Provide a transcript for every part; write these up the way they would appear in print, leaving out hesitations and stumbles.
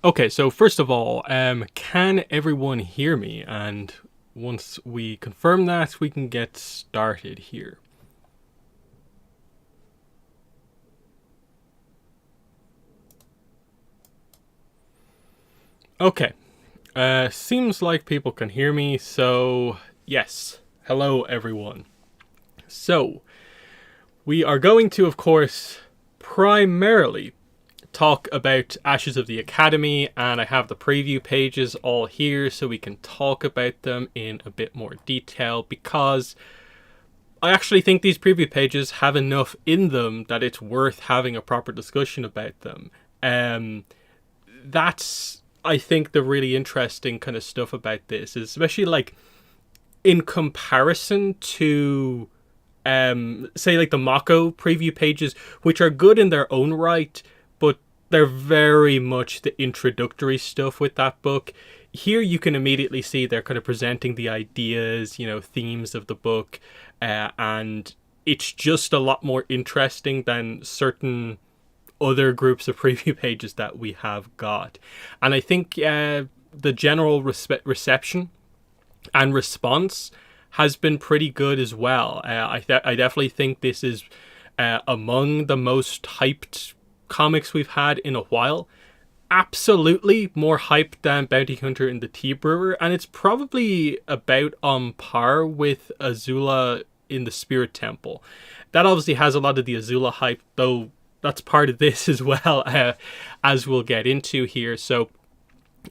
Okay, so first of all, can everyone hear me? And once we confirm that, we can get started here. Okay, seems like people can hear me, so yes. Hello, everyone. So, we are going to, of course, primarily talk about Ashes of the Academy, and I have the preview pages all here so we can talk about them in a bit more detail, because I actually think these preview pages have enough in them that it's worth having a proper discussion about them. Um, that's, I think, the really interesting kind of stuff about this, is especially like in comparison to say like the Mako preview pages, which are good in their own right, but they're very much the introductory stuff with that book. Here you can immediately see they're kind of presenting the ideas, themes of the book, and it's just a lot more interesting than certain other groups of preview pages that we have got. And I think the general reception and response has been pretty good as well. I definitely think this is among the most hyped comics we've had in a while. Absolutely more hyped than Bounty Hunter and the Tea Brewer, and it's probably about on par with Azula in the Spirit Temple. That obviously has a lot of the Azula hype, though that's part of this as well, as we'll get into here. So,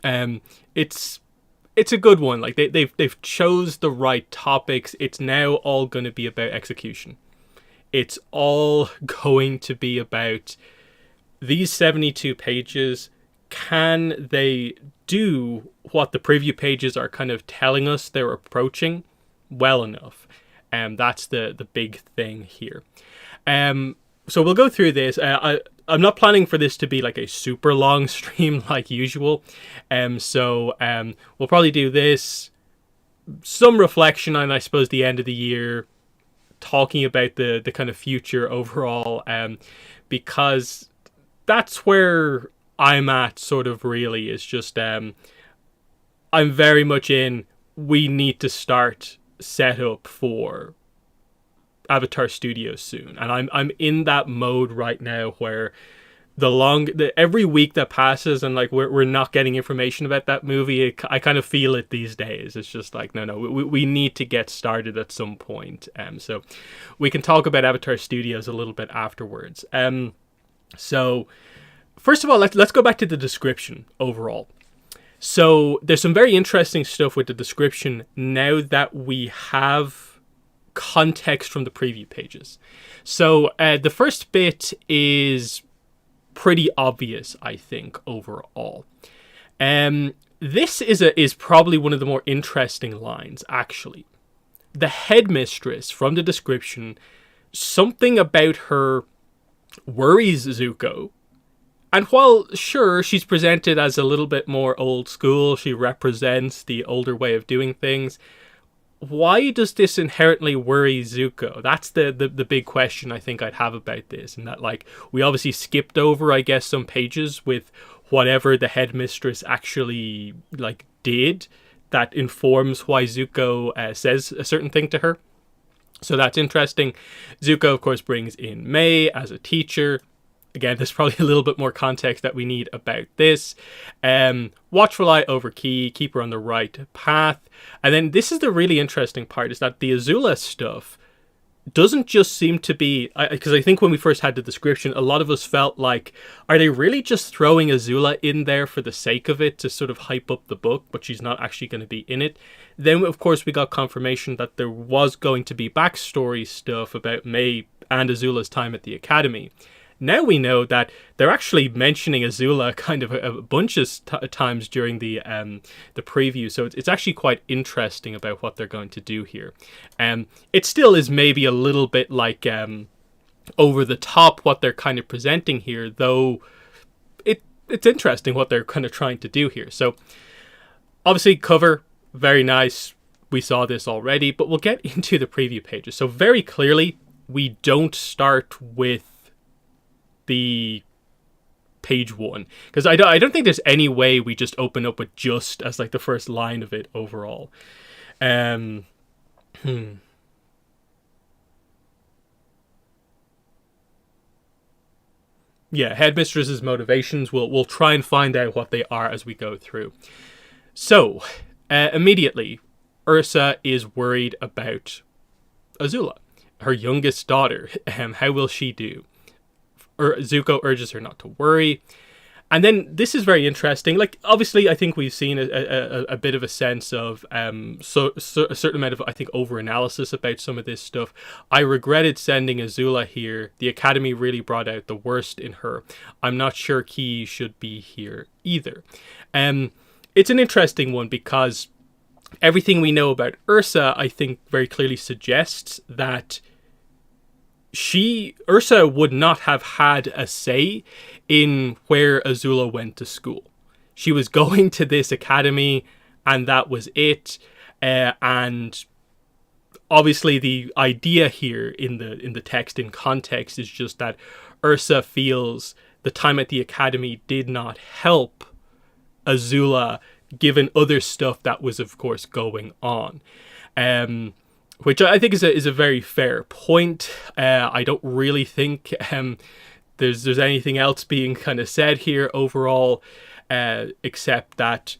it's a good one. Like they've chose the right topics. It's now all going to be about execution. It's all going to be about these 72 pages. Can they do what the preview pages are kind of telling us they're approaching well enough? And that's the big thing here. So we'll go through this. I'm not planning for this to be like a super long stream like usual. So we'll probably do this, some reflection on, I suppose, the end of the year, talking about the kind of future overall, because that's where I'm at, sort of, really. Is just I'm very much in, we need to start setup for Avatar Studios soon, and I'm in that mode right now where every week that passes and like we're not getting information about that movie, I kind of feel it these days. It's just like, no, we need to get started at some point. So we can talk about Avatar Studios a little bit afterwards. So first of all, let's go back to the description overall. So there's some very interesting stuff with the description now that we have context from the preview pages. So the first bit is pretty obvious, I think, overall. This is probably one of the more interesting lines, actually. The headmistress, from the description, something about her worries Zuko. And while, sure, she's presented as a little bit more old school, she represents the older way of doing things, why does this inherently worry Zuko? That's the big question I think I'd have about this. And that, like, we obviously skipped over, I guess, some pages with whatever the headmistress actually, like, did that informs why Zuko says a certain thing to her. So that's interesting. Zuko, of course, brings in Mai as a teacher. Again, there's probably a little bit more context that we need about this. Watchful eye over key, keep her on the right path. And then this is the really interesting part, is that the Azula stuff doesn't just seem to be, because I think when we first had the description, a lot of us felt like, are they really just throwing Azula in there for the sake of it to sort of hype up the book, but she's not actually going to be in it? Then, of course, we got confirmation that there was going to be backstory stuff about Mai and Azula's time at the Academy. Now we know that they're actually mentioning Azula kind of a bunch of times during the preview, so it's actually quite interesting about what they're going to do here. It still is maybe a little bit like over the top what they're kind of presenting here, though it's interesting what they're kind of trying to do here. So obviously cover, very nice. We saw this already, but we'll get into the preview pages. So very clearly, we don't start with the page 1, because I don't think there's any way we just open up with just as like the first line of it overall. Yeah, headmistress's motivations. We'll try and find out what they are as we go through. So, immediately, Ursa is worried about Azula, her youngest daughter. How will she do? Zuko urges her not to worry. And then this is very interesting. Like, obviously, I think we've seen a bit of a sense of a certain amount of, I think, over-analysis about some of this stuff. I regretted sending Azula here. The Academy really brought out the worst in her. I'm not sure Ki should be here either. It's an interesting one because everything we know about Ursa, I think, very clearly suggests that Ursa would not have had a say in where Azula went to school. She was going to this academy, and that was it. And obviously, the idea here in the text, in context, is just that Ursa feels the time at the academy did not help Azula, given other stuff that was, of course, going on. Which I think is a very fair point. I don't really think there's anything else being kind of said here overall, except that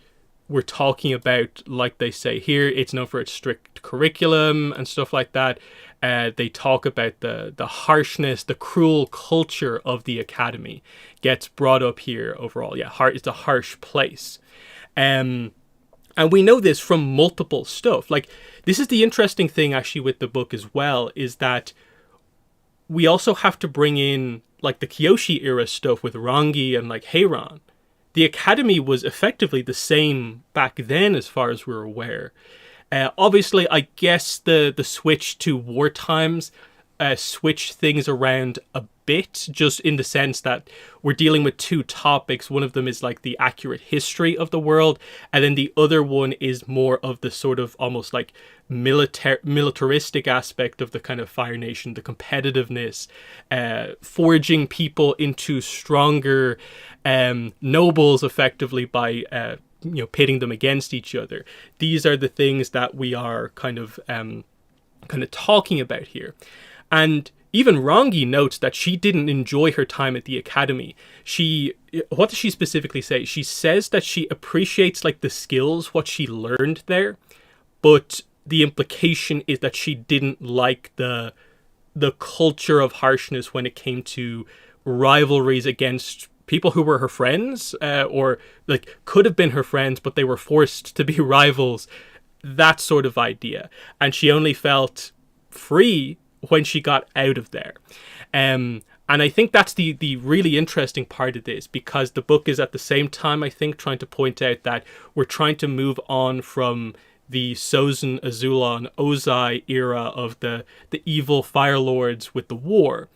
we're talking about, like they say here, it's known for its strict curriculum and stuff like that. They talk about the harshness, the cruel culture of the academy gets brought up here overall. Yeah, it's a harsh place. And we know this from multiple stuff. Like, this is the interesting thing actually with the book as well, is that we also have to bring in like the Kyoshi era stuff with Rangi and like Heiran. The academy was effectively the same back then as far as we're aware. Obviously, I guess the switch to war times switch things around a bit, just in the sense that we're dealing with two topics. One of them is like the accurate history of the world, and then the other one is more of the sort of almost like militaristic aspect of the kind of Fire Nation, the competitiveness, forging people into stronger nobles effectively by pitting them against each other. These are the things that we are kind of talking about here. And even Rangi notes that she didn't enjoy her time at the academy. What does she specifically say? She says that she appreciates like the skills, what she learned there, but the implication is that she didn't like the culture of harshness when it came to rivalries against people who were her friends, or like could have been her friends, but they were forced to be rivals. That sort of idea. And she only felt free when she got out of there. And I think that's the really interesting part of this, because the book is at the same time, I think, trying to point out that we're trying to move on from the Sozin, Azula, and Ozai era of the evil Fire Lords with the war.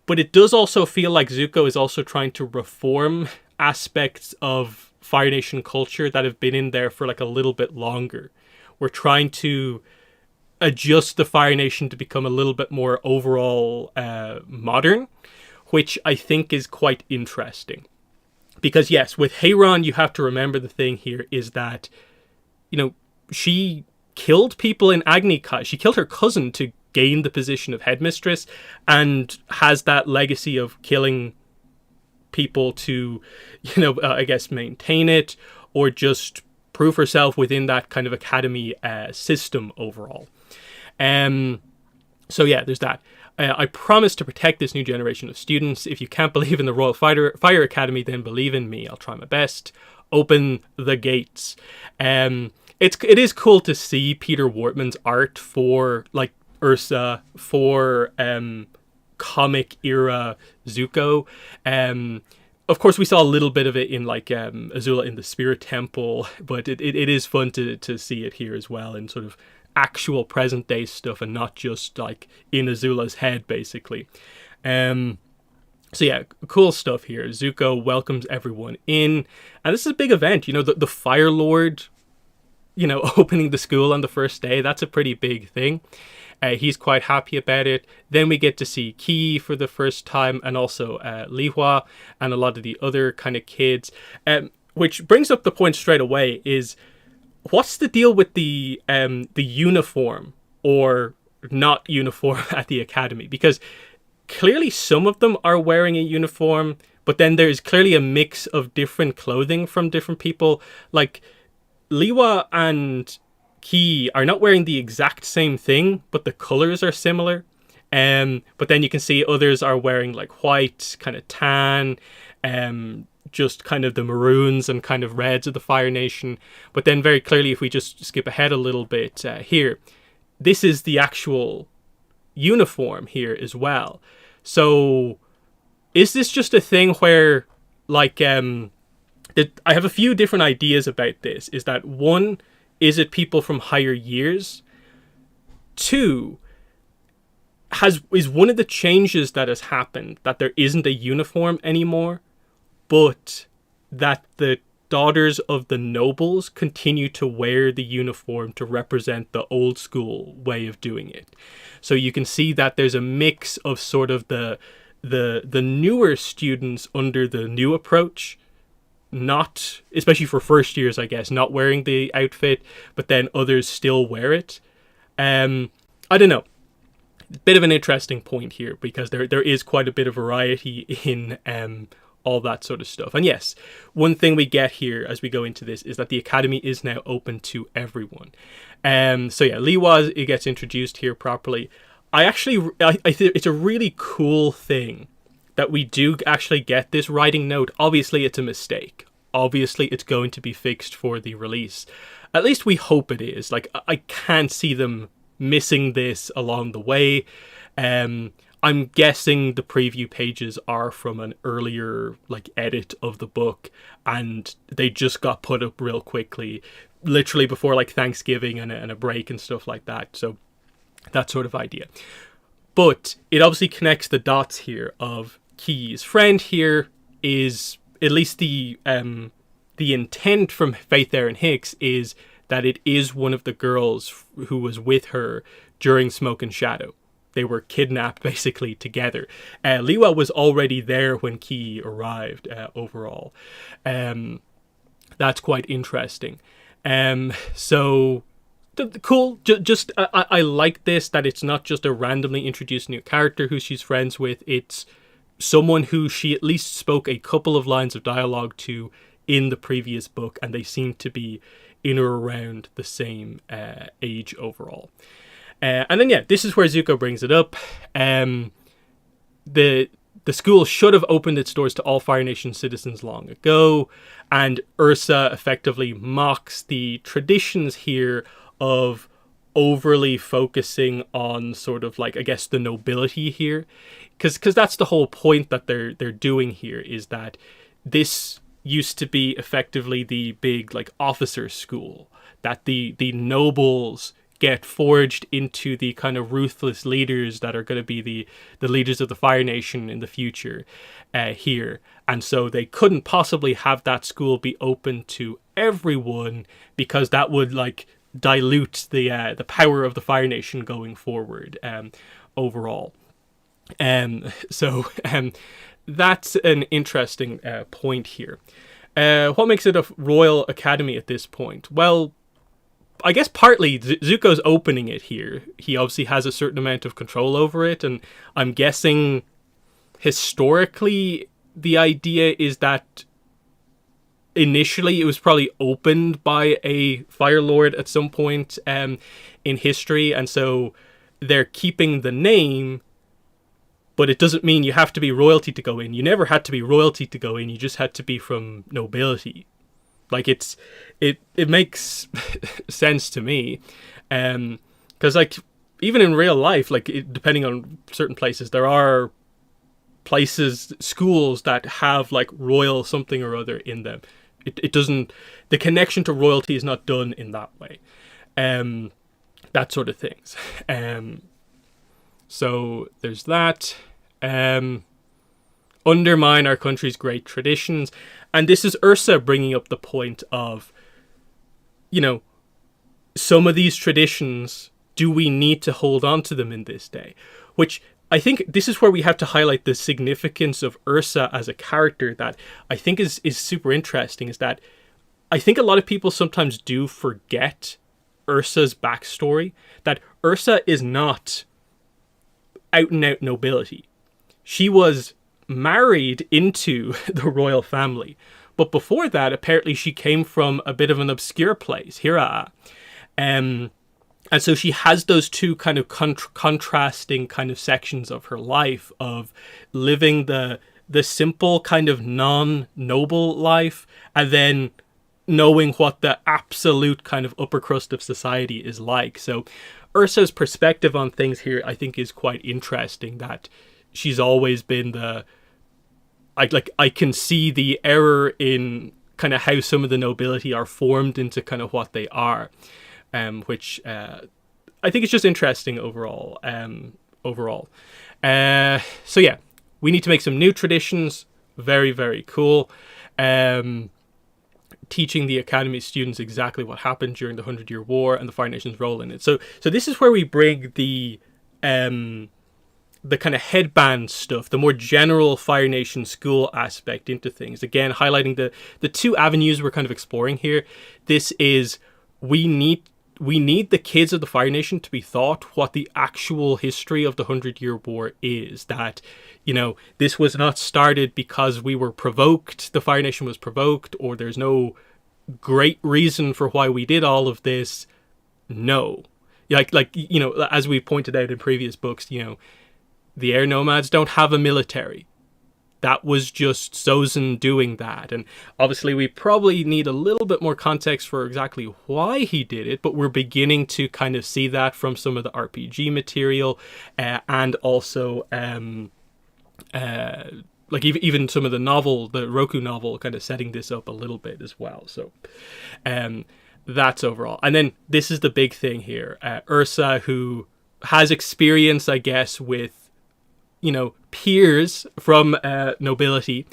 But it does also feel like Zuko is also trying to reform aspects of Fire Nation culture that have been in there for like a little bit longer. We're trying to adjust the Fire Nation to become a little bit more overall modern, which I think is quite interesting. Because yes, with Heiran, you have to remember the thing here is that, she killed people in Agni Kai. She killed her cousin to gain the position of headmistress, and has that legacy of killing people to, I guess maintain it, or just prove herself within that kind of academy system overall. So yeah, there's that. I promise to protect this new generation of students. If you can't believe in the Royal Fire Academy, then believe in me. I'll try my best. Open the gates. It is cool to see Peter Wortman's art for like Ursa, for comic era Zuko. Of course, we saw a little bit of it in like Azula in the Spirit Temple, but it is fun to see it here as well in sort of actual present day stuff, and not just like in Azula's head, basically. So yeah, cool stuff here. Zuko welcomes everyone in, and this is a big event. The Fire Lord opening the school on the first day. That's a pretty big thing. He's quite happy about it. Then we get to see Ki for the first time, and also Lihua and a lot of the other kind of kids. Which brings up the point straight away is, what's the deal with the uniform or not uniform at the academy? Because clearly some of them are wearing a uniform, but then there's clearly a mix of different clothing from different people. Like, Lihua and Ki are not wearing the exact same thing, but the colors are similar. But then you can see others are wearing like white, kind of tan, just kind of the maroons and kind of reds of the Fire Nation. But then very clearly, if we just skip ahead a little bit here, this is the actual uniform here as well. So is this just a thing where, like, I have a few different ideas about this. Is that, one, is it people from higher years? Two, is one of the changes that has happened that there isn't a uniform anymore, but that the daughters of the nobles continue to wear the uniform to represent the old school way of doing it. So you can see that there's a mix of sort of the newer students under the new approach, not, especially for first years, I guess, not wearing the outfit, but then others still wear it. I don't know. Bit of an interesting point here, because there is quite a bit of variety in all that sort of stuff. And yes, one thing we get here as we go into this is that the academy is now open to everyone. So yeah, Lihua, it gets introduced here properly. I think it's a really cool thing that we do actually get this writing note. Obviously, it's a mistake. Obviously, it's going to be fixed for the release. At least we hope it is. Like, I can't see them missing this along the way. I'm guessing the preview pages are from an earlier, like, edit of the book, and they just got put up real quickly, literally before, like, Thanksgiving and a break and stuff like that. So that sort of idea. But it obviously connects the dots here of Ki's friend here is, at least the intent from Faith Erin Hicks is that it is one of the girls who was with her during Smoke and Shadow. They were kidnapped basically together. Lihua was already there when Ki arrived overall. That's quite interesting. So cool. I like this, that it's not just a randomly introduced new character who she's friends with. It's someone who she at least spoke a couple of lines of dialogue to in the previous book, and they seem to be in or around the same age overall. And then, yeah, this is where Zuko brings it up. The school should have opened its doors to all Fire Nation citizens long ago, and Ursa effectively mocks the traditions here of overly focusing on sort of, like, I guess, the nobility here. Because that's the whole point that they're doing here, is that this used to be effectively the big, like, officer school, that the nobles get forged into the kind of ruthless leaders that are going to be the leaders of the Fire Nation in the future here. And so they couldn't possibly have that school be open to everyone, because that would, like, dilute the power of the Fire Nation going forward overall. So that's an interesting point here. What makes it a royal academy at this point? Well, I guess partly Zuko's opening it here. He obviously has a certain amount of control over it, and I'm guessing historically the idea is that initially it was probably opened by a Fire Lord at some point in history, and so they're keeping the name, but it doesn't mean you have to be royalty to go in. You never had to be royalty to go in, you just had to be from nobility. Like, it makes sense to me, because, like, even in real life, like, depending on certain places, there are places, schools that have, like, royal something or other in them. It doesn't, the connection to royalty is not done in that way. That sort of things. So there's that. Undermine our country's great traditions. And this is Ursa bringing up the point of, you know, some of these traditions, do we need to hold on to them in this day? Which I think this is where we have to highlight the significance of Ursa as a character that I think is super interesting, is that I think a lot of people sometimes do forget Ursa's backstory, that Ursa is not out and out nobility. She was married into the royal family, but before that, apparently she came from a bit of an obscure place, Hira. And so she has those two kind of contrasting kind of sections of her life of living the simple kind of non-noble life, and then knowing what the absolute kind of upper crust of society is like. So Ursa's perspective on things here, I think, is quite interesting, that she's always been I can see the error in kind of how some of the nobility are formed into kind of what they are, which I think is just interesting overall. So yeah, we need to make some new traditions. Very, very cool. Teaching the Academy students exactly what happened during the 100-Year War and the Fire Nation's role in it. So this is where we bring the kind of headband stuff, the more general Fire Nation school aspect into things. Again, highlighting the two avenues we're kind of exploring here. This is, we need the kids of the Fire Nation to be taught what the actual history of the 100-Year War is. That, this was not started because we were provoked, the Fire Nation was provoked, or there's no great reason for why we did all of this. No. As we pointed out in previous books, the air nomads don't have a military. That was just Sozin doing that. And obviously we probably need a little bit more context for exactly why he did it, but we're beginning to kind of see that from some of the RPG material, and also even some of the novel, the Roku novel, kind of setting this up a little bit as well. So that's overall. And then this is the big thing here. Ursa, who has experience, I guess, with peers from nobility,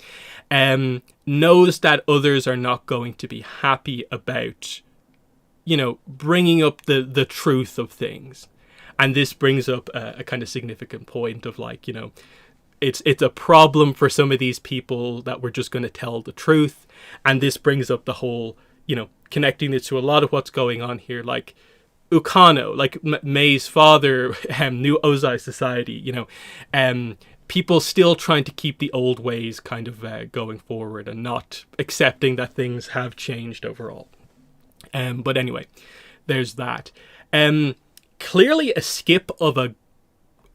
knows that others are not going to be happy about, bringing up the truth of things. And this brings up a kind of significant point of it's a problem for some of these people that we're just going to tell the truth. And this brings up the whole, connecting it to a lot of what's going on here, like Ukano, like Mei's father, New Ozai society, people still trying to keep the old ways kind of going forward and not accepting that things have changed overall. But anyway, there's that. Clearly a skip of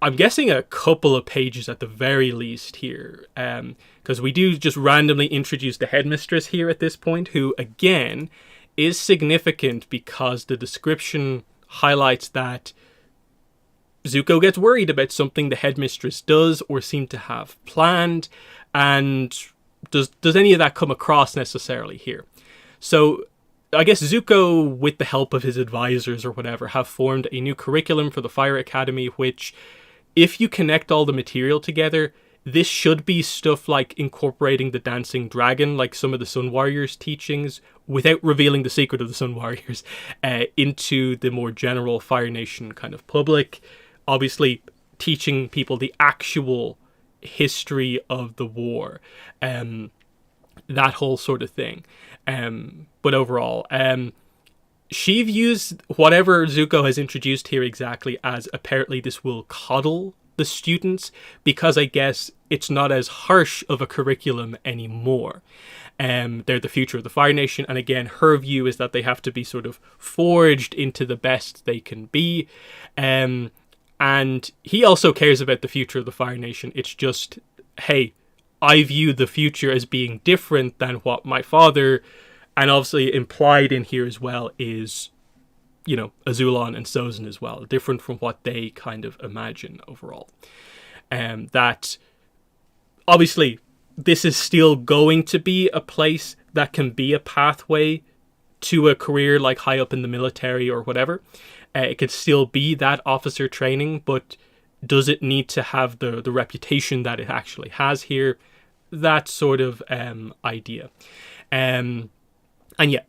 I'm guessing a couple of pages at the very least here, because we do just randomly introduce the headmistress here at this point, who again is significant because the description highlights that Zuko gets worried about something the headmistress does or seem to have planned, and does any of that come across necessarily here? So I guess Zuko, with the help of his advisors or whatever, have formed a new curriculum for the Fire Academy, which, if you connect all the material together, this should be stuff like incorporating the dancing dragon, like some of the Sun Warriors teachings, without revealing the secret of the Sun Warriors, into the more general Fire Nation kind of public. Obviously, teaching people the actual history of the war, that whole sort of thing. But overall, she views whatever Zuko has introduced here exactly as apparently this will coddle the students, because I guess it's not as harsh of a curriculum anymore. They're the future of the Fire Nation, and again, her view is that they have to be sort of forged into the best they can be. And he also cares about the future of the Fire Nation. It's just, hey, I view the future as being different than what my father, and obviously implied in here as well, is, Azulon and Sozin as well, different from what they kind of imagine overall. That, obviously, this is still going to be a place that can be a pathway to a career like high up in the military or whatever. It could still be that officer training, but does it need to have the reputation that it actually has here? That sort of idea. And yeah,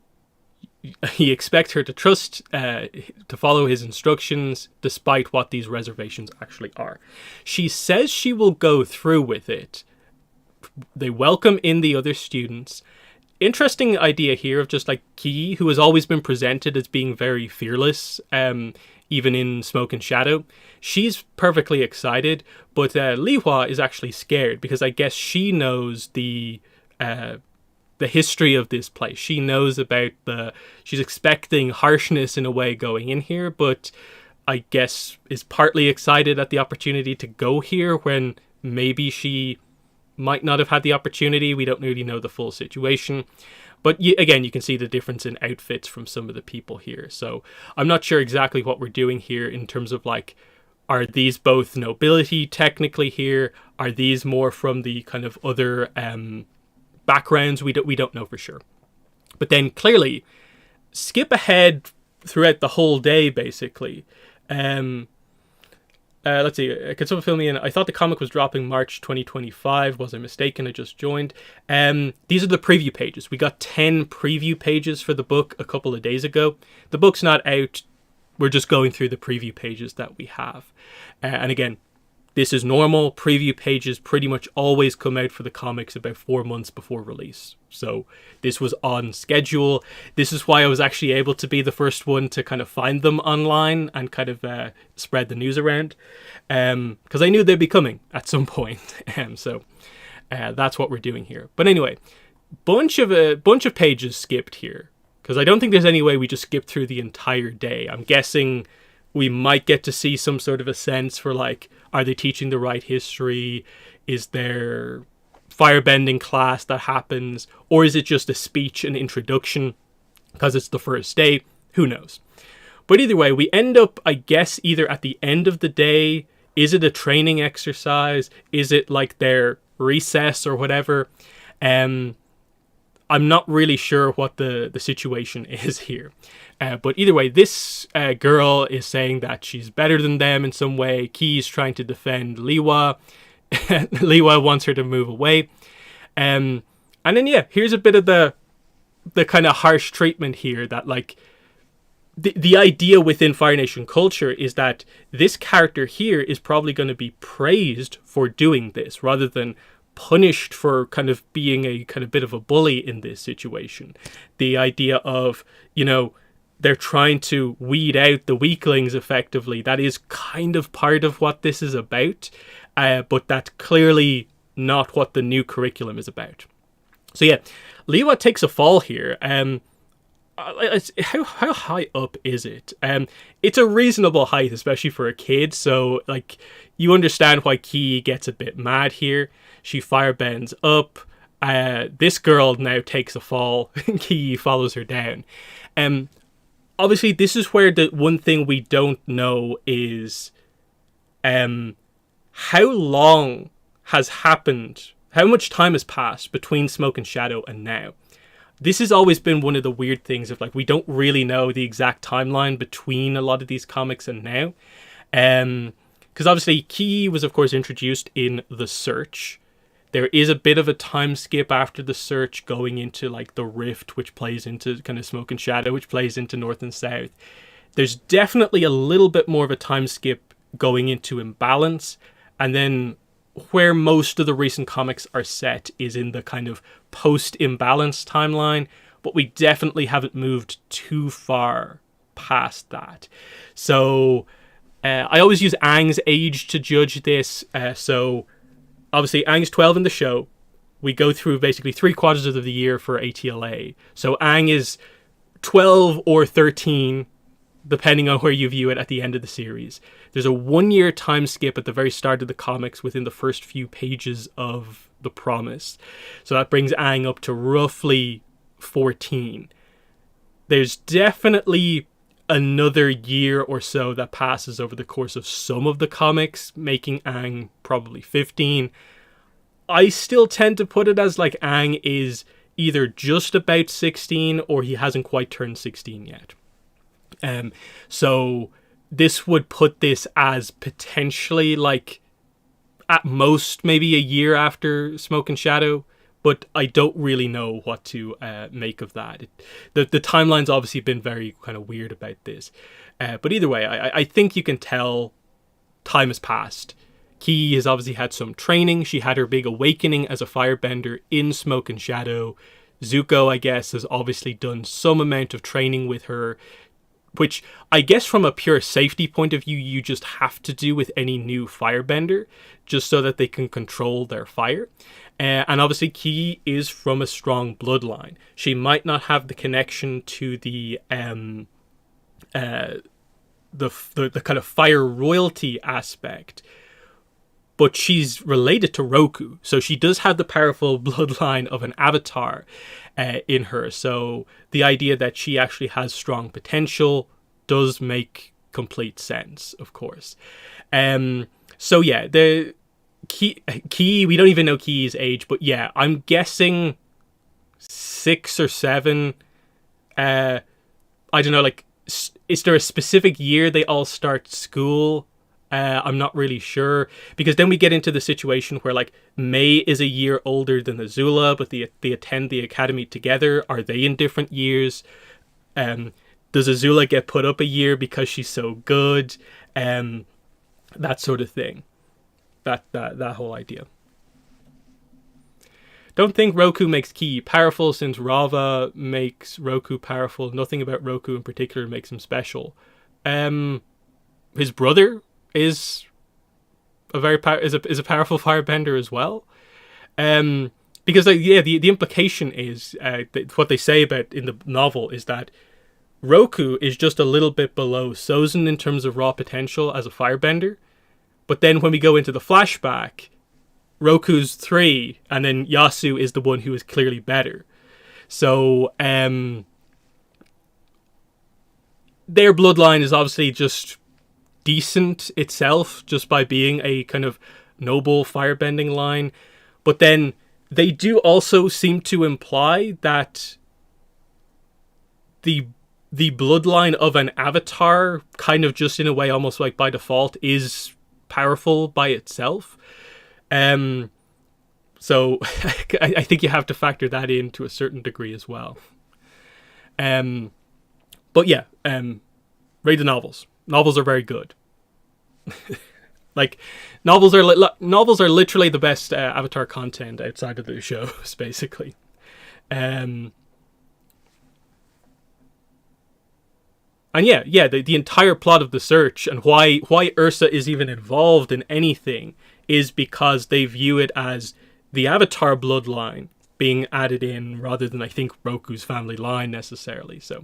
he expects her to trust, to follow his instructions, despite what these reservations actually are. She says she will go through with it. They welcome in the other students. Interesting idea here of just like Ki, who has always been presented as being very fearless, even in Smoke and Shadow. She's perfectly excited, but Lihua is actually scared because I guess she knows the history of this place. She knows about she's expecting harshness in a way going in here, but I guess is partly excited at the opportunity to go here when maybe she might not have had the opportunity. We don't really know the full situation. But again, you can see the difference in outfits from some of the people here. So I'm not sure exactly what we're doing here in terms of like, are these both nobility technically here? Are these more from the kind of other backgrounds? We don't know for sure. But then clearly, skip ahead throughout the whole day, basically. Let's see. Could someone fill me in? I thought the comic was dropping March 2025. Was I mistaken? I just joined. These are the preview pages. We got 10 preview pages for the book a couple of days ago. The book's not out. We're just going through the preview pages that we have. And again, this is normal. Preview pages pretty much always come out for the comics about 4 months before release. So this was on schedule. This is why I was actually able to be the first one to kind of find them online and kind of spread the news around. Because I knew they'd be coming at some point. So that's what we're doing here. But anyway, bunch of pages skipped here. Because I don't think there's any way we just skip through the entire day. I'm guessing we might get to see some sort of a sense for like, are they teaching the right history? Is there firebending class that happens? Or is it just a speech and introduction because it's the first day? Who knows? But either way, we end up, I guess, either at the end of the day. Is it a training exercise? Is it like their recess or whatever? I'm not really sure what the situation is here. But either way, this girl is saying that she's better than them in some way. Ki's trying to defend Lihua. Lihua wants her to move away. And then, yeah, here's a bit of the kind of harsh treatment here that, like, the idea within Fire Nation culture is that this character here is probably going to be praised for doing this rather than punished for kind of being a kind of bit of a bully in this situation. The idea of, you know, they're trying to weed out the weaklings effectively. That is kind of part of what this is about, but that's clearly not what the new curriculum is about. So yeah, Lihua takes a fall here. How high up is it? It's a reasonable height, especially for a kid. So like, you understand why Ki gets a bit mad here. She firebends up. This girl now takes a fall. Ki follows her down. Obviously, this is where the one thing we don't know is how long has happened, how much time has passed between Smoke and Shadow and now. This has always been one of the weird things of like, we don't really know the exact timeline between a lot of these comics and now. Because obviously Ki was of course introduced in The Search. There is a bit of a time skip after The Search going into like the Rift, which plays into kind of Smoke and Shadow, which plays into North and South. There's definitely a little bit more of a time skip going into Imbalance. And then where most of the recent comics are set is in the kind of post-Imbalance timeline, but we definitely haven't moved too far past that. So I always use Aang's age to judge this. So obviously Aang's 12 in the show. We go through basically 3/4 of the year for ATLA. So Aang is 12 or 13, depending on where you view it at the end of the series. There's a 1-year time skip at the very start of the comics within the first few pages of The Promise. So that brings Aang up to roughly 14. There's definitely another year or so that passes over the course of some of the comics, making Aang probably 15. I still tend to put it as like Aang is either just about 16 or he hasn't quite turned 16 yet. So this would put this as potentially like at most maybe a year after Smoke and Shadow, but I don't really know what to make of that. The timeline's obviously been very kind of weird about this. But either way, I think you can tell time has passed. Ki has obviously had some training. She had her big awakening as a firebender in Smoke and Shadow. Zuko, I guess, has obviously done some amount of training with her, which I guess from a pure safety point of view, you just have to do with any new firebender, just so that they can control their fire. And obviously Ki is from a strong bloodline. She might not have the connection to the kind of fire royalty aspect, but she's related to Roku, so she does have the powerful bloodline of an avatar in her. So the idea that she actually has strong potential does make complete sense, of course. So yeah, the Ki, we don't even know Ki's age, but yeah, I'm guessing 6 or 7. I don't know, like, is there a specific year they all start school? I'm not really sure, because then we get into the situation where, like, Mai is a year older than Azula, but they attend the academy together. Are they in different years? Does Azula get put up a year because she's so good? That sort of thing. That whole idea. Don't think Roku makes Ki powerful, since Rava makes Roku powerful. Nothing about Roku in particular makes him special. His brother is a powerful firebender as well. Because the implication is what they say about in the novel is that Roku is just a little bit below Sozin in terms of raw potential as a firebender. But then when we go into the flashback, Roku's 3, and then Yasu is the one who is clearly better. So their bloodline is obviously just decent itself, just by being a kind of noble firebending line. But then they do also seem to imply that the bloodline of an avatar, kind of just in a way almost like by default, is powerful by itself. So I think you have to factor that in to a certain degree as well. But yeah, read the novels. Novels are very good. Like, novels are literally the best Avatar content outside of the shows, basically. And yeah, the entire plot of the search and why Ursa is even involved in anything is because they view it as the Avatar bloodline being added in rather than, I think, Roku's family line necessarily. So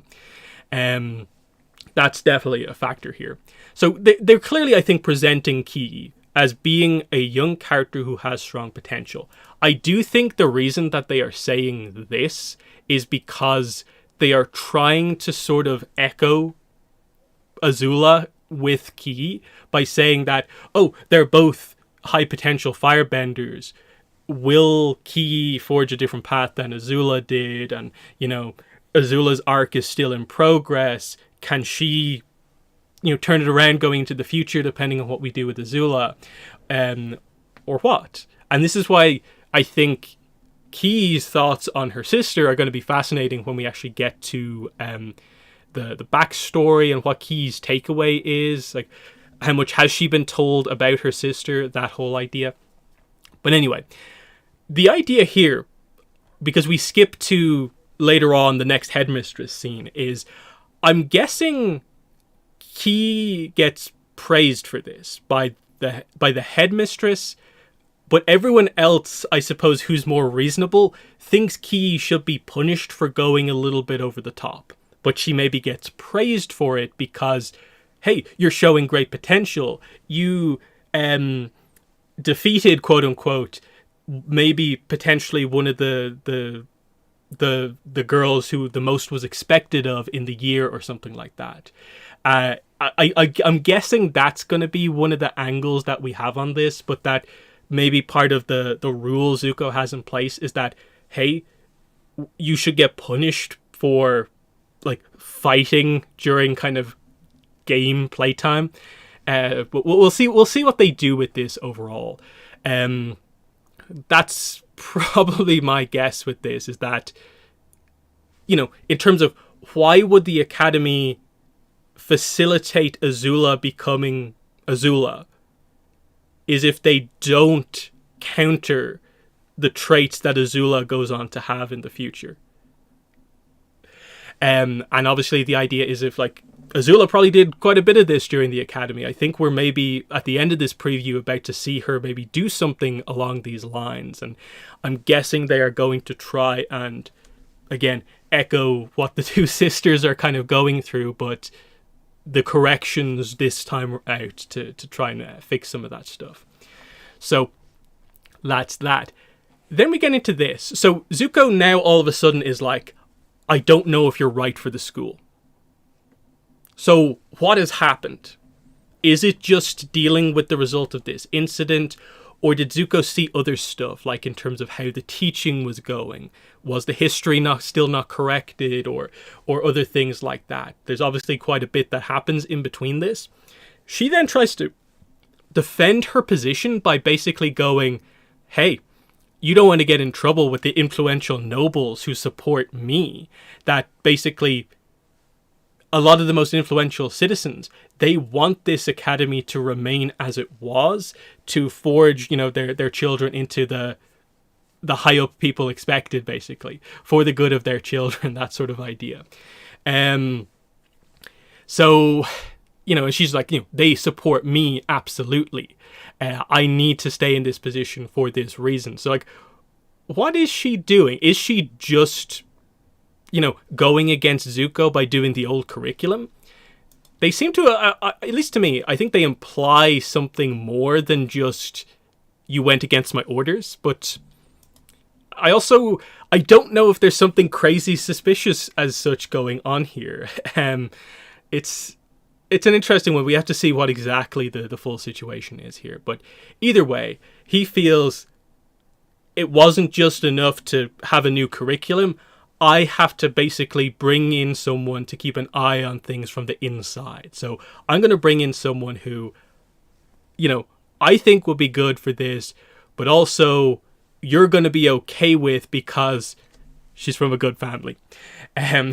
that's definitely a factor here. So they're clearly, I think, presenting Ki as being a young character who has strong potential. I do think the reason that they are saying this is because they are trying to sort of echo Azula with Ki by saying that, oh, they're both high potential firebenders. Will Ki forge a different path than Azula did? And, you know, Azula's arc is still in progress. Can she, turn it around going into the future depending on what we do with Azula? Or what? And this is why I think Ki's thoughts on her sister are going to be fascinating when we actually get to the backstory and what Ki's takeaway is. Like, how much has she been told about her sister? That whole idea. But anyway, the idea here, because we skip to later on the next headmistress scene, is I'm guessing Ki gets praised for this by the headmistress, but everyone else, I suppose, who's more reasonable, thinks Ki should be punished for going a little bit over the top. But she maybe gets praised for it because, hey, you're showing great potential. You defeated, quote unquote, maybe potentially one of the girls who the most was expected of in the year or something like that. I'm guessing that's going to be one of the angles that we have on this, but that maybe part of the rule Zuko has in place is that, hey, you should get punished for, like, fighting during kind of game playtime. But we'll see what they do with this overall. That's probably my guess with this is that, in terms of why would the Academy facilitate Azula becoming Azula, is if they don't counter the traits that Azula goes on to have in the future. And obviously the idea is if, like, Azula probably did quite a bit of this during the Academy. I think we're maybe at the end of this preview about to see her maybe do something along these lines. And I'm guessing they are going to try and, again, echo what the two sisters are kind of going through, but the corrections this time out to try and fix some of that stuff. So that's that. Then we get into this. So Zuko now all of a sudden is like, I don't know if you're right for the school. So what has happened? Is it just dealing with the result of this incident? Or did Zuko see other stuff, like in terms of how the teaching was going? Was the history still not corrected, or other things like that? There's obviously quite a bit that happens in between this. She then tries to defend her position by basically going, hey, you don't want to get in trouble with the influential nobles who support me. That basically a lot of the most influential citizens, they want this academy to remain as it was, to forge, their children into the high up people expected, basically, for the good of their children, that sort of idea. So, and she's like, they support me, absolutely. I need to stay in this position for this reason. So, like, what is she doing? Is she just, going against Zuko by doing the old curriculum? They seem to, at least to me, I think they imply something more than just, you went against my orders. But I don't know if there's something crazy suspicious as such going on here. It's an interesting one. We have to see what exactly the full situation is here. But either way, he feels it wasn't just enough to have a new curriculum. I have to basically bring in someone to keep an eye on things from the inside. So I'm going to bring in someone who, I think will be good for this, but also you're going to be okay with because she's from a good family.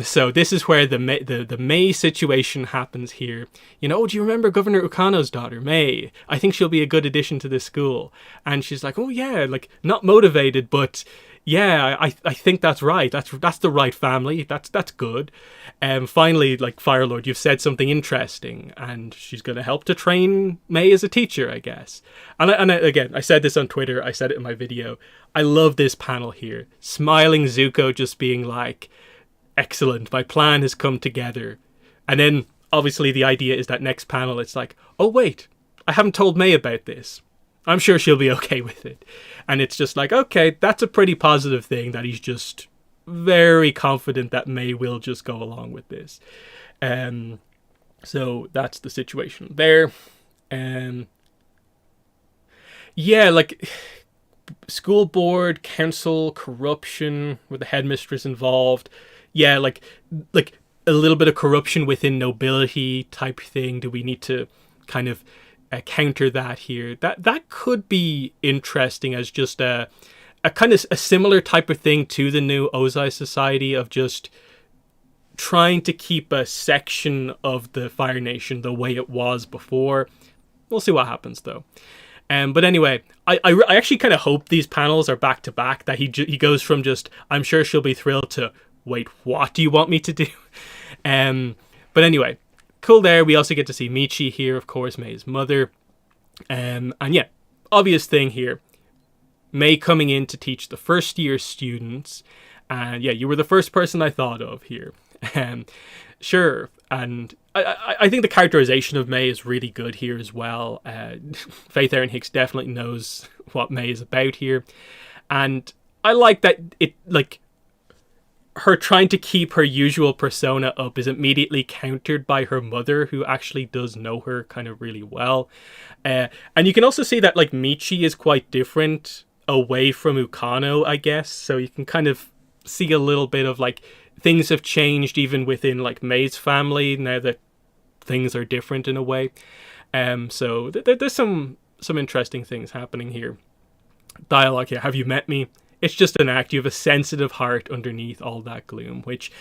So this is where the Mai situation happens here. Do you remember Governor Ukano's daughter, Mai? I think she'll be a good addition to this school. And she's like, oh yeah, like, not motivated, but yeah, I think that's right. That's the right family. That's good. Finally, like, Firelord, you've said something interesting, and she's going to help to train Mai as a teacher, I guess. And again, I said this on Twitter. I said it in my video. I love this panel here. Smiling Zuko just being like, excellent, my plan has come together. And then, obviously, the idea is that next panel, it's like, oh wait, I haven't told Mai about this. I'm sure she'll be okay with it. And it's just like, okay, that's a pretty positive thing, that he's just very confident that Mai will just go along with this. So that's the situation there. Yeah, like, school board, council, corruption, with the headmistress involved. Yeah, like a little bit of corruption within nobility type thing. Do we need to kind of counter that here? That could be interesting as just a kind of a similar type of thing to the new Ozai Society, of just trying to keep a section of the Fire Nation the way it was before. We'll see what happens though. But anyway, I actually kind of hope these panels are back to back, that he goes from just, I'm sure she'll be thrilled, to, wait, what do you want me to do? But anyway, cool there. We also get to see Michi here, of course, Mai's mother. And yeah, obvious thing here. Mai coming in to teach the first year students. And yeah, you were the first person I thought of here. Sure. And I think the characterization of Mai is really good here as well. Faith Erin Hicks definitely knows what Mai is about here. And I like that her trying to keep her usual persona up is immediately countered by her mother, who actually does know her kind of really well. And you can also see that, like, Michi is quite different away from Ukano, I guess. So you can kind of see a little bit of, like, things have changed even within, like, Mai's family now that things are different in a way. So there's some interesting things happening here. Dialogue here. Have you met me? it's just an act. You have a sensitive heart underneath all that gloom, which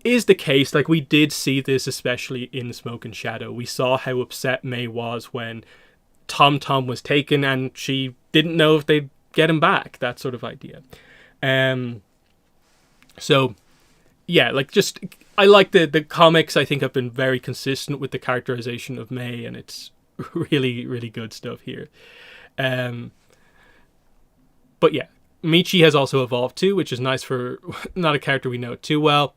is the case. Like, we did see this, especially in Smoke and Shadow. We saw how upset Mai was when Tom Tom was taken and she didn't know if they'd get him back, that sort of idea. So yeah, like, just, I like the comics. I think have been very consistent with the characterization of Mai, and it's really, really good stuff here. But yeah, Michi has also evolved too, which is nice for not a character we know too well.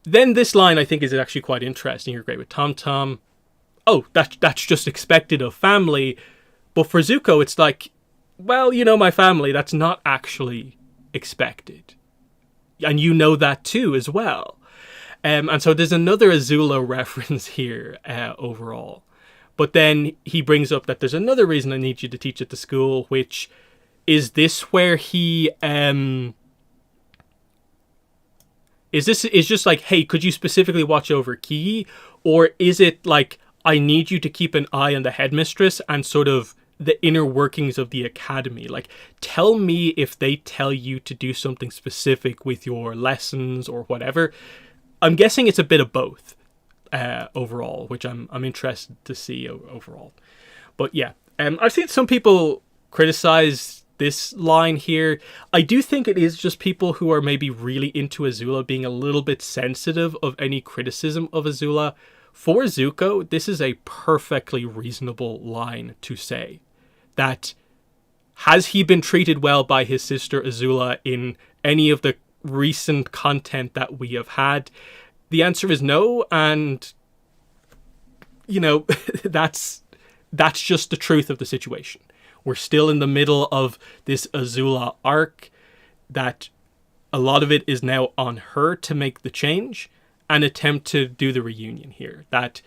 Then this line I think is actually quite interesting. You're great with Tom Tom. Oh, that's just expected of family. But for Zuko, it's like, well, you know my family, that's not actually expected. And you know that too as well. And so there's another Azula reference here overall. But then he brings up that there's another reason I need you to teach at the school, which is this where he... is just like, hey, could you specifically watch over Ki? Or is it like, I need you to keep an eye on the headmistress and sort of the inner workings of the academy? Like, tell me if they tell you to do something specific with your lessons or whatever. I'm guessing it's a bit of both overall, which I'm interested to see overall. But yeah, I've seen some people criticize this line here. I do think it is just people who are maybe really into Azula being a little bit sensitive of any criticism of Azula. For Zuko, this is a perfectly reasonable line to say. That, has he been treated well by his sister Azula in any of the recent content that we have had? The answer is no, and, you know, that's just the truth of the situation. We're still in the middle of this Azula arc, that a lot of it is now on her to make the change and attempt to do the reunion here. That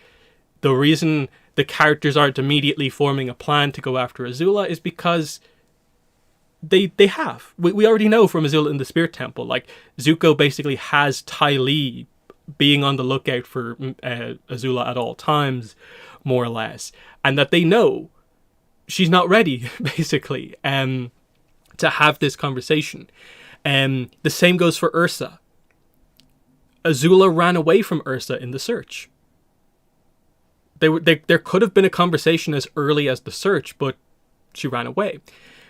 the reason the characters aren't immediately forming a plan to go after Azula is because they have. We already know from Azula in the Spirit Temple, like, Zuko basically has Ty Lee being on the lookout for Azula at all times, more or less, and that they know she's not ready, basically, to have this conversation. The same goes for Ursa. Azula ran away from Ursa in the search. There could have been a conversation as early as the search, but she ran away.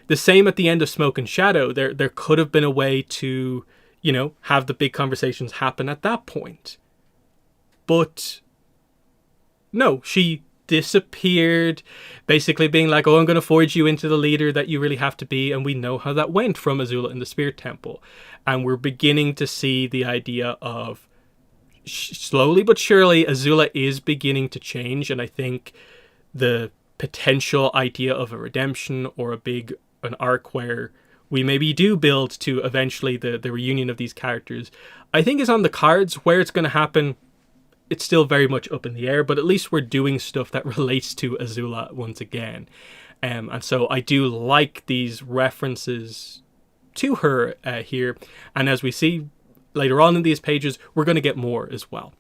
The same at the end of Smoke and Shadow. There could have been a way to, you know, have the big conversations happen at that point. But no, she disappeared, basically being like, oh, I'm going to forge you into the leader that you really have to be. And we know how that went from Azula in the Spirit Temple. And we're beginning to see the idea of, slowly but surely, Azula is beginning to change. And I think the potential idea of a redemption or an arc where we maybe do build to eventually the reunion of these characters, I think is on the cards. Where it's going to happen, it's still very much up in the air, but at least we're doing stuff that relates to Azula once again. And so I do like these references to her here. And as we see later on in these pages, we're going to get more as well.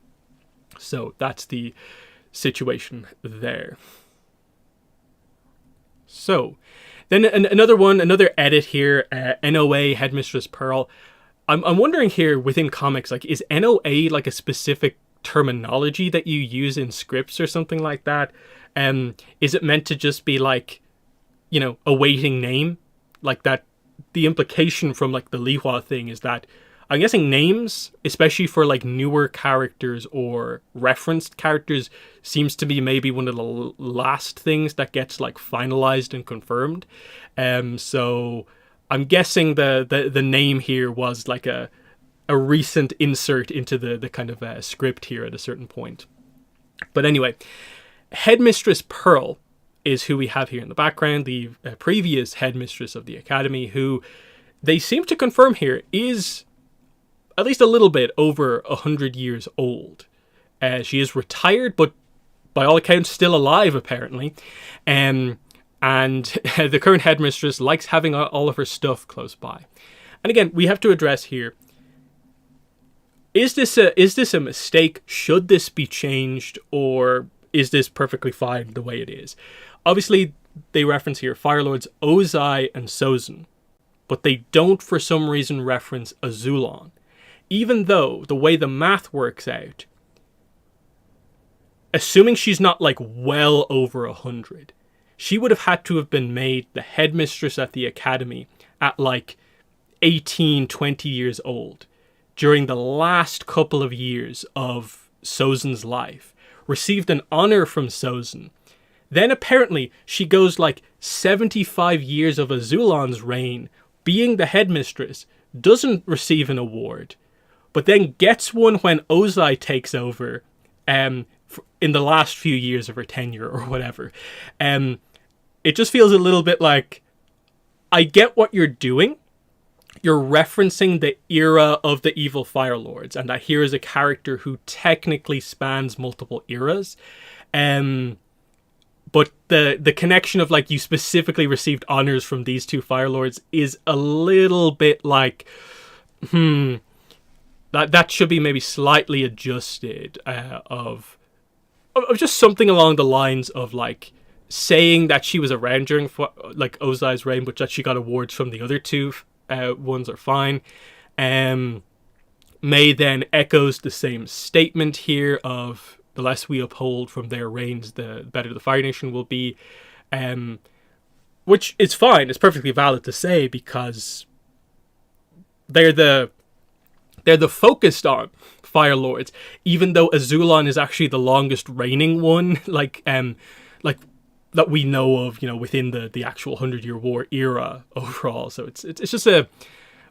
So that's the situation there. So then another edit here, NOA, Headmistress Pearl. I'm wondering here within comics, like, is NOA like a specific terminology that you use in scripts or something like that? Is it meant to just be like, you know, a waiting name? Like that, the implication from like the Li Hua thing is that, I'm guessing names, especially for like newer characters or referenced characters, seems to be maybe one of the last things that gets like finalized and confirmed. So I'm guessing the name here was like a recent insert into the kind of script here at a certain point. But anyway, Headmistress Pearl is who we have here in the background, the previous headmistress of the academy, who they seem to confirm here is at least a little bit over 100 years old. She is retired, but by all accounts still alive, apparently. And the current headmistress likes having all of her stuff close by. And again, we have to address here, is this a mistake? Should this be changed? Or is this perfectly fine the way it is? Obviously, they reference here Fire Lords Ozai and Sozin. but they don't for some reason reference Azula. Even though the way the math works out, assuming she's not like well over 100, she would have had to have been made the headmistress at the academy at like 18, 20 years old during the last couple of years of Sozin's life, received an honor from Sozin. Then apparently she goes like 75 years of Azulan's reign being the headmistress, doesn't receive an award, but then gets one when Ozai takes over in the last few years of her tenure or whatever. It just feels a little bit like, I get what you're doing. You're referencing the era of the evil Fire Lords, and that here is a character who technically spans multiple eras. But the connection of like you specifically received honors from these two Fire Lords is a little bit like, that should be maybe slightly adjusted of just something along the lines of like saying that she was around during like Ozai's reign, but that she got awards from the other two ones are fine. May then echoes the same statement here of the less we uphold from their reigns, the better the Fire Nation will be, which is fine. It's perfectly valid to say because they're the focused on Fire Lords, even though Azula is actually the longest reigning one, like that we know of, within the actual 100-Year War era overall. So it's just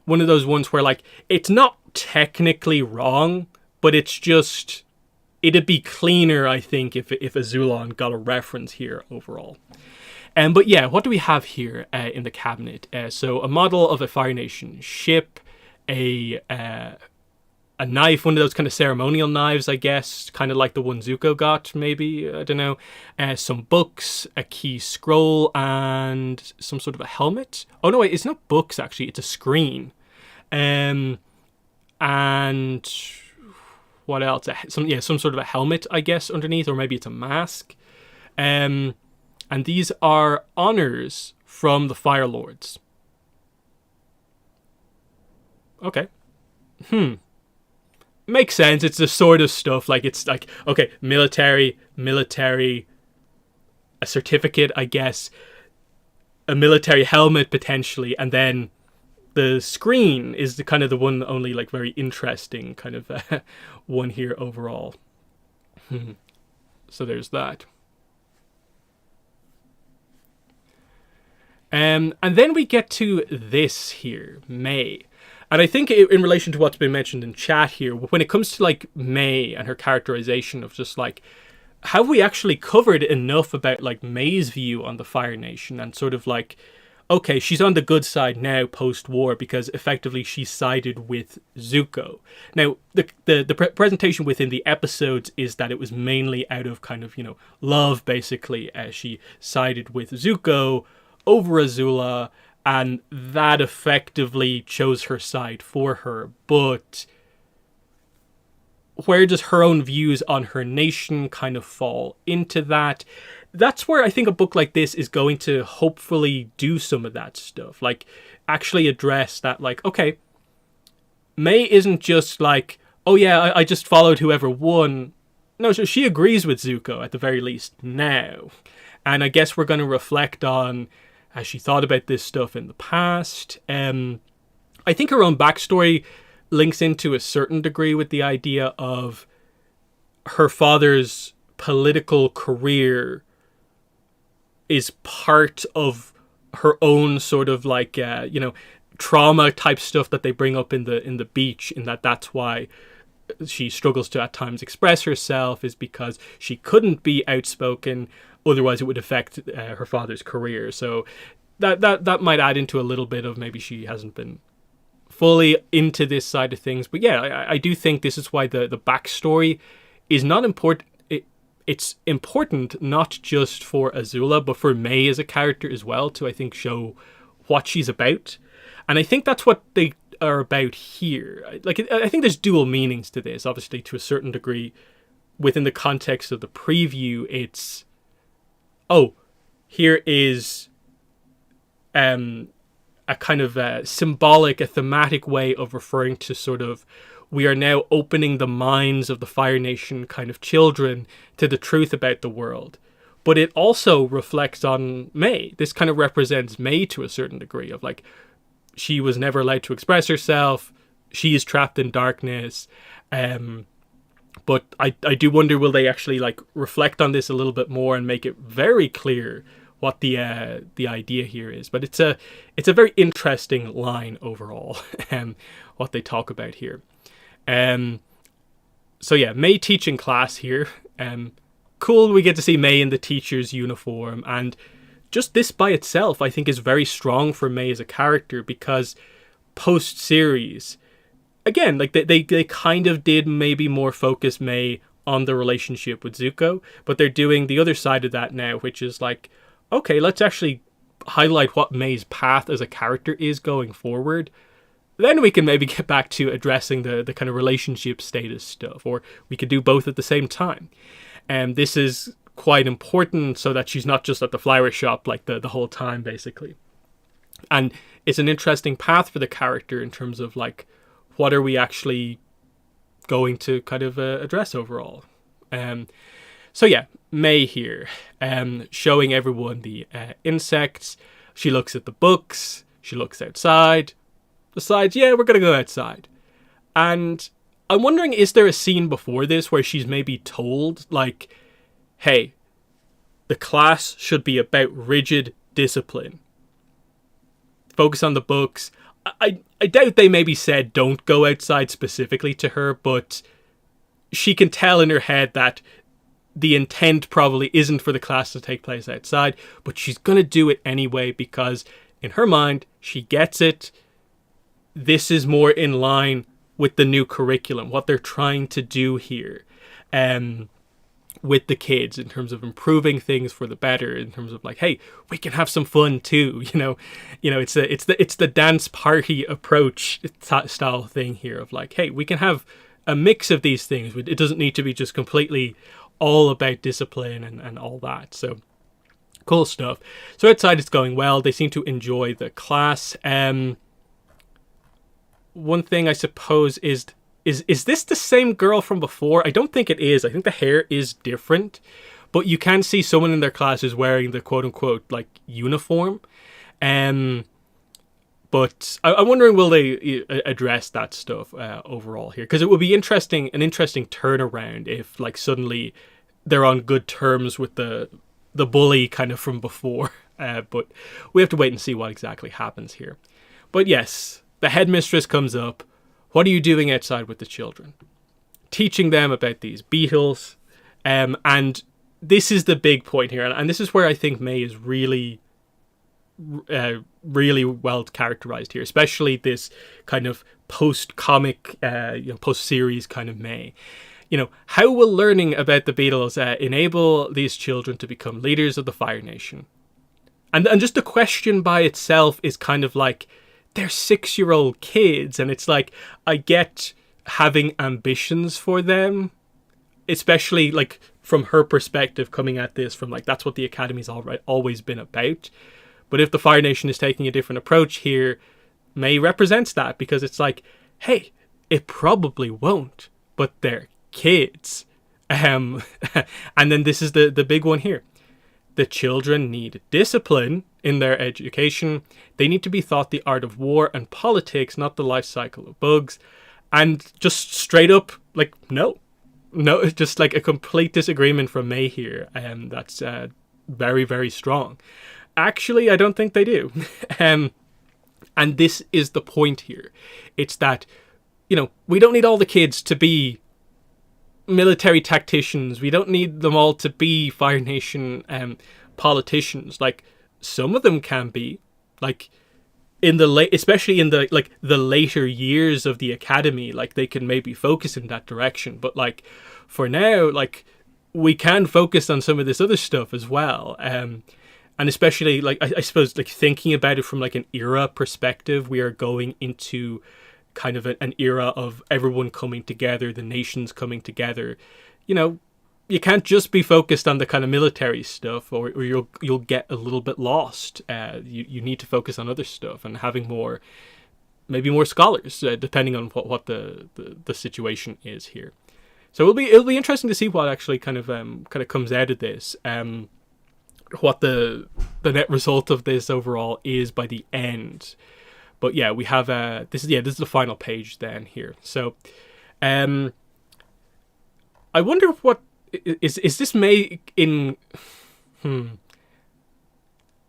one of those ones where like it's not technically wrong, but it's just it'd be cleaner, I think, if Azula got a reference here overall. But yeah, what do we have here in the cabinet? So a model of a Fire Nation ship, a knife, one of those kind of ceremonial knives, I guess, kind of like the one Zuko got, maybe, I don't know. Some books, a key scroll, and some sort of a helmet. Oh no, wait, it's not books actually, it's a screen. And what else? Some sort of a helmet, I guess, underneath, or maybe it's a mask. And these are honors from the Fire Lords. Okay. Makes sense. It's the sort of stuff, like, it's like, okay, military, a certificate, I guess, a military helmet, potentially, and then the screen is the one only, like, very interesting kind of one here overall. So there's that. And then we get to this here, Mai. And I think in relation to what's been mentioned in chat here, when it comes to like Mai and her characterization of just like, have we actually covered enough about like Mai's view on the Fire Nation and sort of like, okay, she's on the good side now post-war because effectively she sided with Zuko. Now, the presentation within the episodes is that it was mainly out of kind of, love, basically, as she sided with Zuko over Azula, and that effectively chose her side for her. But where does her own views on her nation kind of fall into that? That's where I think a book like this is going to hopefully do some of that stuff. Like, actually address that, like, okay, Mai isn't just like, oh yeah, I just followed whoever won. No, so she agrees with Zuko, at the very least, now. And I guess we're going to reflect on, has she thought about this stuff in the past? I think her own backstory links into a certain degree with the idea of her father's political career is part of her own sort of like, trauma type stuff that they bring up in the beach, in that's why she struggles to at times express herself, is because she couldn't be outspoken. Otherwise, it would affect her father's career. So that might add into a little bit of maybe she hasn't been fully into this side of things. But yeah, I do think this is why the backstory is not important. It's important not just for Azula, but for Mai as a character as well, to, I think, show what she's about. And I think that's what they are about here. Like, I think there's dual meanings to this, obviously, to a certain degree. Within the context of the preview, it's, oh, here is a kind of symbolic, a thematic way of referring to sort of, we are now opening the minds of the Fire Nation kind of children to the truth about the world. But it also reflects on Mai. This kind of represents Mai to a certain degree of like, she was never allowed to express herself. She is trapped in darkness. But I do wonder, will they actually like reflect on this a little bit more and make it very clear what the idea here is? But it's a very interesting line overall, what they talk about here. So yeah, Mai teaching class here. Cool, we get to see Mai in the teacher's uniform, and just this by itself I think is very strong for Mai as a character, because post-series, again, like they kind of did maybe more focus Mai on the relationship with Zuko, but they're doing the other side of that now, which is like, okay, let's actually highlight what Mai's path as a character is going forward. Then we can maybe get back to addressing the kind of relationship status stuff, or we could do both at the same time. And this is quite important so that she's not just at the flower shop like the whole time, basically. And it's an interesting path for the character in terms of like, what are we actually going to kind of address overall? So yeah, Mai here, showing everyone the insects. She looks at the books. She looks outside. Decides, yeah, we're going to go outside. And I'm wondering, is there a scene before this where she's maybe told, like, hey, the class should be about rigid discipline. Focus on the books. I doubt they maybe said don't go outside specifically to her, but she can tell in her head that the intent probably isn't for the class to take place outside, but she's going to do it anyway because in her mind, she gets it. This is more in line with the new curriculum, what they're trying to do here with the kids in terms of improving things for the better, in terms of like, hey, we can have some fun too. You know, it's the dance party approach style thing here of like, hey, we can have a mix of these things. It doesn't need to be just completely all about discipline and all that. So cool stuff. So outside it's going well. They seem to enjoy the class. One thing I suppose is this the same girl from before? I don't think it is. I think the hair is different, but you can see someone in their class is wearing the quote unquote like uniform. But I'm wondering, will they address that stuff overall here? Because it would be an interesting turnaround if like suddenly they're on good terms with the bully kind of from before. But we have to wait and see what exactly happens here. But yes, the headmistress comes up. What are you doing outside with the children? Teaching them about these beetles. And this is the big point here. And this is where I think Mai is really well characterized here, especially this kind of post-comic, post-series kind of Mai. How will learning about the beetles enable these children to become leaders of the Fire Nation? And just the question by itself is kind of like, they're 6-year-old kids, and it's like, I get having ambitions for them, especially like from her perspective coming at this from like, that's what the Academy's always been about. But if the Fire Nation is taking a different approach here, Mai represents that, because it's like, hey, it probably won't, but they're kids. And then this is the big one here. The children need discipline in their education. They need to be taught the art of war and politics, not the life cycle of bugs. And just straight up, like, no, it's just like a complete disagreement from Mai here. That's very, very strong. Actually, I don't think they do. And this is the point here. It's that, we don't need all the kids to be military tacticians. We don't need them all to be Fire Nation politicians. Like, some of them can be, like, especially in the later years of the Academy, like, they can maybe focus in that direction. But like, for now, like, we can focus on some of this other stuff as well. And especially, like, I suppose, like, thinking about it from like an era perspective, we are going into kind of an era of everyone coming together, the nations coming together. you can't just be focused on the kind of military stuff, or you'll get a little bit lost. You need to focus on other stuff and having more, maybe more scholars, depending on what the situation is here. So it'll be interesting to see what actually kind of comes out of this. What the net result of this overall is by the end. But yeah, we have this is the final page then here. So, I wonder what is this Mai in.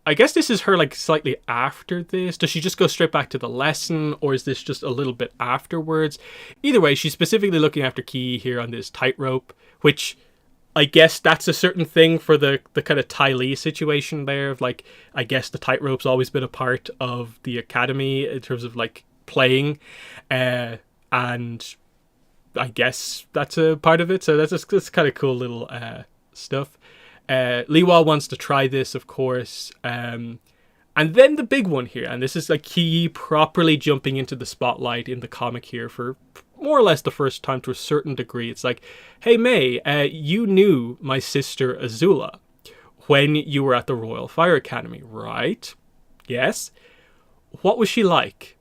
I guess this is her like slightly after this. Does she just go straight back to the lesson, or is this just a little bit afterwards? Either way, she's specifically looking after Ki here on this tightrope, which I guess that's a certain thing for the kind of Ty Lee situation there. Of like, I guess the tightrope's always been a part of the academy in terms of like playing, and I guess that's a part of it. So that's kind of cool little stuff. Liwa wants to try this, of course. And then the big one here, and this is like Ki properly jumping into the spotlight in the comic here for more or less the first time to a certain degree. It's like, hey Mai, you knew my sister Azula when you were at the Royal Fire Academy, right? Yes. What was she like?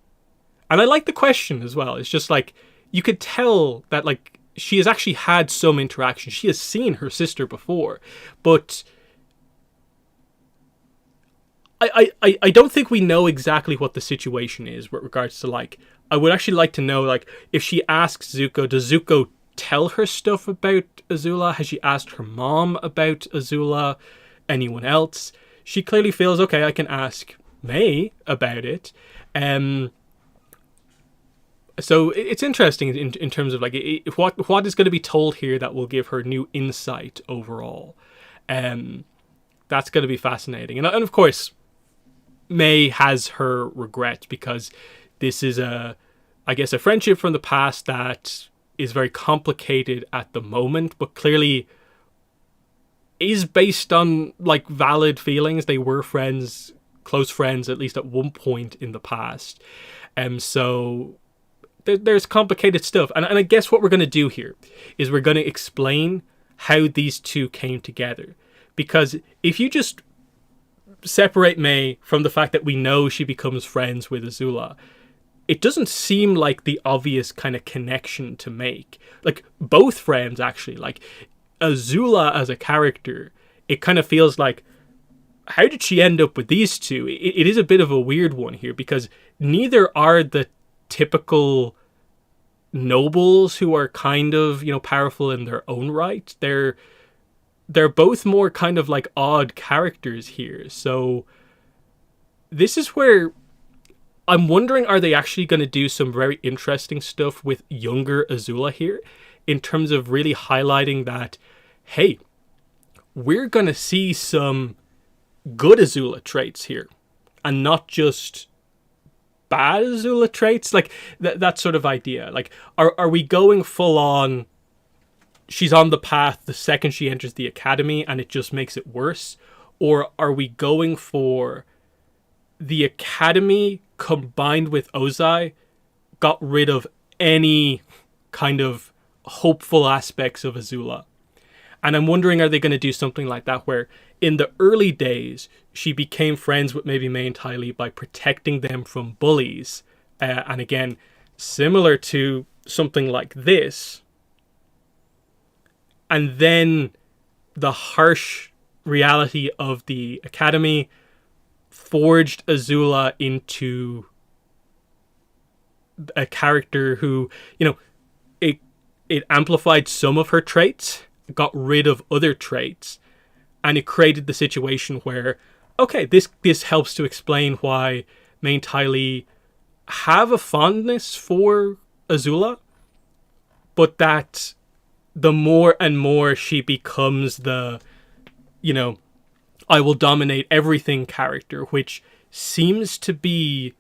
And I like the question as well. It's just like, you could tell that like she has actually had some interaction. She has seen her sister before, but I don't think we know exactly what the situation is with regards to like, I would actually like to know, like, if she asks Zuko, does Zuko tell her stuff about Azula? Has she asked her mom about Azula? Anyone else? She clearly feels, okay, I can ask Mai about it. So it's interesting in terms of like what is going to be told here that will give her new insight overall. That's going to be fascinating. And of course, Mai has her regret because this is a friendship from the past that is very complicated at the moment, but clearly is based on like valid feelings. They were friends, close friends, at least at one point in the past. So there's complicated stuff. And I guess what we're going to do here is we're going to explain how these two came together. Because if you just separate Mai from the fact that we know she becomes friends with Azula, it doesn't seem like the obvious kind of connection to make. Like, both friends, actually. Like, Azula as a character, it kind of feels like, how did she end up with these two? It is a bit of a weird one here, because neither are the typical nobles who are kind of, powerful in their own right. They're both more kind of like odd characters here. So this is where I'm wondering, are they actually going to do some very interesting stuff with younger Azula here in terms of really highlighting that, hey, we're going to see some good Azula traits here and not just bad Azula traits, like that sort of idea. Like, are we going full on, she's on the path the second she enters the academy and it just makes it worse? Or are we going for the academy combined with Ozai got rid of any kind of hopeful aspects of Azula? And I'm wondering, are they going to do something like that where in the early days she became friends with maybe Mai and Ty Lee by protecting them from bullies, and again, similar to something like this, and then the harsh reality of the academy forged Azula into a character who, it amplified some of her traits, got rid of other traits, and it created the situation where, okay, this helps to explain why Mai and Ty Lee have a fondness for Azula, but that the more and more she becomes the, I will dominate everything character, which seems to be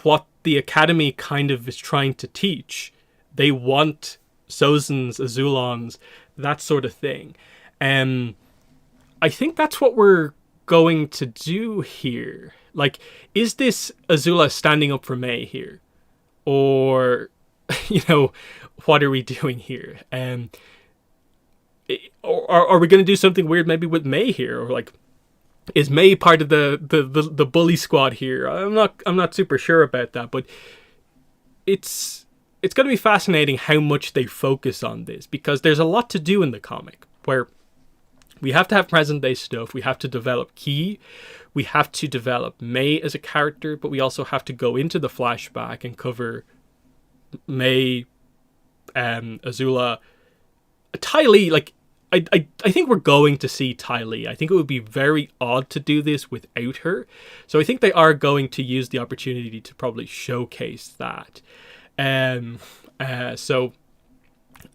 what the academy kind of is trying to teach. They want Sozins, Azulons, that sort of thing. I think that's what we're going to do here. Like, is this Azula standing up for Mai here? Or, what are we doing here? or are we going to do something weird maybe with Mai here, or like, is Mai part of the bully squad here? I'm not super sure about that, but it's going to be fascinating how much they focus on this, because there's a lot to do in the comic where we have to have present day stuff, we have to develop Ki, we have to develop Mai as a character, but we also have to go into the flashback and cover Mai, Azula, Ty Lee. Like, I think we're going to see Ty Lee. I think it would be very odd to do this without her. So I think they are going to use the opportunity to probably showcase that. So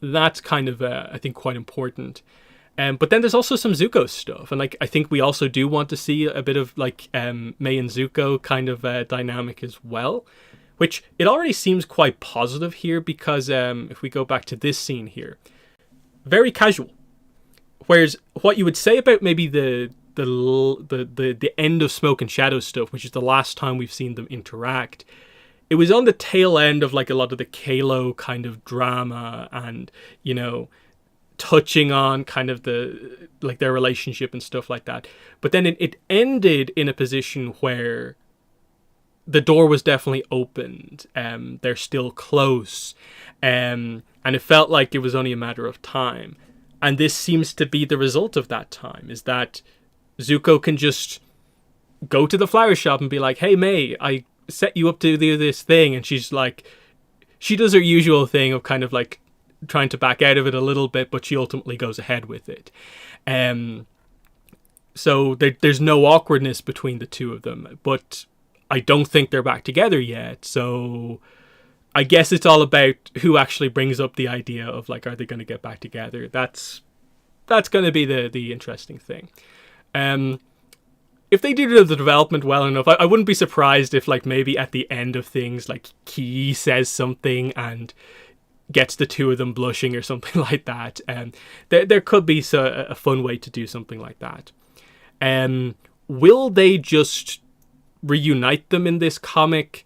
that's kind of, I think, quite important. But then there's also some Zuko stuff. And like, I think we also do want to see a bit of like Mai and Zuko kind of dynamic as well. Which it already seems quite positive here, because if we go back to this scene here, very casual. Whereas what you would say about maybe the end of Smoke and Shadow stuff, which is the last time we've seen them interact, it was on the tail end of like a lot of the Kalo kind of drama, and, you know, touching on kind of the like their relationship and stuff like that. But then it ended in a position where the door was definitely opened. They're still close, and it felt like it was only a matter of time. And this seems to be the result of that time, is that Zuko can just go to the flower shop and be like, hey, Mai, I set you up to do this thing. And she's like, she does her usual thing of kind of like trying to back out of it a little bit, but she ultimately goes ahead with it. So there's no awkwardness between the two of them, but I don't think they're back together yet. So I guess it's all about who actually brings up the idea of like, are they going to get back together? That's going to be the interesting thing. If they do the development well enough, I wouldn't be surprised if like maybe at the end of things, like Ki says something and gets the two of them blushing or something like that. There could be a fun way to do something like that. Will they just reunite them in this comic?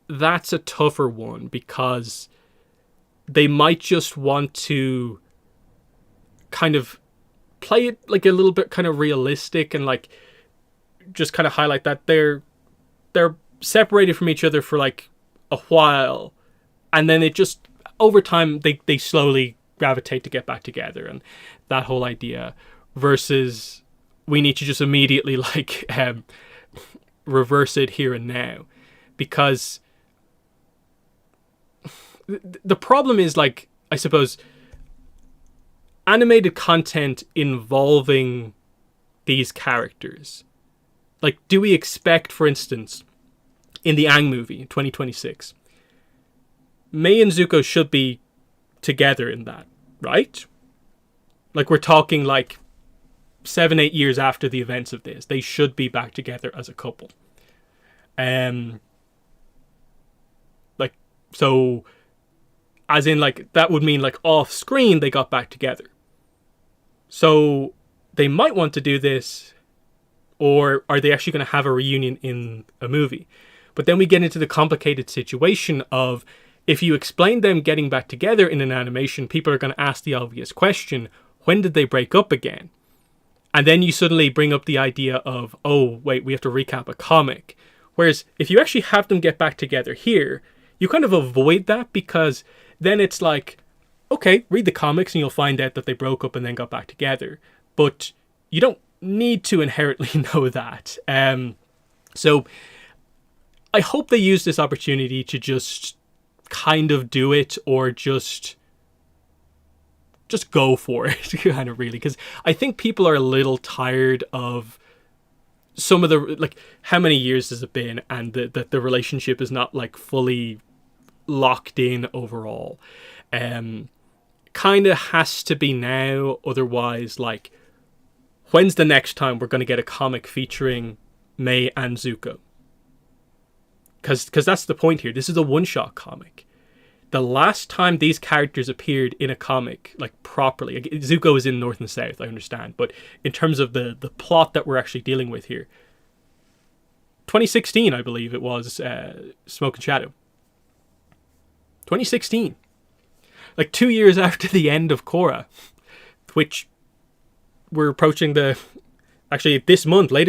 That's a tougher one, because they might just want to kind of play it like a little bit kind of realistic, and like just kind of highlight that they're separated from each other for like a while, and then it just over time they slowly gravitate to get back together, and that whole idea, versus we need to just immediately like reverse it here and now. Because the problem is, like, I suppose animated content involving these characters. Like, do we expect, for instance, in the Aang movie in 2026, Mai and Zuko should be together in that, right? Like, we're talking like 7-8 years after the events of this. They should be back together as a couple. Like, so, as in, like, that would mean, like, off screen they got back together. So, they might want to do this, or are they actually going to have a reunion in a movie? But then we get into the complicated situation of, if you explain them getting back together in an animation, people are going to ask the obvious question, when did they break up again? And then you suddenly bring up the idea of, oh, wait, we have to recap a comic. Whereas if you actually have them get back together here, you kind of avoid that, because then it's like, okay, read the comics and you'll find out that they broke up and then got back together. But you don't need to inherently know that. So I hope they use this opportunity to just kind of do it, or just go for it, kind of, really. Because I think people are a little tired of some of the, like, how many years has it been, and that the relationship is not like fully locked in overall. Kind of has to be now, otherwise, like, when's the next time we're going to get a comic featuring Mai and Zuko? Because that's the point here. This is a one-shot comic. The last time these characters appeared in a comic, like, properly, Zuko is in North and South, I understand, but in terms of the plot that we're actually dealing with here, 2016, I believe it was, Smoke and Shadow. 2016. Like, 2 years after the end of Korra, which we're approaching later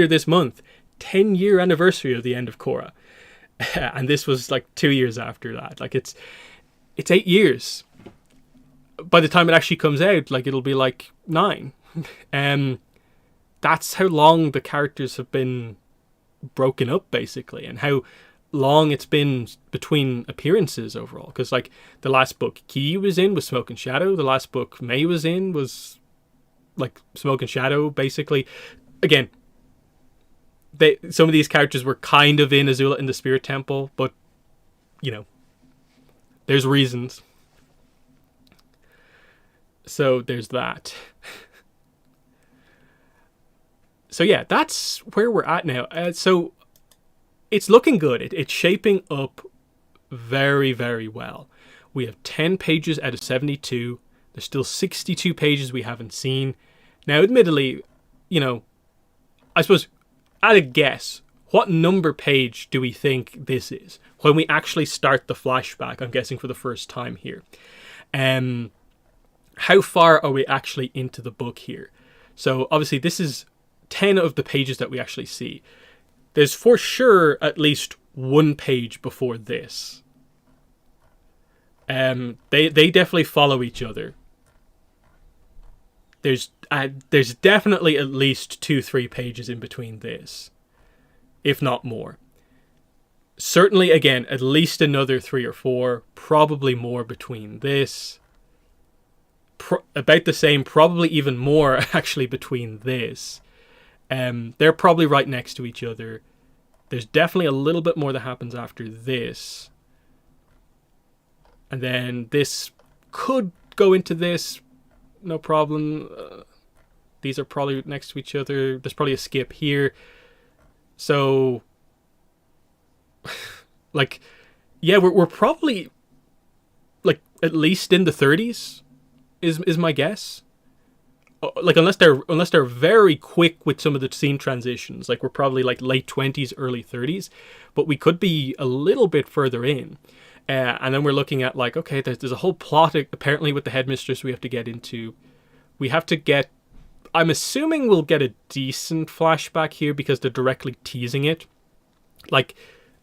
this month, 10-year anniversary of the end of Korra. And this was like 2 years after that. Like it's 8 years. By the time it actually comes out, like it'll be like 9. That's how long the characters have been broken up, basically, and how long it's been between appearances overall. Because like the last book Ki was in was Smoke and Shadow. The last book Mai was in was like Smoke and Shadow, basically. Again, some of these characters were kind of in Azula in the Spirit Temple, but there's reasons. So there's that. So yeah, that's where we're at now. So it's looking good. It's shaping up very, very well. We have 10 pages out of 72. There's still 62 pages we haven't seen. Now, admittedly, I suppose, at a guess, what number page do we think this is when we actually start the flashback? I'm guessing for the first time here. How far are we actually into the book here? So obviously this is 10 of the pages that we actually see. There's for sure at least one page before this. They definitely follow each other. There's definitely at least 2-3 pages in between this, if not more. Certainly, again, at least another 3 or 4, probably more between this. About the same, probably even more actually between this. They're probably right next to each other. There's definitely a little bit more that happens after this. And then this could go into this, no problem. These are probably next to each other. There's probably a skip here. So, like, yeah, we're probably, like, at least in the 30s is my guess. Like, unless they're very quick with some of the scene transitions, like we're probably like late 20s, early 30s, but we could be a little bit further in. And then we're looking at like, okay, there's a whole plot apparently with the headmistress we have to get into. We have to get, I'm assuming we'll get a decent flashback here because they're directly teasing it. Like,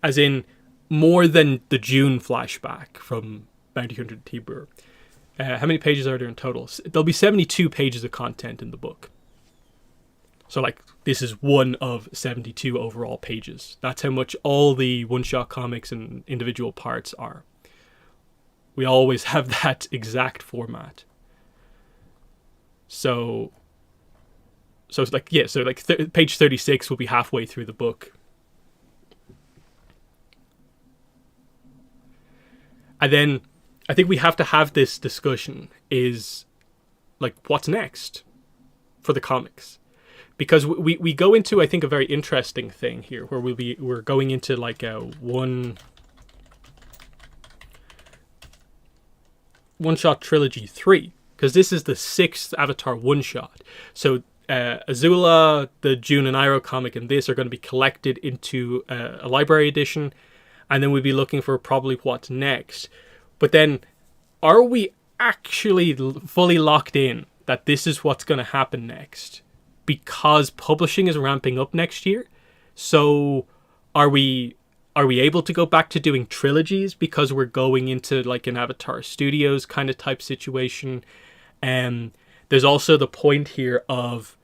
as in more than the June flashback from Bounty Hunter T-Brewer. How many pages are there in total? There'll be 72 pages of content in the book. So, like, this is one of 72 overall pages. That's how much all the one-shot comics and individual parts are. We always have that exact format. So it's like, yeah, so like page 36 will be halfway through the book. And then I think we have to have this discussion is like, what's next for the comics? Because we go into, I think, a very interesting thing here where we're going into like a one-shot trilogy 3, because this is the 6th Avatar one-shot. So Azula, the June and Iroh comic, and this are going to be collected into a library edition, and then we'll be looking for probably what's next. But then, are we actually fully locked in that this is what's going to happen next? Because publishing is ramping up next year. So are we able to go back to doing trilogies because we're going into like an Avatar Studios kind of type situation? There's also the point here of,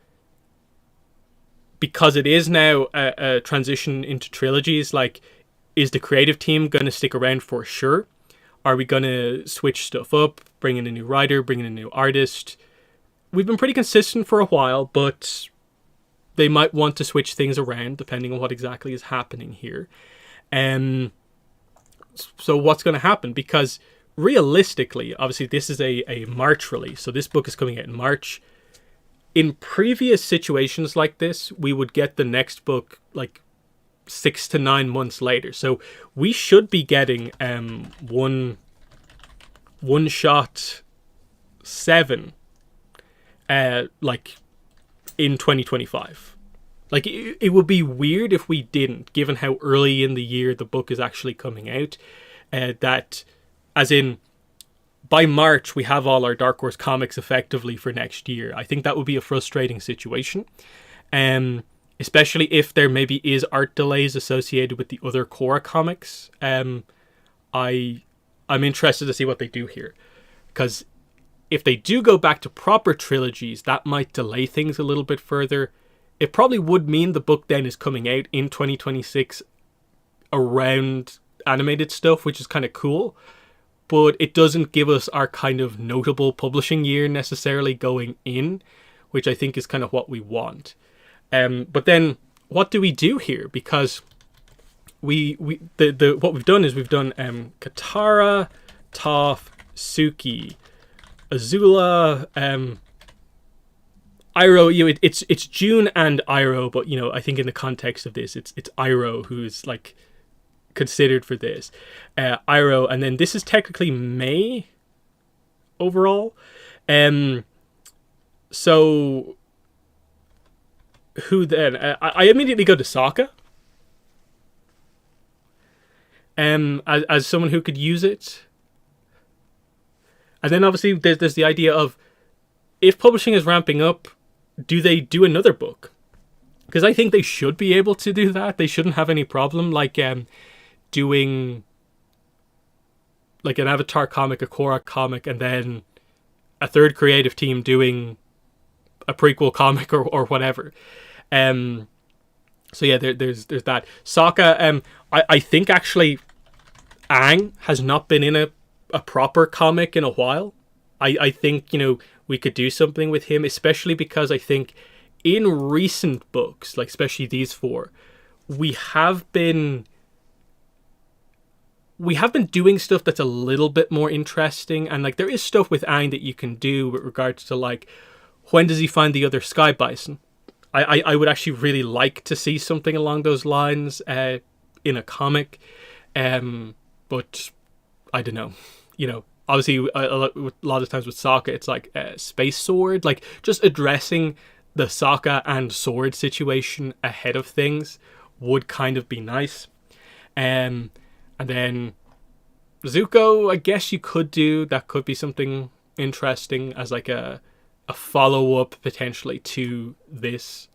because it is now a transition into trilogies, like, is the creative team going to stick around for sure? Are we going to switch stuff up, bring in a new writer, bring in a new artist? We've been pretty consistent for a while, but they might want to switch things around depending on what exactly is happening here. So what's going to happen? Because realistically, obviously this is a March release, so this book is coming out in March. In previous situations like this, we would get the next book like 6 to 9 months later. So we should be getting one shot 7 like in 2025. Like, it would be weird if we didn't, given how early in the year the book is actually coming out. That, as in, by March we have all our Dark Horse comics effectively for next year. I think that would be a frustrating situation. Especially if there maybe is art delays associated with the other Korra comics. I'm interested to see what they do here, because if they do go back to proper trilogies, that might delay things a little bit further. It probably would mean the book then is coming out in 2026 around animated stuff, which is kind of cool, but it doesn't give us our kind of notable publishing year necessarily going in, which I think is kind of what we want. But then what do we do here? Because what we've done is we've done Katara, Toph, Suki, Azula, Iroh. It's June and Iroh, but I think in the context of this, it's Iroh who's like considered for this. Iroh, and then this is technically May overall. So who then? I immediately go to Sokka. As someone who could use it. And then obviously there's the idea of, if publishing is ramping up, do they do another book? Because I think they should be able to do that. They shouldn't have any problem doing like an Avatar comic, a Korra comic, and then a third creative team doing a prequel comic or whatever. So yeah, there's that. Sokka, I think actually Aang has not been in a proper comic in a while. I think, we could do something with him, especially because I think in recent books, like especially these 4, we have been doing stuff that's a little bit more interesting, and like there is stuff with Aang that you can do with regards to like, when does he find the other Sky Bison? I would actually really like to see something along those lines in a comic, but I don't know. Obviously a lot of times with Sokka, it's like Space Sword, like just addressing the Sokka and Sword situation ahead of things would kind of be nice. And then Zuko, I guess you could do, that could be something interesting as like a follow-up potentially to this.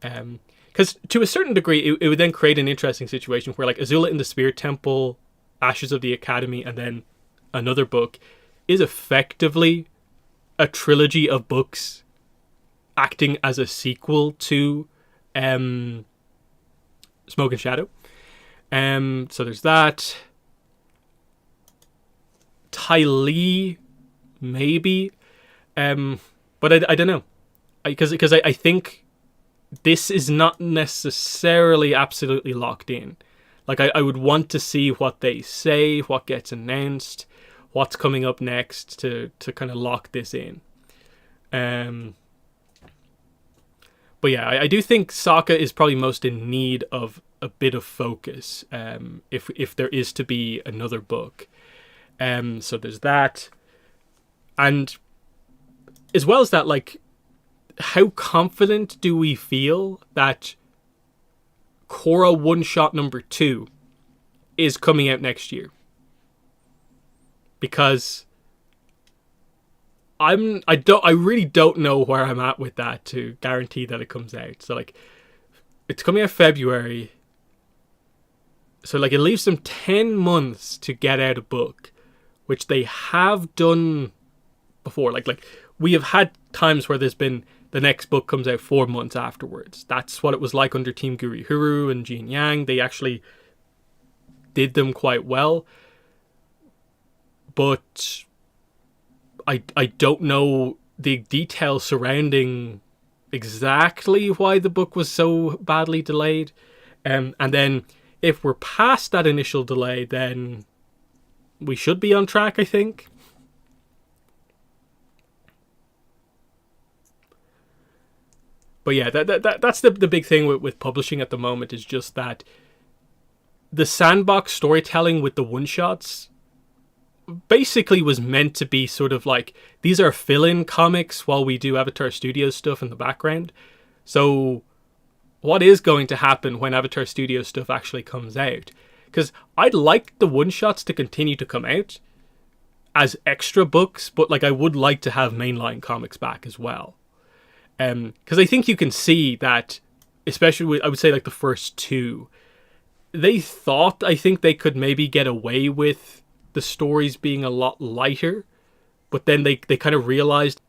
Because to a certain degree, it would then create an interesting situation where like Azula in the Spirit Temple, Ashes of the Academy, and then another book is effectively a trilogy of books acting as a sequel to Smoke and Shadow. So there's that. Ty Lee, maybe. But I don't know. Because I think this is not necessarily absolutely locked in. Like, I would want to see what they say, what gets announced, what's coming up next to kind of lock this in. But yeah, I do think Sokka is probably most in need of a bit of focus if there is to be another book. So there's that. And as well as that, like, how confident do we feel that Korra one-shot number 2 is coming out next year? Because I really don't know where I'm at with that to guarantee that it comes out. So like, it's coming out February. So like, it leaves them 10 months to get out a book, which they have done before. Like we have had times where there's been the next book comes out 4 months afterwards. That's what it was like under Team Gurihuru and Jin Yang. They actually did them quite well. But I don't know the details surrounding exactly why the book was so badly delayed. And then if we're past that initial delay, then we should be on track, I think. But yeah, that's the big thing with publishing at the moment, is just that the sandbox storytelling with the one-shots basically was meant to be sort of like, these are fill-in comics while we do Avatar Studios stuff in the background. So what is going to happen when Avatar Studios stuff actually comes out? Because I'd like the one-shots to continue to come out, as extra books, but like I would like to have mainline comics back as well. Because I think you can see that, especially with, I would say like the first two, they thought, I think they could maybe get away with the stories being a lot lighter, but then they kind of realized.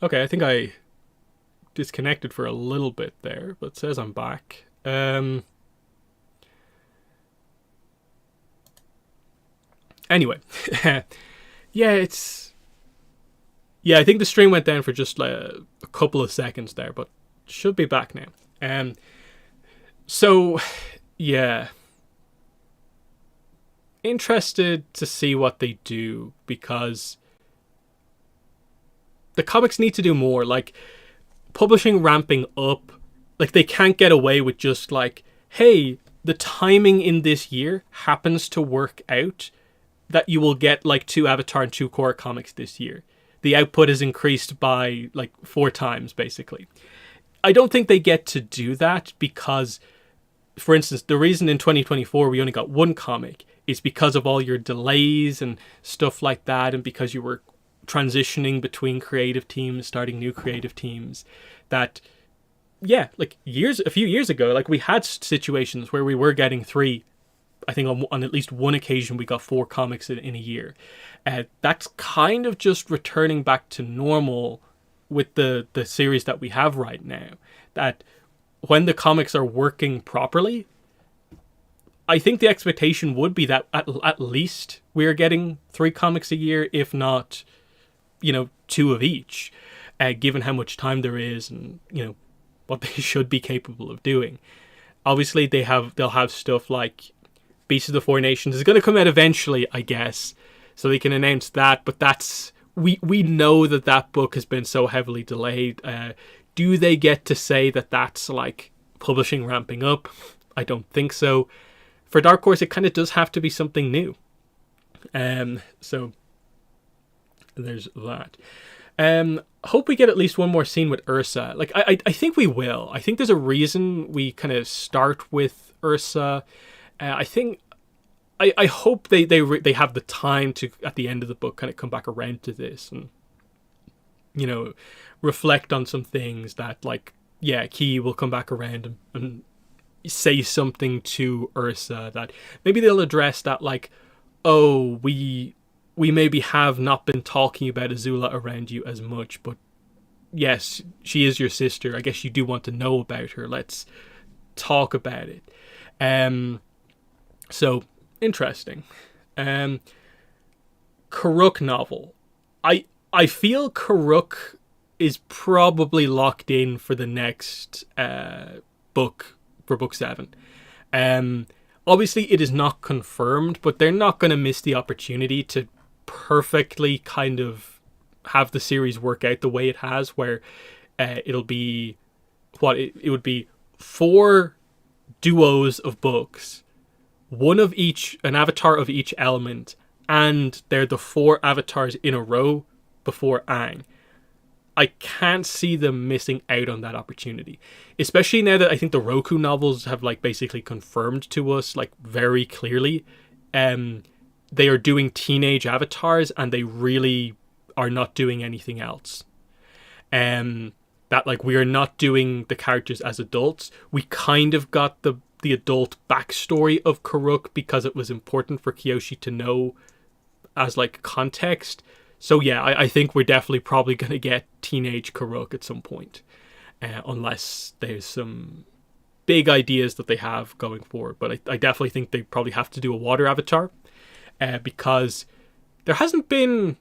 Okay, I think I disconnected for a little bit there, but it says I'm back. Anyway, yeah, I think the stream went down for just like a couple of seconds there, but should be back now. So yeah, interested to see what they do, because the comics need to do more. Like, publishing ramping up, like they can't get away with just like, hey, the timing in this year happens to work out that you will get like 2 Avatar and 2 Korra comics this year. The output is increased by like 4 times, basically. I don't think they get to do that because, for instance, the reason in 2024 we only got 1 comic is because of all your delays and stuff like that, and because you were transitioning between creative teams, starting new creative teams. That, yeah, like a few years ago, like we had situations where we were getting 3. I think on at least one occasion we got 4 comics in a year. That's kind of just returning back to normal with the series that we have right now. That when the comics are working properly, I think the expectation would be that at least we're getting 3 comics a year, if not, 2 of each, given how much time there is and, what they should be capable of doing. Obviously, they'll have stuff like Beast of the Four Nations is going to come out eventually, I guess, so they can announce that. But that's we know that book has been so heavily delayed. Do they get to say that that's like publishing ramping up? I don't think so. For Dark Horse, it kind of does have to be something new. So there's that. Hope we get at least one more scene with Ursa. Like I think we will. I think there's a reason we kind of start with Ursa. I hope they have the time to, at the end of the book, kind of come back around to this and reflect on some things that, like, yeah, Key will come back around and say something to Ursa that maybe they'll address that, like, oh, we maybe have not been talking about Azula around you as much, but yes, she is your sister. I guess you do want to know about her. Let's talk about it. So interesting. Karuk novel. I feel Karuk is probably locked in for the next book, for book 7. Obviously it is not confirmed, but they're not going to miss the opportunity to perfectly kind of have the series work out the way it has, where it'll be it would be 4 duos of books, one of each, an avatar of each element, and they're the 4 avatars in a row before Aang. I can't see them missing out on that opportunity, especially now that I think the Roku novels have like basically confirmed to us like very clearly they are doing teenage avatars and they really are not doing anything else. That like we are not doing the characters as adults. We kind of got the adult backstory of Karuk because it was important for Kyoshi to know as like context. So yeah, I think we're definitely probably going to get teenage Karuk at some point. Unless there's some big ideas that they have going forward. But I definitely think they probably have to do a water avatar. Because there hasn't been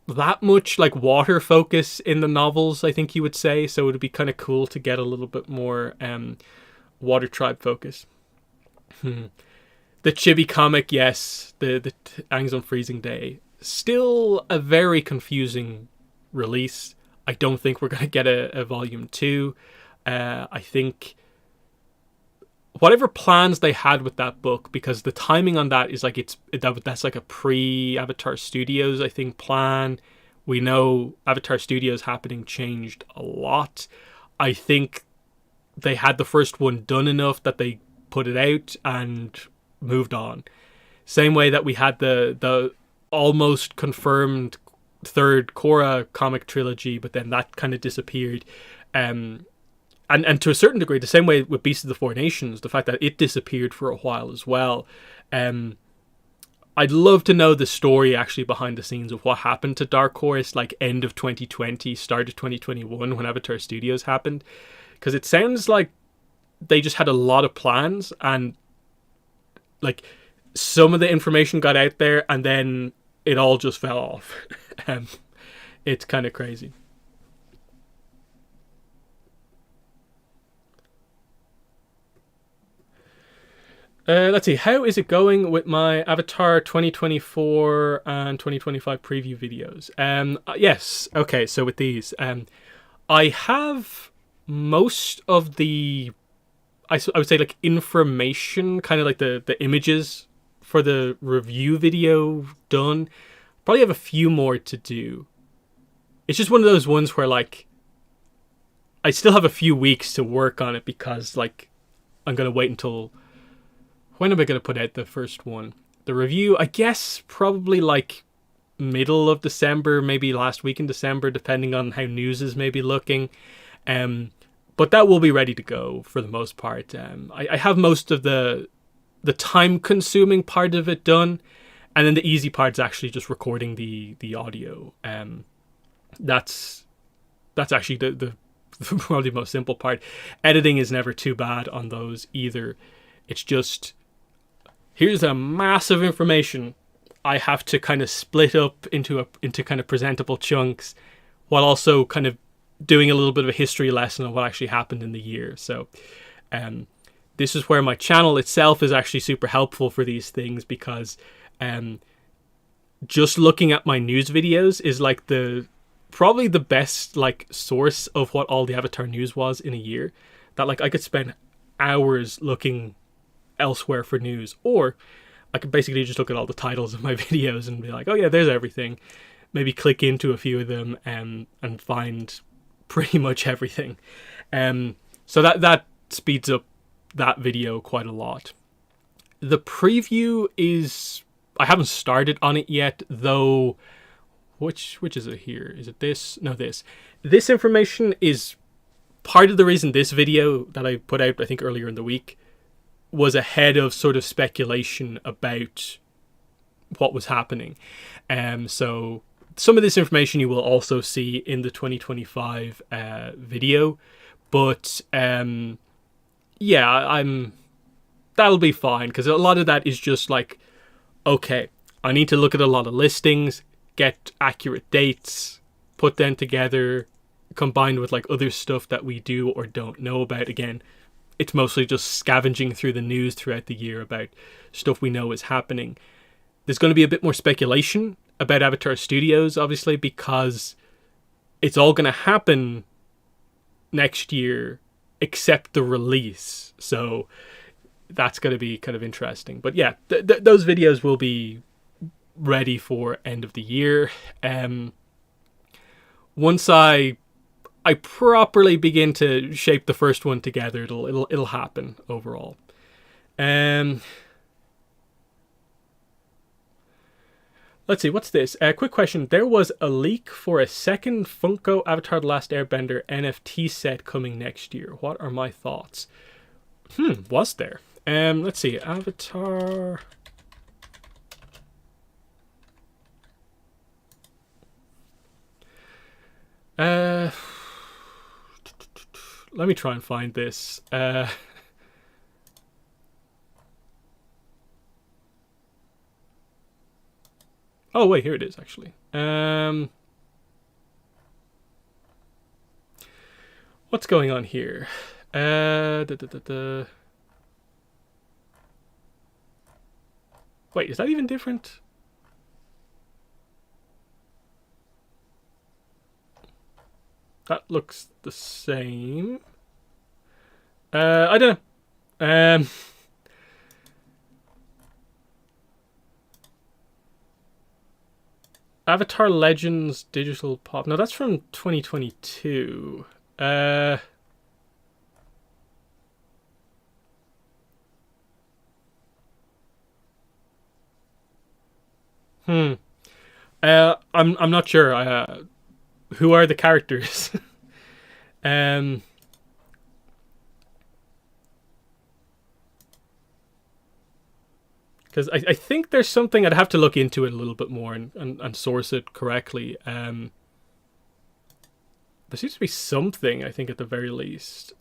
that much like water focus in the novels, I think you would say. So it would be kind of cool to get a little bit more water tribe focus. The Chibi comic, yes, the Aang's Unfreezing Day, still a very confusing release. I don't think we're going to get a volume 2. I think whatever plans they had with that book, because the timing on that is like that's like a pre-Avatar Studios, I think, plan. We know Avatar Studios happening changed a lot. I think they had the first one done enough that they put it out and moved on. Same way that we had the almost confirmed third Korra comic trilogy, but then that kind of disappeared. And to a certain degree, the same way with Beasts of the Four Nations, the fact that it disappeared for a while as well. I'd love to know the story actually behind the scenes of what happened to Dark Horse, like end of 2020, start of 2021, when Avatar Studios happened. Because it sounds like they just had a lot of plans, and like some of the information got out there and then it all just fell off. It's kind of crazy. Let's see, how is it going with my Avatar 2024 and 2025 preview videos? Yes, okay, so with these, I have most of the, I would say, like, information, kind of like the images for the review video done. Probably have a few more to do. It's just one of those ones where, like, I still have a few weeks to work on it because, like, I'm going to wait until... When am I going to put out the first one? The review, I guess, probably like middle of December, maybe last week in December, depending on how news is maybe looking. But that will be ready to go for the most part. I have most of the time-consuming part of it done, and then the easy part is actually just recording the audio. That's actually the probably the most simple part. Editing is never too bad on those either. It's just... here's a massive information I have to kind of split up into kind of presentable chunks, while also kind of doing a little bit of a history lesson on what actually happened in the year. So this is where my channel itself is actually super helpful for these things, because just looking at my news videos is like probably the best like source of what all the Avatar news was in a year. That like I could spend hours looking elsewhere for news, or I could basically just look at all the titles of my videos and be like, oh yeah, there's everything. Maybe click into a few of them and find pretty much everything. So that speeds up that video quite a lot. The preview is... I haven't started on it yet, though. Which is it here? Is it this? No, this. This information is part of the reason this video that I put out, I think, earlier in the week, was ahead of sort of speculation about what was happening. So some of this information you will also see in the 2025 video, but yeah, that'll be fine, because a lot of that is just like, okay, I need to look at a lot of listings, get accurate dates, put them together, combined with like other stuff that we do or don't know about. Again, it's mostly just scavenging through the news throughout the year about stuff we know is happening. There's going to be a bit more speculation about Avatar Studios, obviously, because it's all going to happen next year except the release. So that's going to be kind of interesting. But yeah, those videos will be ready for end of the year. Once I properly begin to shape the first one together, it'll happen overall. Let's see, what's this? Quick question. There was a leak for a second Funko Avatar The Last Airbender NFT set coming next year. What are my thoughts? Was there? Let's see. Avatar... let me try and find this. Oh, wait, here it is, actually. What's going on here? Wait, is that even different? That looks the same. I don't know. Avatar Legends Digital Pop. No, that's from 2022. I'm not sure. Who are the characters? Because I think there's something. I'd have to look into it a little bit more and source it correctly. There seems to be something, I think, at the very least.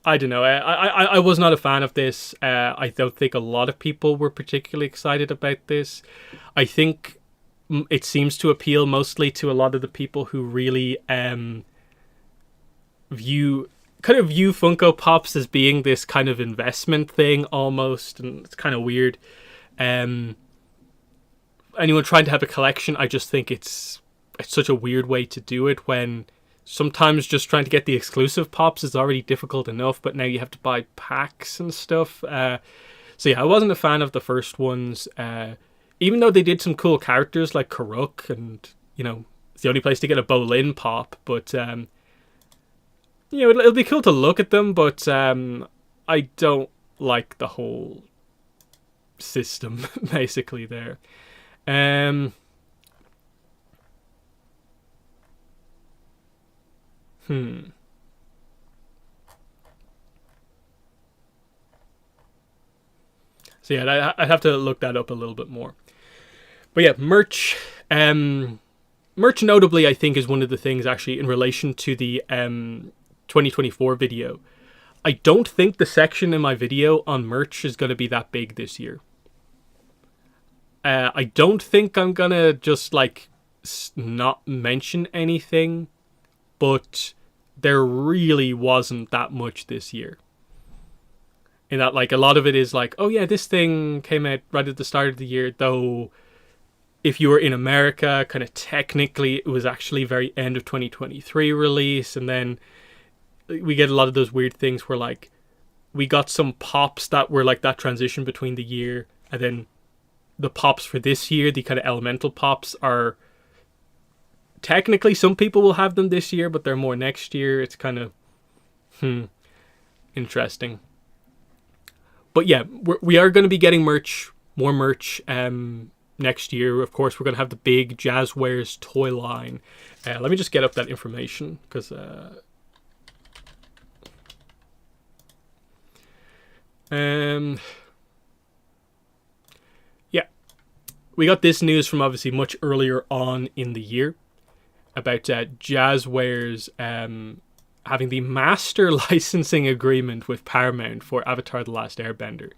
I don't know. I was not a fan of this. I don't think a lot of people were particularly excited about this. I think it seems to appeal mostly to a lot of the people who really view Funko Pops as being this kind of investment thing almost, and it's kind of weird. Anyone trying to have a collection, I just think it's such a weird way to do it when sometimes just trying to get the exclusive pops is already difficult enough, but now you have to buy packs and stuff. So yeah, I wasn't a fan of the first ones, even though they did some cool characters like Karuk, and it's the only place to get a Bolin pop. But it'll be cool to look at them, but I don't like the whole system basically there. So yeah, I'd have to look that up a little bit more. But yeah, merch. Merch notably, I think, is one of the things actually in relation to the 2024 video. I don't think the section in my video on merch is going to be that big this year. I don't think I'm going to just not mention anything, but there really wasn't that much this year. In that, a lot of it is oh yeah, this thing came out right at the start of the year, though if you were in America, kind of technically it was actually very end of 2023 release, and then we get a lot of those weird things where we got some pops that were that transition between the year, and then the pops for this year, the kind of elemental pops, are technically some people will have them this year, but they're more next year. It's kind of interesting. But yeah, we are going to be getting more merch next year. Of course, we're going to have the big Jazzwares toy line. Let me just get up that information, because yeah, we got this news from obviously much earlier on in the year about Jazzwares having the master licensing agreement with Paramount for Avatar The Last Airbender.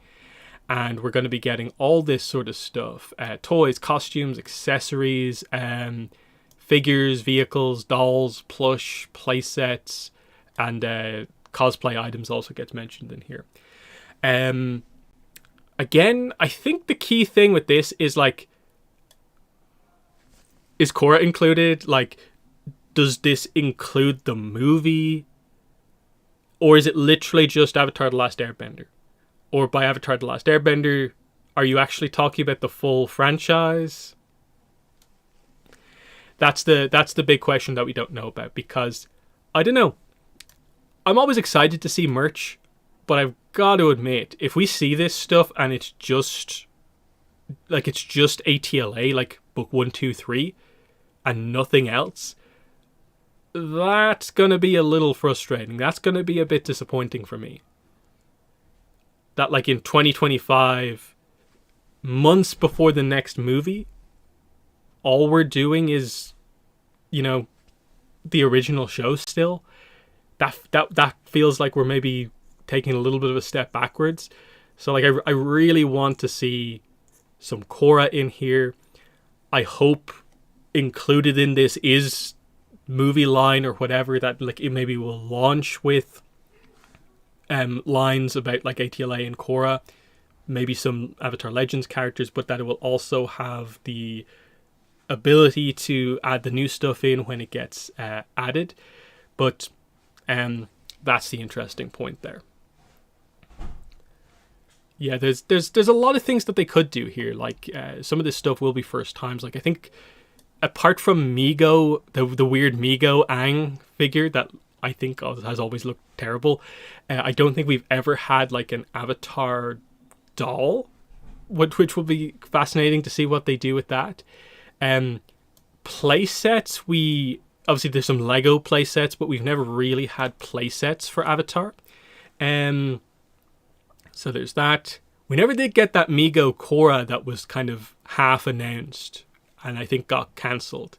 And we're going to be getting all this sort of stuff. Toys, costumes, accessories, figures, vehicles, dolls, plush, playsets, and cosplay items also gets mentioned in here. Again, I think the key thing with this is is Korra included? Does this include the movie? Or is it literally just Avatar The Last Airbender? Or by Avatar The Last Airbender, are you actually talking about the full franchise? That's the big question that we don't know about, because I don't know. I'm always excited to see merch, but I've got to admit, if we see this stuff and it's just ATLA, book 1, 2, 3, and nothing else, that's going to be a little frustrating. That's going to be a bit disappointing for me. That in 2025, months before the next movie, all we're doing is, the original show still. That feels like we're maybe taking a little bit of a step backwards. So I really want to see some Korra in here. I hope included in this is movie line or whatever, that it maybe will launch with lines about ATLA and Korra, maybe some Avatar Legends characters, but that it will also have the ability to add the new stuff in when it gets added. But that's the interesting point there. Yeah, there's a lot of things that they could do here. Some of this stuff will be first times. I think apart from Migo, the weird Migo Aang figure that I think has always looked terrible. I don't think we've ever had like an Avatar doll, which will be fascinating to see what they do with that. Play sets, we obviously there's some Lego play sets, but we've never really had play sets for Avatar. So there's that. We never did get that Migo Korra that was kind of half announced and I think got cancelled.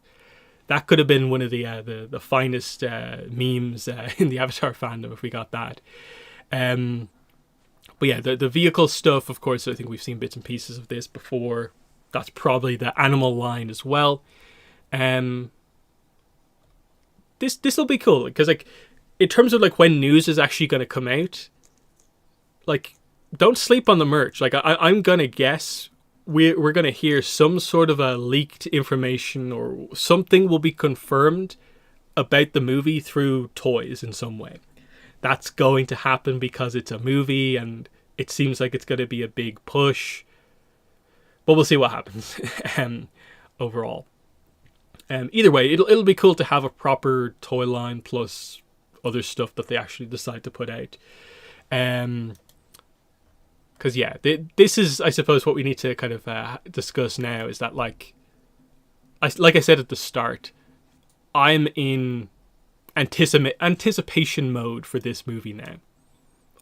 That could have been one of the finest memes in the Avatar fandom if we got that. But yeah, the vehicle stuff, of course, I think we've seen bits and pieces of this before. That's probably the animal line as well. This will be cool because like in terms of like when news is actually going to come out, like don't sleep on the merch. Like I'm gonna guess we're gonna hear some sort of a leaked information or something will be confirmed about the movie through toys in some way. That's going to happen because it's a movie and it seems like it's going to be a big push. But we'll see what happens overall. Either way, it'll be cool to have a proper toy line plus other stuff that they actually decide to put out. Because yeah, this is, I suppose, what we need to kind of discuss now is that like I said at the start, I'm in anticipation mode for this movie now.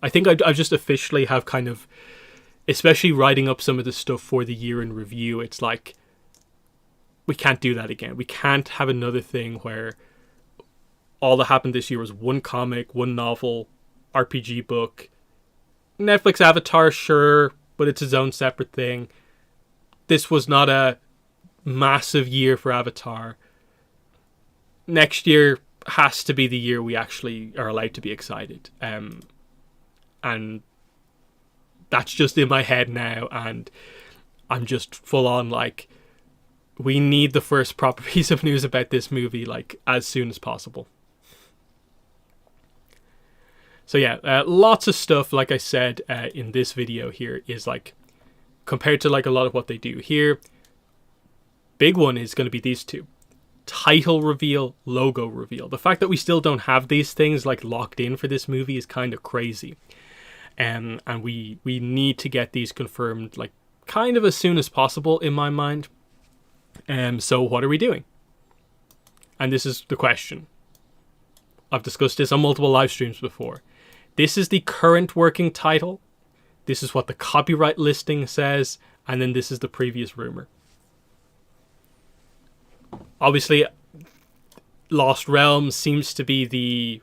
I think I just officially have kind of, especially writing up some of the stuff for the year in review, it's like, we can't do that again. We can't have another thing where all that happened this year was one comic, one novel, RPG book, Netflix Avatar, sure, but it's its own separate thing. This was not a massive year for Avatar. Next year has to be the year we actually are allowed to be excited. And that's just in my head now, and I'm just full on like, we need the first proper piece of news about this movie like as soon as possible. So yeah, lots of stuff, like I said, in this video here is like, compared to like a lot of what they do here, big one is going to be these two. Title reveal, logo reveal. The fact that we still don't have these things like locked in for this movie is kind of crazy. And we need to get these confirmed like kind of as soon as possible in my mind. So what are we doing? And this is the question. I've discussed this on multiple live streams before. This is the current working title. This is what the copyright listing says. And then this is the previous rumor. Obviously, Lost Realms seems to be the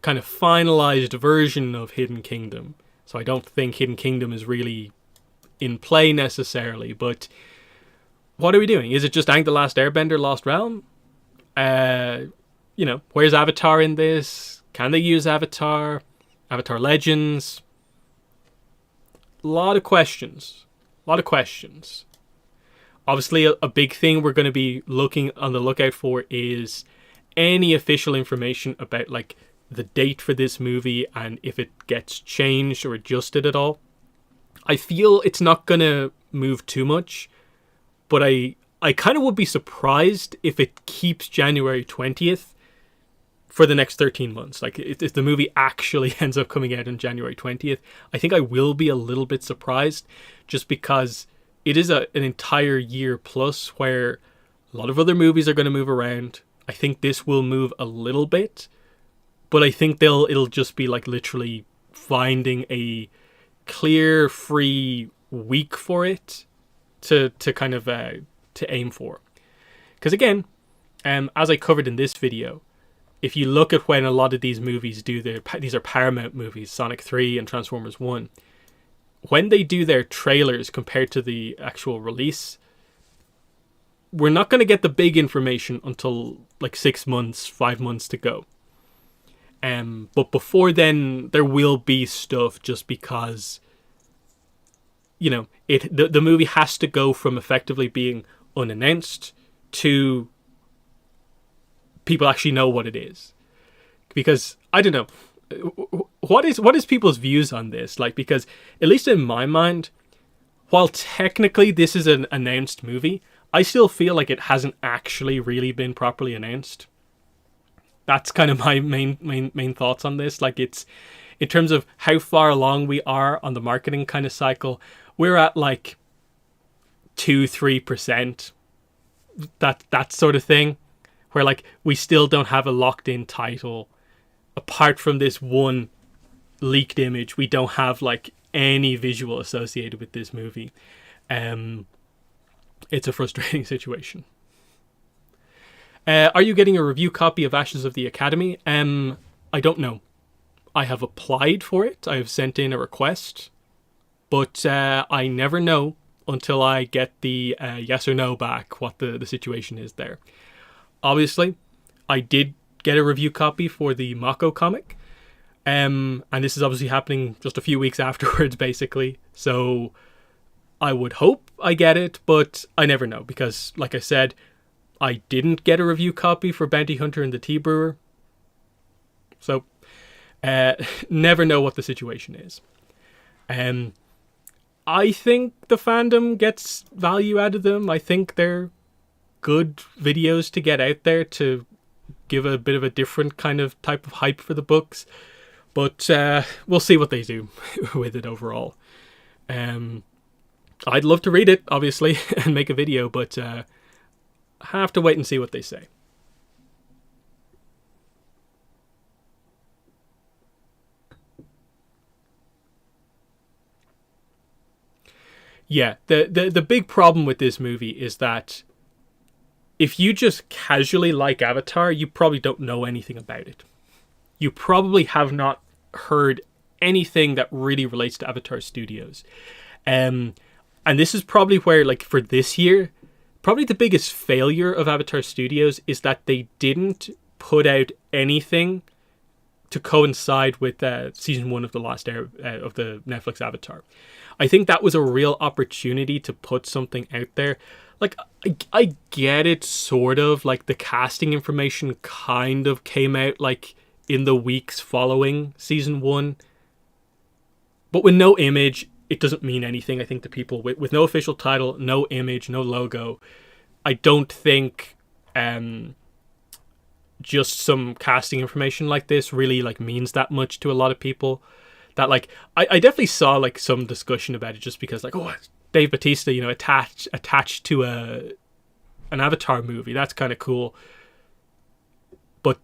kind of finalized version of Hidden Kingdom. So I don't think Hidden Kingdom is really in play necessarily. But what are we doing? Is it just Aang the Last Airbender, Lost Realm? Where's Avatar in this? Can they use Avatar? Avatar Legends? A lot of questions. Obviously, a big thing we're going to be looking on the lookout for is any official information about like the date for this movie and if it gets changed or adjusted at all. I feel it's not going to move too much, but I kind of would be surprised if it keeps January 20th for the next 13 months. Like if the movie actually ends up coming out on January 20th, I think I will be a little bit surprised just because it is an entire year plus where a lot of other movies are going to move around. I think this will move a little bit, but I think it'll just be like literally finding a clear, free week for it to kind of to aim for. Because again, as I covered in this video, if you look at when a lot of these movies do these are Paramount movies, Sonic 3 and Transformers 1, when they do their trailers compared to the actual release, we're not going to get the big information until like 6 months, 5 months to go. But before then, there will be stuff just because, the movie has to go from effectively being unannounced to people actually know what it is. Because I don't know, what is people's views on this? Like, because at least in my mind, while technically this is an announced movie, I still feel like it hasn't actually really been properly announced. That's kind of my main thoughts on this. Like, it's in terms of how far along we are on the marketing kind of cycle, we're at like 2-3%, that sort of thing, where like we still don't have a locked in title. Apart from this one leaked image, we don't have like any visual associated with this movie. It's a frustrating situation. Are you getting a review copy of Ashes of the Academy? I don't know. I have applied for it. I have sent in a request, but I never know until I get the yes or no back what the situation is there. Obviously, I did get a review copy for the Mako comic, and this is obviously happening just a few weeks afterwards, basically. So I would hope I get it, but I never know because, like I said, I didn't get a review copy for Bounty Hunter and the Tea Brewer. So, never know what the situation is. I think the fandom gets value out of them. I think they're good videos to get out there to give a bit of a different kind of type of hype for the books. But we'll see what they do with it overall. I'd love to read it, obviously, and make a video, but have to wait and see what they say. Yeah, the big problem with this movie is that if you just casually like Avatar, you probably don't know anything about it. You probably have not heard anything that really relates to Avatar Studios. And this is probably where, like, for this year, probably the biggest failure of Avatar Studios is that they didn't put out anything to coincide with season 1 of the last of the Netflix Avatar. I think that was a real opportunity to put something out there. Like, I get it, sort of. Like, the casting information kind of came out, like, in the weeks following season 1. But with no image, it doesn't mean anything, I think, to people. With no official title, no image, no logo, I don't think just some casting information like this really, like, means that much to a lot of people. That, like, I definitely saw, like, some discussion about it just because, like, oh, Dave Bautista, you know, attached to an Avatar movie. That's kind of cool. But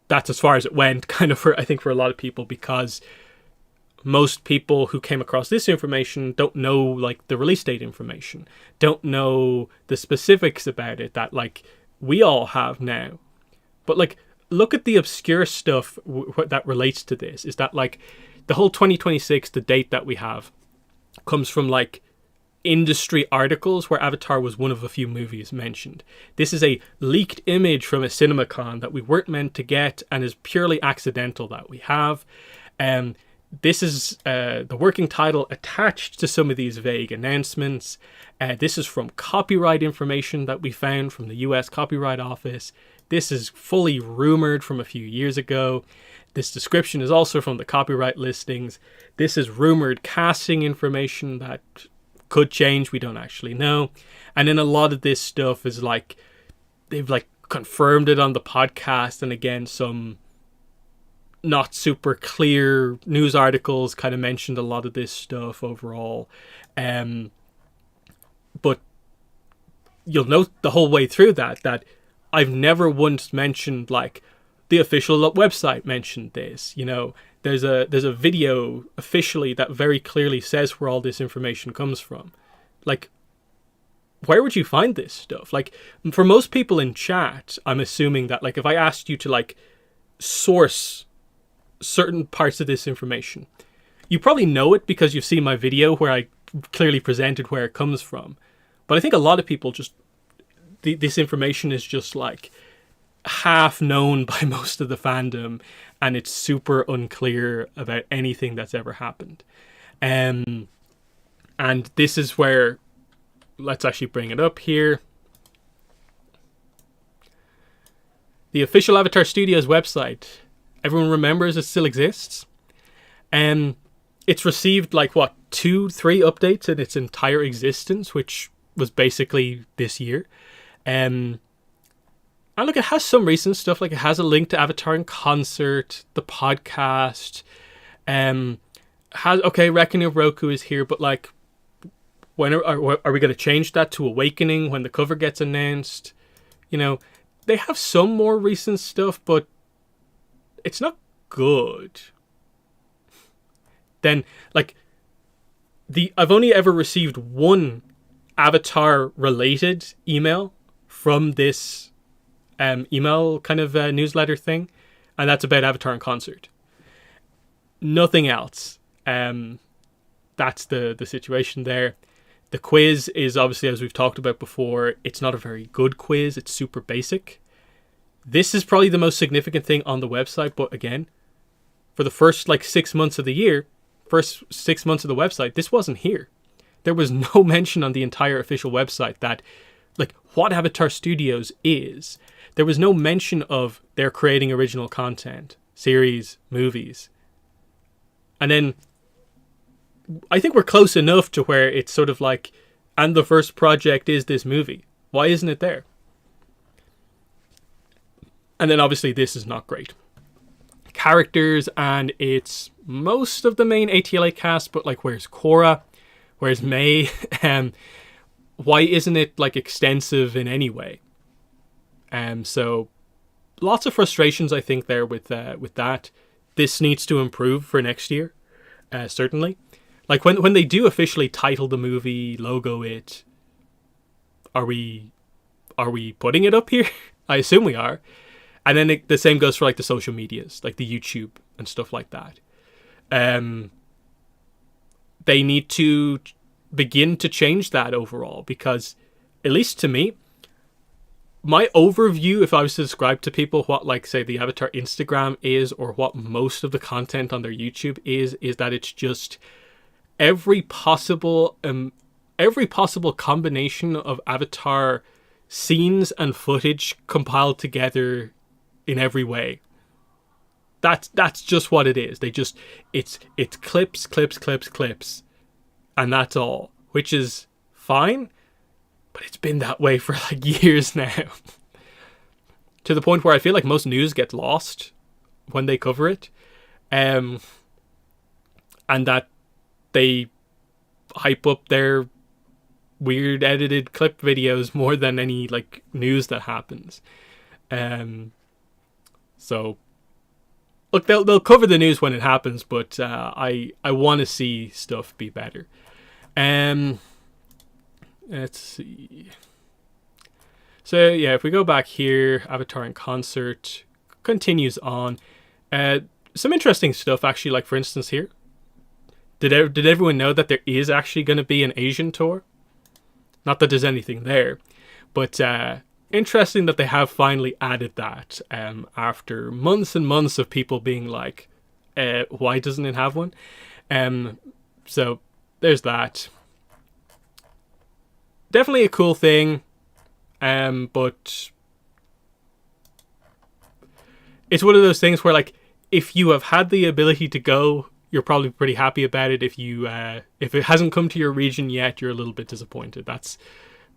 that's as far as it went, kind of, for I think, for a lot of people, because most people who came across this information don't know, like, the release date information, don't know the specifics about it that, like, we all have now. But, like, look at the obscure stuff that relates to this. Is that, like, the whole 2026, the date that we have, comes from, like, industry articles where Avatar was one of a few movies mentioned. This is a leaked image from a CinemaCon that we weren't meant to get and is purely accidental that we have. This is the working title attached to some of these vague announcements. This is from copyright information that we found from the US Copyright Office. This is fully rumored from a few years ago. This description is also from the copyright listings. This is rumored casting information that could change, we don't actually know. And then a lot of this stuff is like, they've, like, confirmed it on the podcast, and again, some not super clear news articles kind of mentioned a lot of this stuff overall. But you'll note the whole way through that I've never once mentioned, like, the official website mentioned this, you know. There's a video officially that very clearly says where all this information comes from. Like, where would you find this stuff? Like, for most people in chat, I'm assuming that, like, if I asked you to, like, source certain parts of this information, you probably know it because you've seen my video where I clearly presented where it comes from. But I think a lot of people just, this information is just, like, half known by most of the fandom, and it's super unclear about anything that's ever happened. And this is where, let's actually bring it up here. The official Avatar Studios website, everyone remembers it still exists. It's received, like, what, 2-3 updates in its entire existence, which was basically this year. And look, it has some recent stuff. Like, it has a link to Avatar in Concert, the podcast. Reckoning of Roku is here, but like, when are we going to change that to Awakening when the cover gets announced? You know, they have some more recent stuff, but it's not good. Then, like, I've only ever received one Avatar-related email from this email kind of newsletter thing, and that's about Avatar in Concert. Nothing else. That's the situation there. The quiz is obviously, as we've talked about before, it's not a very good quiz. It's super basic. This is probably the most significant thing on the website, but again, for the first 6 months of the year, first 6 months of the website, this wasn't here. There was no mention on the entire official website that, what Avatar Studios is. There was no mention of they're creating original content, series, movies. And then I think we're close enough to where it's sort of like, and the first project is this movie. Why isn't it there? And then obviously this is not great. Characters, and it's most of the main ATLA cast, but where's Korra? Where's Mai? Why isn't it extensive in any way? So lots of frustrations, I think, there with that. This needs to improve for next year, certainly. When they do officially title the movie, logo it, are we putting it up here? I assume we are. And then the same goes for the social medias, the YouTube and stuff like that. They need to begin to change that overall, because at least to me, my overview, if I was to describe to people what say the Avatar Instagram is, or what most of the content on their YouTube is that it's just every possible combination of Avatar scenes and footage compiled together in every way. That's just what it is. It's clips, and that's all, which is fine, but it's been that way for years now. To the point where I feel like most news gets lost when they cover it, and that they hype up their weird edited clip videos more than any news that happens. So look, they'll cover the news when it happens, but I want to see stuff be better. Let's see. So yeah, if we go back here, Avatar in Concert continues on. Some interesting stuff actually, for instance here. Did everyone know that there is actually going to be an Asian tour? Not that there's anything there, but interesting that they have finally added that after months and months of people being why doesn't it have one? So there's that. Definitely a cool thing, but it's one of those things where if you have had the ability to go, you're probably pretty happy about it. If it hasn't come to your region yet, you're a little bit disappointed. That's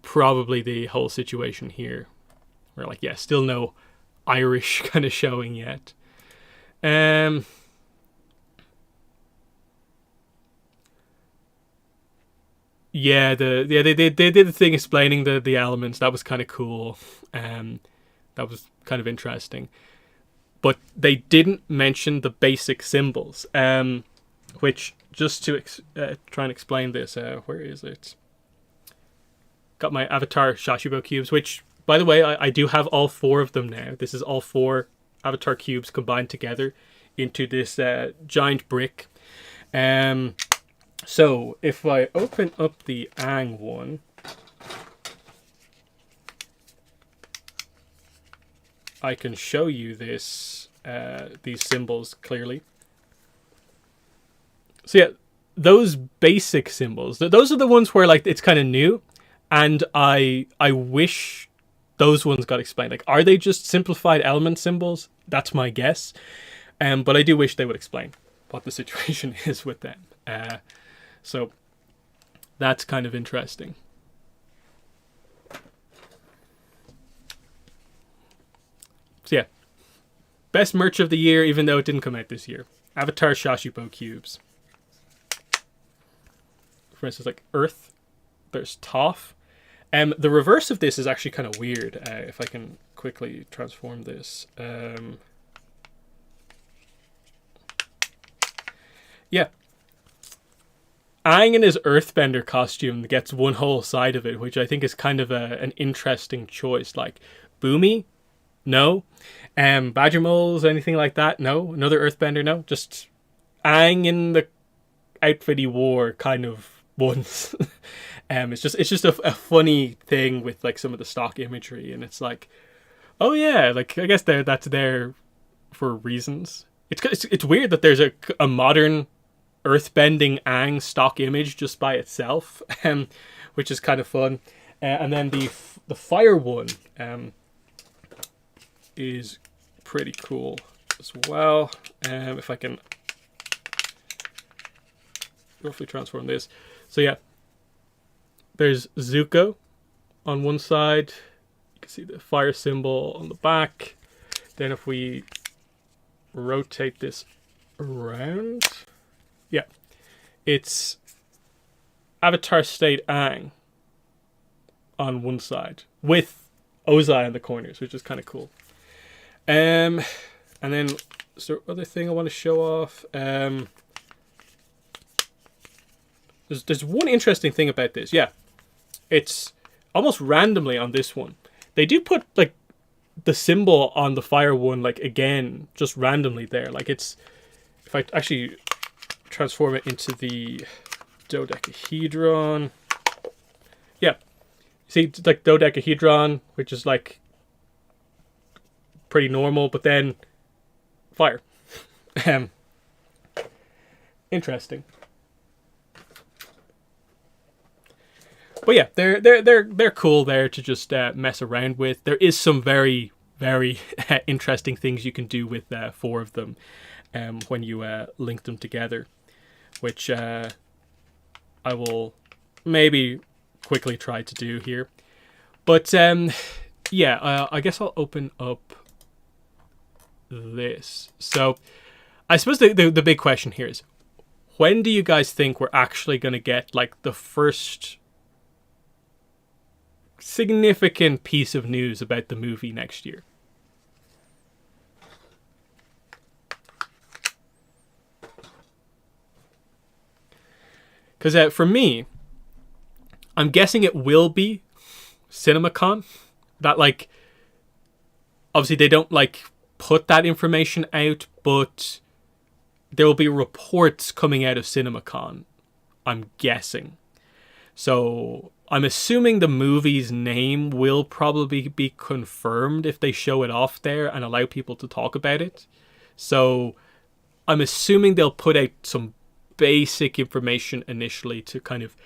probably the whole situation here. We're still no Irish kind of showing yet. Yeah, they did the thing explaining the elements. That was kind of cool. That was kind of interesting. But they didn't mention the basic symbols, which, just to try and explain this, where is it? Got my Avatar Shashibo cubes, which, by the way, I do have all 4 of them now. This is all 4 Avatar cubes combined together into this giant brick. So if I open up the Aang one, I can show you this these symbols clearly. So yeah, those basic symbols, those are the ones where it's kind of new, and I wish those ones got explained. Are they just simplified element symbols? That's my guess. But I do wish they would explain what the situation is with them. So that's kind of interesting. So yeah, best merch of the year, even though it didn't come out this year. Avatar Shashibo cubes. For instance, like Earth, there's Toph. The reverse of this is actually kind of weird. If I can quickly transform this. Yeah. Aang in his Earthbender costume gets one whole side of it, which I think is kind of an interesting choice. Like, Boomy? No. Badger Moles, anything like that? No. Another Earthbender? No. Just Aang in the outfit he wore kind of once. It's just a funny thing with like some of the stock imagery, and it's like, oh yeah, like I guess that's there for reasons. It's weird that there's a modern earthbending Aang stock image just by itself, which is kind of fun. And then the fire one is pretty cool as well. If I can roughly transform this. So yeah, there's Zuko on one side. You can see the fire symbol on the back. Then if we rotate this around, yeah, it's Avatar State Aang on one side with Ozai in the corners, which is kind of cool. And then so other thing I want to show off. There's one interesting thing about this. Yeah, it's almost randomly on this one. They do put like the symbol on the fire one, like again, just randomly there. Like it's, if I actually transform it into the dodecahedron. Yeah, see, it's like dodecahedron, which is like pretty normal, but then fire. Interesting. But yeah, they're cool there to just mess around with. There is some very, very interesting things you can do with 4 of them when you link them together, which I will maybe quickly try to do here. But yeah, I guess I'll open up this. So I suppose the big question here is, when do you guys think we're actually going to get like the first significant piece of news about the movie next year? Because for me, I'm guessing it will be CinemaCon. That like, obviously they don't like put that information out, but there will be reports coming out of CinemaCon, I'm guessing. So I'm assuming the movie's name will probably be confirmed if they show it off there and allow people to talk about it. So I'm assuming they'll put out some basic information initially to kind of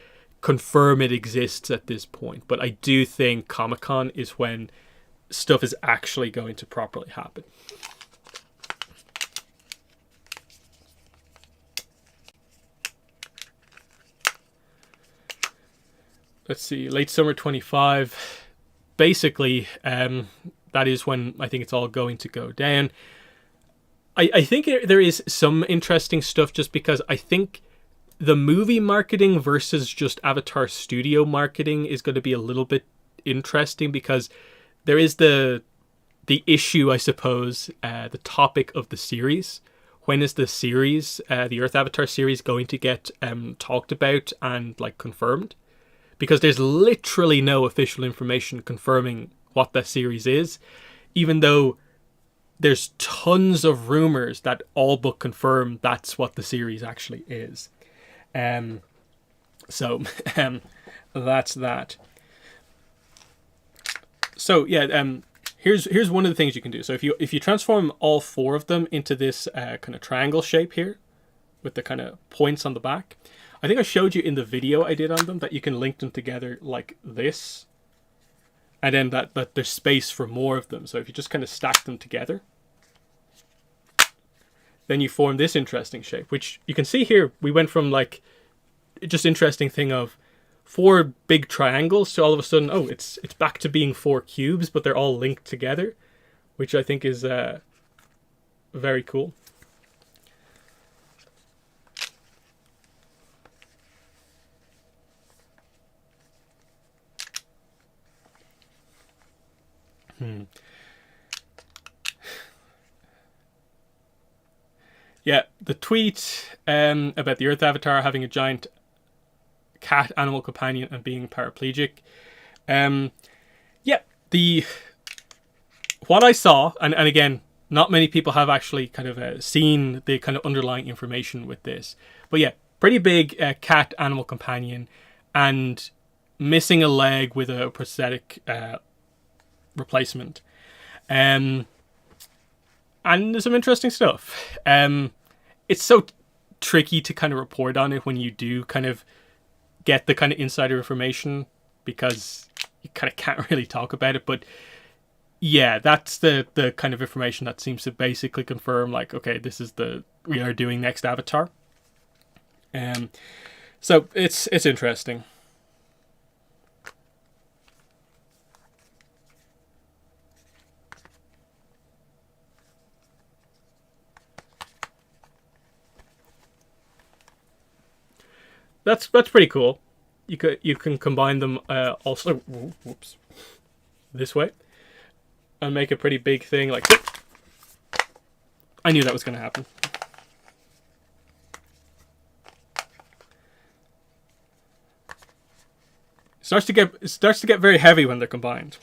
confirm it exists at this point. But I do think Comic-Con is when stuff is actually going to properly happen. Let's see, late summer 25. Basically, that is when I think it's all going to go down. I think there is some interesting stuff just because I think the movie marketing versus just Avatar studio marketing is going to be a little bit interesting, because there is the issue, I suppose, the topic of the series. When is the series, the Earth Avatar series, going to get talked about and like confirmed? Because there's literally no official information confirming what that series is, even though there's tons of rumors that all but confirm that's what the series actually is. So that's that. So yeah, here's one of the things you can do. So if you transform all 4 of them into this kind of triangle shape here, with the kind of points on the back, I think I showed you in the video I did on them that you can link them together like this, and then that there's space for more of them. So if you just kind of stack them together, then you form this interesting shape, which you can see here. We went from like just interesting thing of 4 big triangles to all of a sudden, oh, it's back to being 4 cubes, but they're all linked together, which I think is very cool. Yeah, the tweet about the Earth Avatar having a giant cat animal companion and being paraplegic. Yeah, what I saw, and again, not many people have actually kind of seen the kind of underlying information with this. But yeah, pretty big cat animal companion and missing a leg with a prosthetic replacement. And there's some interesting stuff. It's so tricky to kind of report on it when you do kind of get the kind of insider information, because you kind of can't really talk about it. But yeah, that's the kind of information that seems to basically confirm, like, okay, this is we are doing next Avatar. So it's interesting. That's pretty cool. You can combine them also. Whoops, this way, and make a pretty big thing. Like, I knew that was going to happen. It starts to get very heavy when they're combined.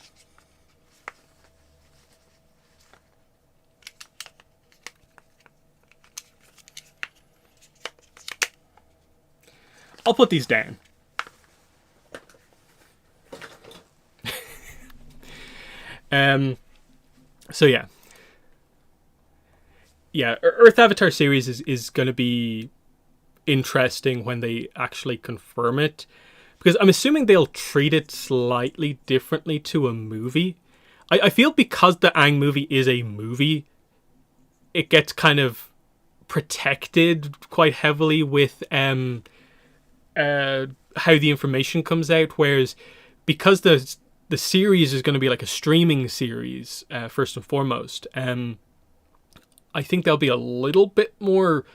I'll put these down. So yeah. Yeah, Earth Avatar series is going to be interesting when they actually confirm it, because I'm assuming they'll treat it slightly differently to a movie. I feel because the Aang movie is a movie, it gets kind of protected quite heavily with how the information comes out, whereas because the series is going to be like a streaming series first and foremost, I think they'll be a little bit more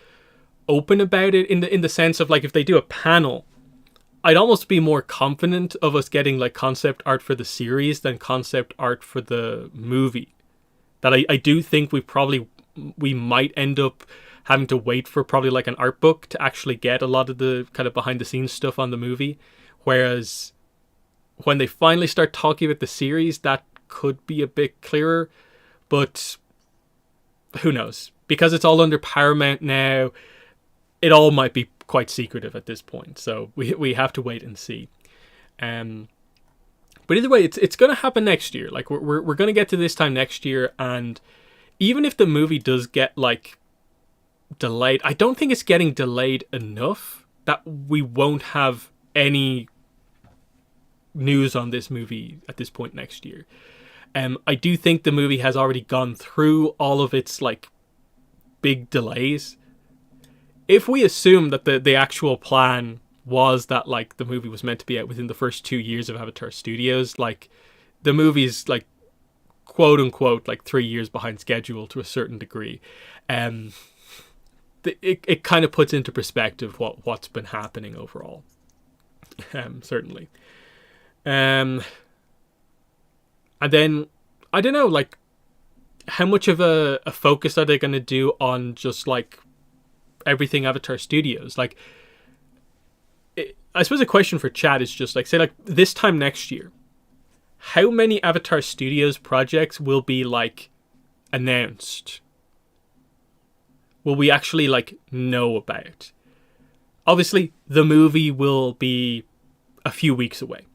open about it in the sense of, like, if they do a panel, I'd almost be more confident of us getting like concept art for the series than concept art for the movie. That I do think we might end up having to wait for probably like an art book to actually get a lot of the kind of behind the scenes stuff on the movie. Whereas when they finally start talking about the series, that could be a bit clearer. But who knows? Because it's all under Paramount now, it all might be quite secretive at this point. So we have to wait and see. But either way, it's going to happen next year. Like we're going to get to this time next year, and even if the movie does get like delayed, I don't think it's getting delayed enough that we won't have any news on this movie at this point next year. I do think the movie has already gone through all of its like big delays. If we assume that the actual plan was that like the movie was meant to be out within the first 2 years of Avatar Studios, like the movie's like quote unquote like 3 years behind schedule to a certain degree. It kind of puts into perspective what's been happening overall. Certainly. And then I don't know, like, how much of a focus are they going to do on just like everything Avatar Studios? Like, I suppose a question for chat is just like, say like this time next year, how many Avatar Studios projects will be like announced? Will we actually like know about? Obviously, the movie will be a few weeks away,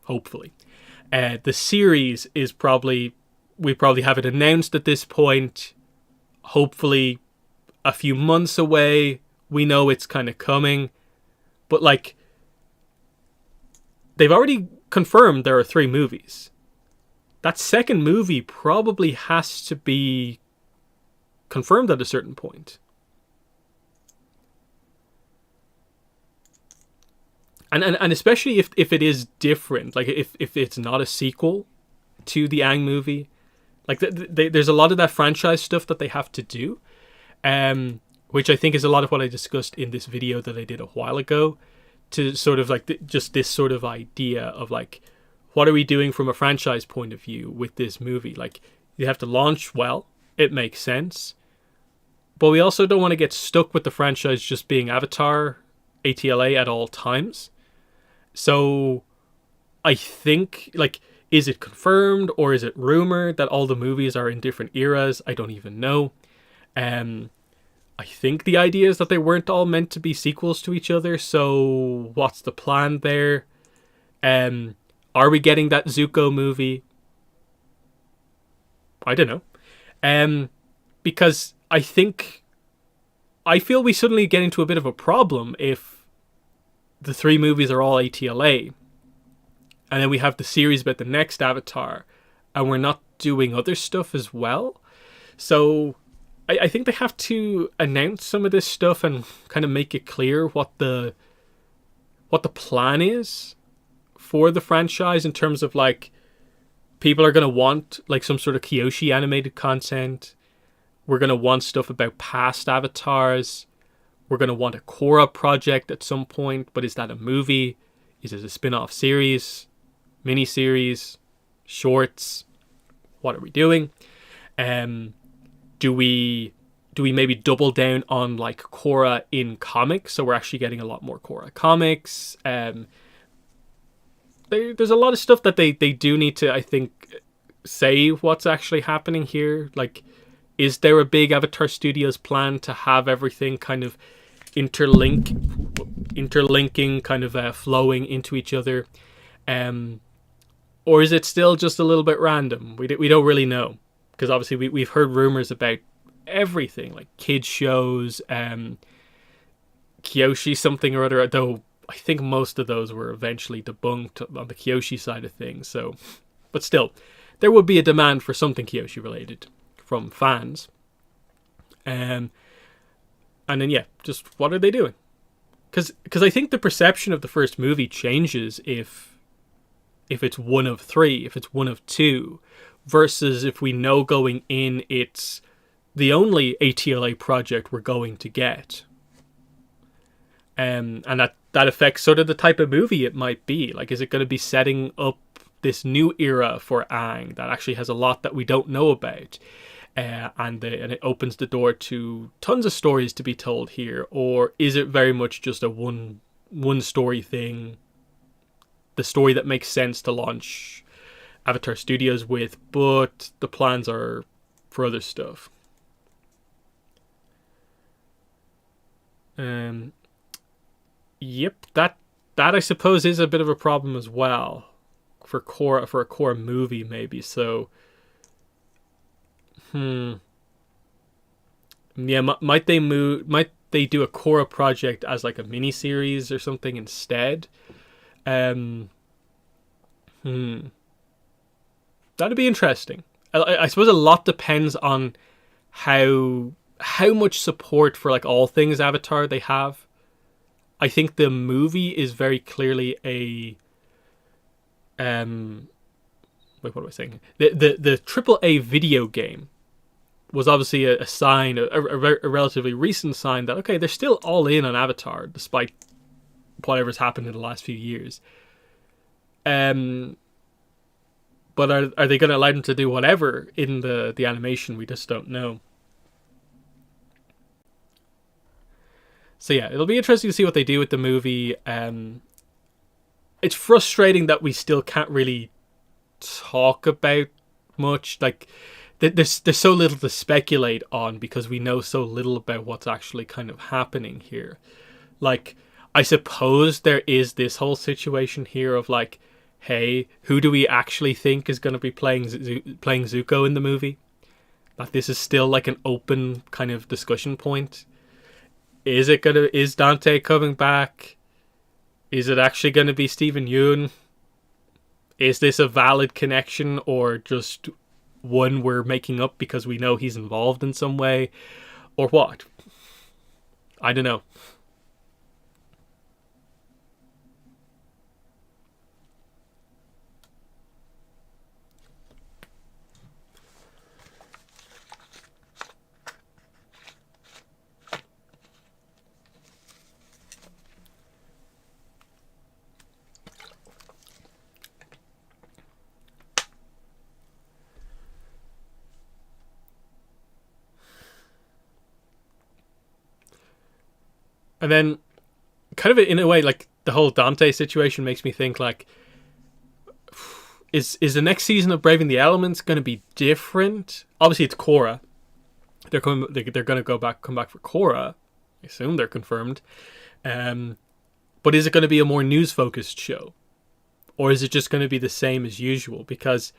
hopefully. The series is we probably have it announced at this point, hopefully a few months away. We know it's kind of coming, but like they've already confirmed there are 3 movies. That second movie probably has to be confirmed at a certain point. And especially if it is different, like if it's not a sequel to the Aang movie, Like there's a lot of that franchise stuff that they have to do, which I think is a lot of what I discussed in this video that I did a while ago, to sort of like just this sort of idea of like, what are we doing from a franchise point of view with this movie? Like, you have to launch well, it makes sense, but we also don't want to get stuck with the franchise just being Avatar ATLA at all times. So I think, like, is it confirmed or is it rumored that all the movies are in different eras? I don't even know. I think the idea is that they weren't all meant to be sequels to each other, so what's the plan there? Are we getting that Zuko movie? I don't know. Because I feel we suddenly get into a bit of a problem if the 3 movies are all ATLA, and then we have the series about the next Avatar, and we're not doing other stuff as well. So I think they have to announce some of this stuff and kind of make it clear what the plan is for the franchise, in terms of like, people are going to want like some sort of Kyoshi animated content. We're going to want stuff about past avatars. We're going to want a Korra project at some point, but is that a movie? Is it a spin-off series? Miniseries? Shorts? What are we doing? Do we maybe double down on like Korra in comics, so we're actually getting a lot more Korra comics? There's a lot of stuff that they do need to, I think, say what's actually happening here. Like, is there a big Avatar Studios plan to have everything kind of interlinking, kind of flowing into each other? Or is it still just a little bit random? We don't really know. Because obviously we've heard rumors about everything, like kids shows, Kyoshi something or other, though I think most of those were eventually debunked on the Kyoshi side of things. So, but still, there would be a demand for something Kyoshi related from fans. And then, yeah, just what are they doing? Because I think the perception of the first movie changes if it's one of 3, if it's one of 2, versus if we know going in it's the only ATLA project we're going to get. And that affects sort of the type of movie it might be. Like, is it going to be setting up this new era for Aang that actually has a lot that we don't know about? And it opens the door to tons of stories to be told here. Or is it very much just a one story thing? The story that makes sense to launch Avatar Studios with, but the plans are for other stuff. Yep, that I suppose is a bit of a problem as well for a Korra movie, maybe. So, yeah, might they do a Korra project as like a mini series or something instead? That'd be interesting. I suppose a lot depends on how much support for like all things Avatar they have. I think the movie is very clearly a wait, what am I saying? The AAA video game was obviously a sign, a relatively recent sign that, okay, they're still all in on Avatar despite whatever's happened in the last few years. But are they going to allow them to do whatever in the animation? We just don't know. So yeah, it'll be interesting to see what they do with the movie. It's frustrating that we still can't really talk about much. Like, there's so little to speculate on because we know so little about what's actually kind of happening here. Like, I suppose there is this whole situation here of like, hey, who do we actually think is going to be playing Zuko in the movie? That this is still like an open kind of discussion point. Is Dante coming back? Is it actually going to be Steven Yeun? Is this a valid connection or just one we're making up because we know he's involved in some way? Or what? I don't know. And then, kind of in a way, like the whole Dante situation makes me think like, is the next season of Braving the Elements going to be different? Obviously, it's Korra. They're going to come back for Korra. I assume they're confirmed. But is it going to be a more news focused show, or is it just going to be the same as usual? Because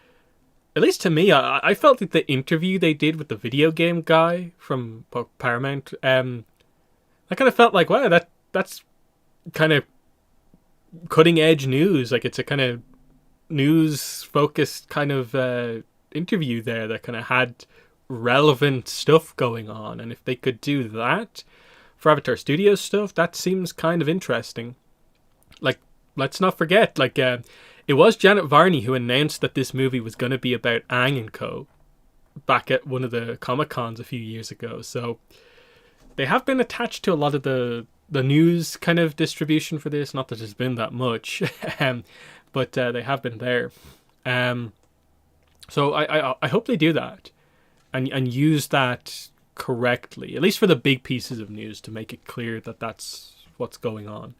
at least to me, I felt that the interview they did with the video game guy from Paramount, I kind of felt like, wow, that's kind of cutting edge news. Like it's a kind of news focused kind of interview there that kind of had relevant stuff going on. And if they could do that for Avatar Studios stuff, that seems kind of interesting. Like, let's not forget, like, it was Janet Varney who announced that this movie was going to be about Aang and co. back at one of the Comic-Cons a few years ago. So they have been attached to a lot of the news kind of distribution for this. Not that there's been that much, but they have been there. So I hope they do that and use that correctly, at least for the big pieces of news, to make it clear that that's what's going on.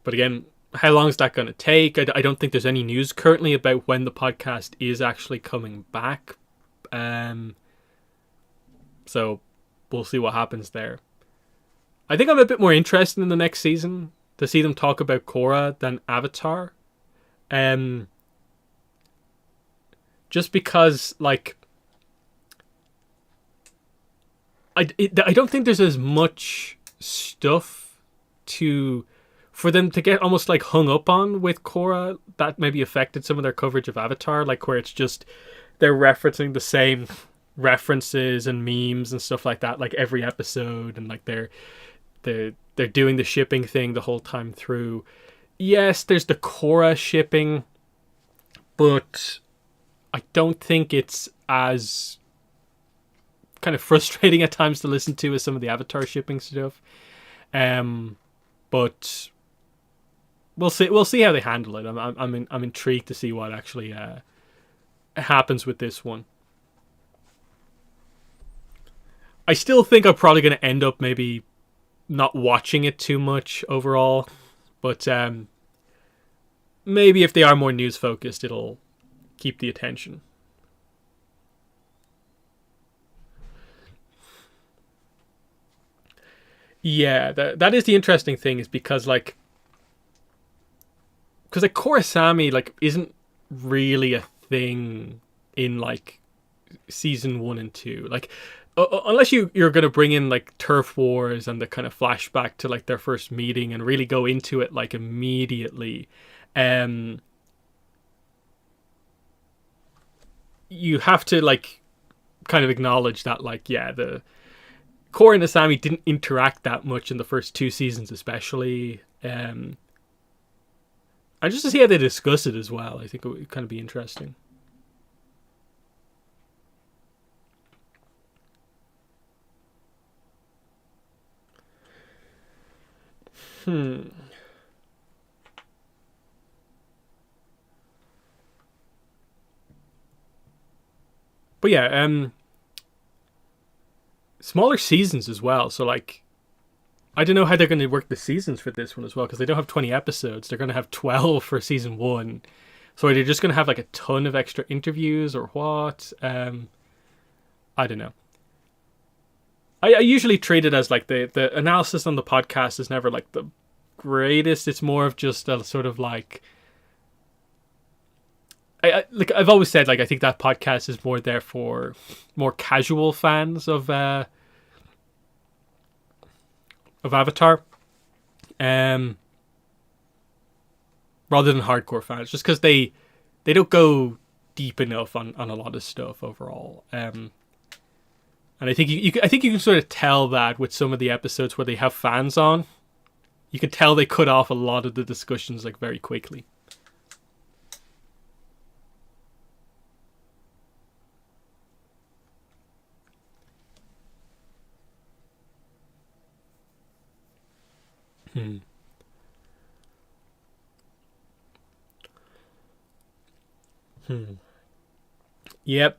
But again, how long is that going to take? I don't think there's any news currently about when the podcast is actually coming back. So we'll see what happens there. I think I'm a bit more interested in the next season to see them talk about Korra than Avatar. Just because, like, I don't think there's as much stuff for them to get almost like hung up on with Korra that maybe affected some of their coverage of Avatar, like where it's just they're referencing the same references and memes and stuff like that, like every episode, and like they're doing the shipping thing the whole time through. Yes, there's the Korra shipping, but I don't think it's as kind of frustrating at times to listen to as some of the Avatar shipping stuff. But we'll see how they handle it. I'm intrigued to see what actually happens with this one. I still think I'm probably going to end up maybe not watching it too much overall, but maybe if they are more news focused, it'll keep the attention. Yeah, that is the interesting thing, is because like Korrasami like isn't really a thing in like season 1 and 2. Like unless you're going to bring in like turf wars and the kind of flashback to like their first meeting and really go into it like immediately, you have to like kind of acknowledge that, like, yeah, the Korra and Asami didn't interact that much in the first 2 seasons, especially. And just to see how they discuss it as well, I think it would kind of be interesting. But yeah, smaller seasons as well. So like, I don't know how they're going to work the seasons for this one as well, because they don't have 20 episodes. They're going to have 12 for season 1. So are they just going to have like a ton of extra interviews or what? I don't know. I usually treat it as like the analysis on the podcast is never like the greatest. It's more of just a sort of like, like I've always said, like I think that podcast is more there for more casual fans of Avatar, rather than hardcore fans, just because they don't go deep enough on a lot of stuff overall. And I think you can sort of tell that with some of the episodes where they have fans on. You can tell they cut off a lot of the discussions like very quickly. Yep,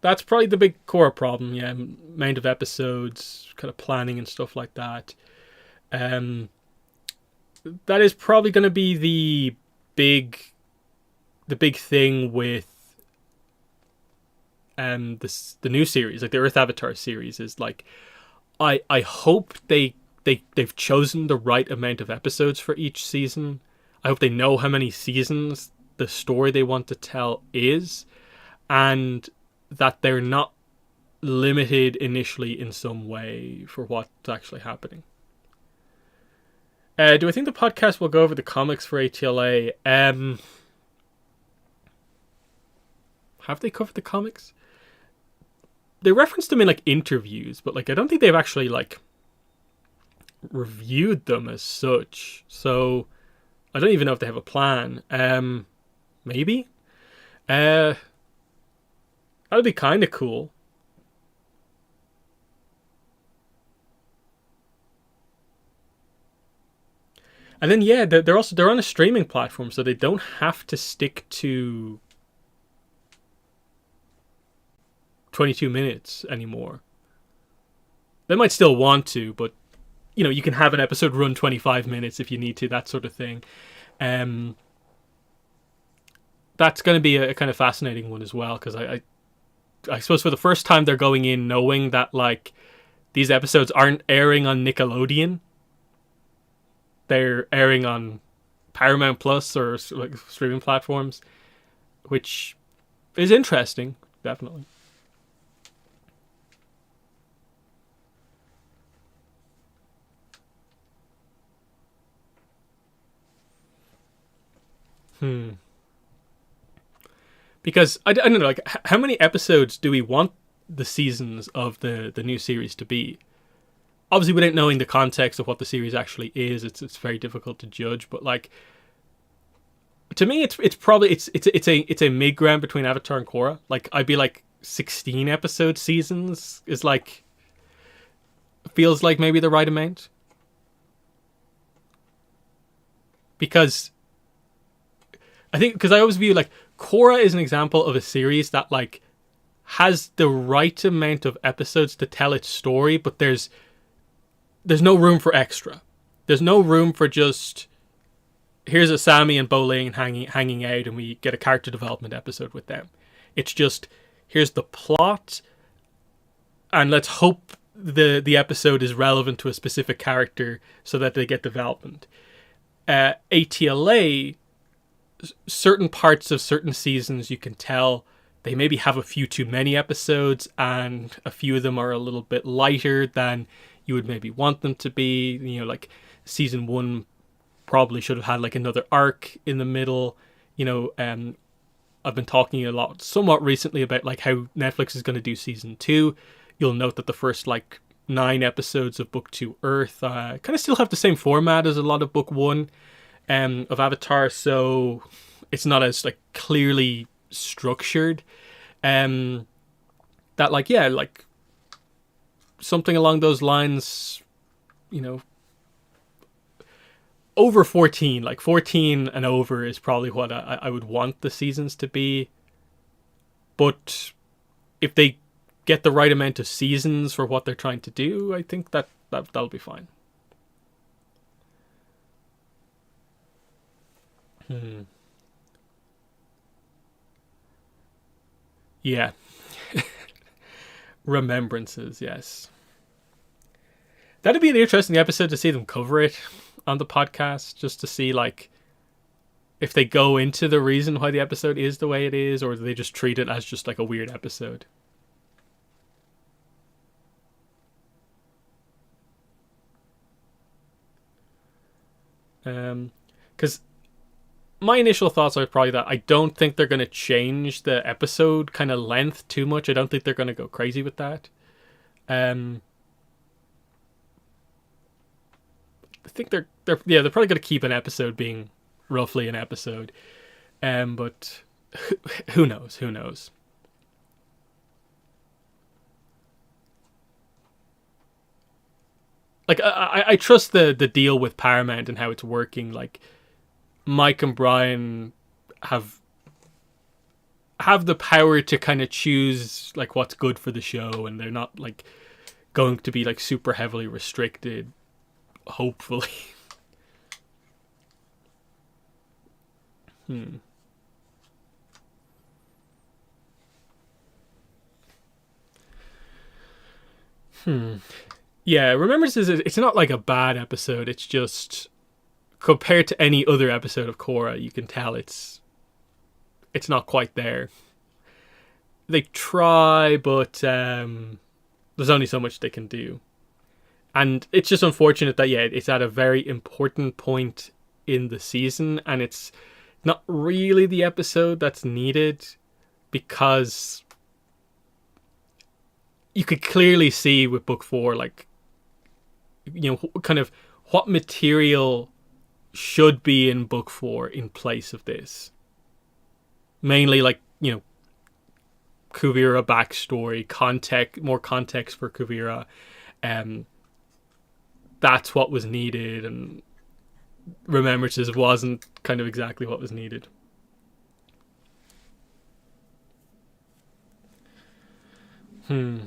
that's probably the big core problem. Yeah, amount of episodes, kind of planning and stuff like that. That is probably going to be the big thing with the new series, like the Earth Avatar series, is like I hope they've chosen the right amount of episodes for each season. I hope they know how many seasons the story they want to tell is, and that they're not limited initially in some way for what's actually happening. Do I think the podcast will go over the comics for ATLA? Have they covered the comics? They referenced them in like interviews, but like I don't think they've actually like reviewed them as such. So I don't even know if they have a plan. Maybe. That'd be kind of cool. And then yeah, they're on a streaming platform, so they don't have to stick to 22 minutes anymore. They might still want to, but you know, you can have an episode run 25 minutes if you need to, that sort of thing. That's going to be a kind of fascinating one as well, because I suppose for the first time they're going in knowing that like these episodes aren't airing on Nickelodeon. They're airing on Paramount Plus or like streaming platforms, which is interesting, definitely. Because I don't know, like how many episodes do we want the seasons of the new series to be? Obviously, without knowing the context of what the series actually is, it's very difficult to judge. But like, to me, it's probably it's a mid ground between Avatar and Korra. Like, I'd be like 16 episode seasons is like feels like maybe the right amount, because I think because I always view like Korra is an example of a series that like has the right amount of episodes to tell its story, but there's no room for extra. There's no room for just here's a Sammy and Bolin hanging out and we get a character development episode with them. It's just here's the plot and let's hope the episode is relevant to a specific character so that they get development. ATLA, certain parts of certain seasons you can tell they maybe have a few too many episodes and a few of them are a little bit lighter than you would maybe want them to be. You know, like season 1 probably should have had like another arc in the middle. You know, I've been talking a lot somewhat recently about like how Netflix is going to do season 2. You'll note that the first like 9 episodes of Book 2 Earth kind of still have the same format as a lot of Book 1 of Avatar, so it's not as like clearly structured. That like yeah, like something along those lines, you know, over 14, like 14 and over is probably what I would want the seasons to be. But if they get the right amount of seasons for what they're trying to do, I think that'll be fine. Yeah. Remembrances, yes. That'd be an interesting episode to see them cover it on the podcast, just to see like if they go into the reason why the episode is the way it is, or do they just treat it as just like a weird episode. Because my initial thoughts are probably that I don't think they're going to change the episode kind of length too much. I don't think they're going to go crazy with that. I think they're probably going to keep an episode being roughly an episode. But who knows? Who knows? Like I trust the deal with Paramount and how it's working. Like Mike and Brian have have the power to kind of choose like what's good for the show, and they're not like going to be like super heavily restricted, hopefully. hmm. Hmm. Yeah, Remembrance it's not like a bad episode. It's just compared to any other episode of Korra, you can tell it's not quite there. They try, but there's only so much they can do. And it's just unfortunate that, yeah, it's at a very important point in the season, and it's not really the episode that's needed, because you could clearly see with book 4, like, you know, kind of what material should be in book 4 in place of this. Mainly, like, you know, Kuvira backstory, more context for Kuvira. That's what was needed, and Remembrances wasn't kind of exactly what was needed. Hmm.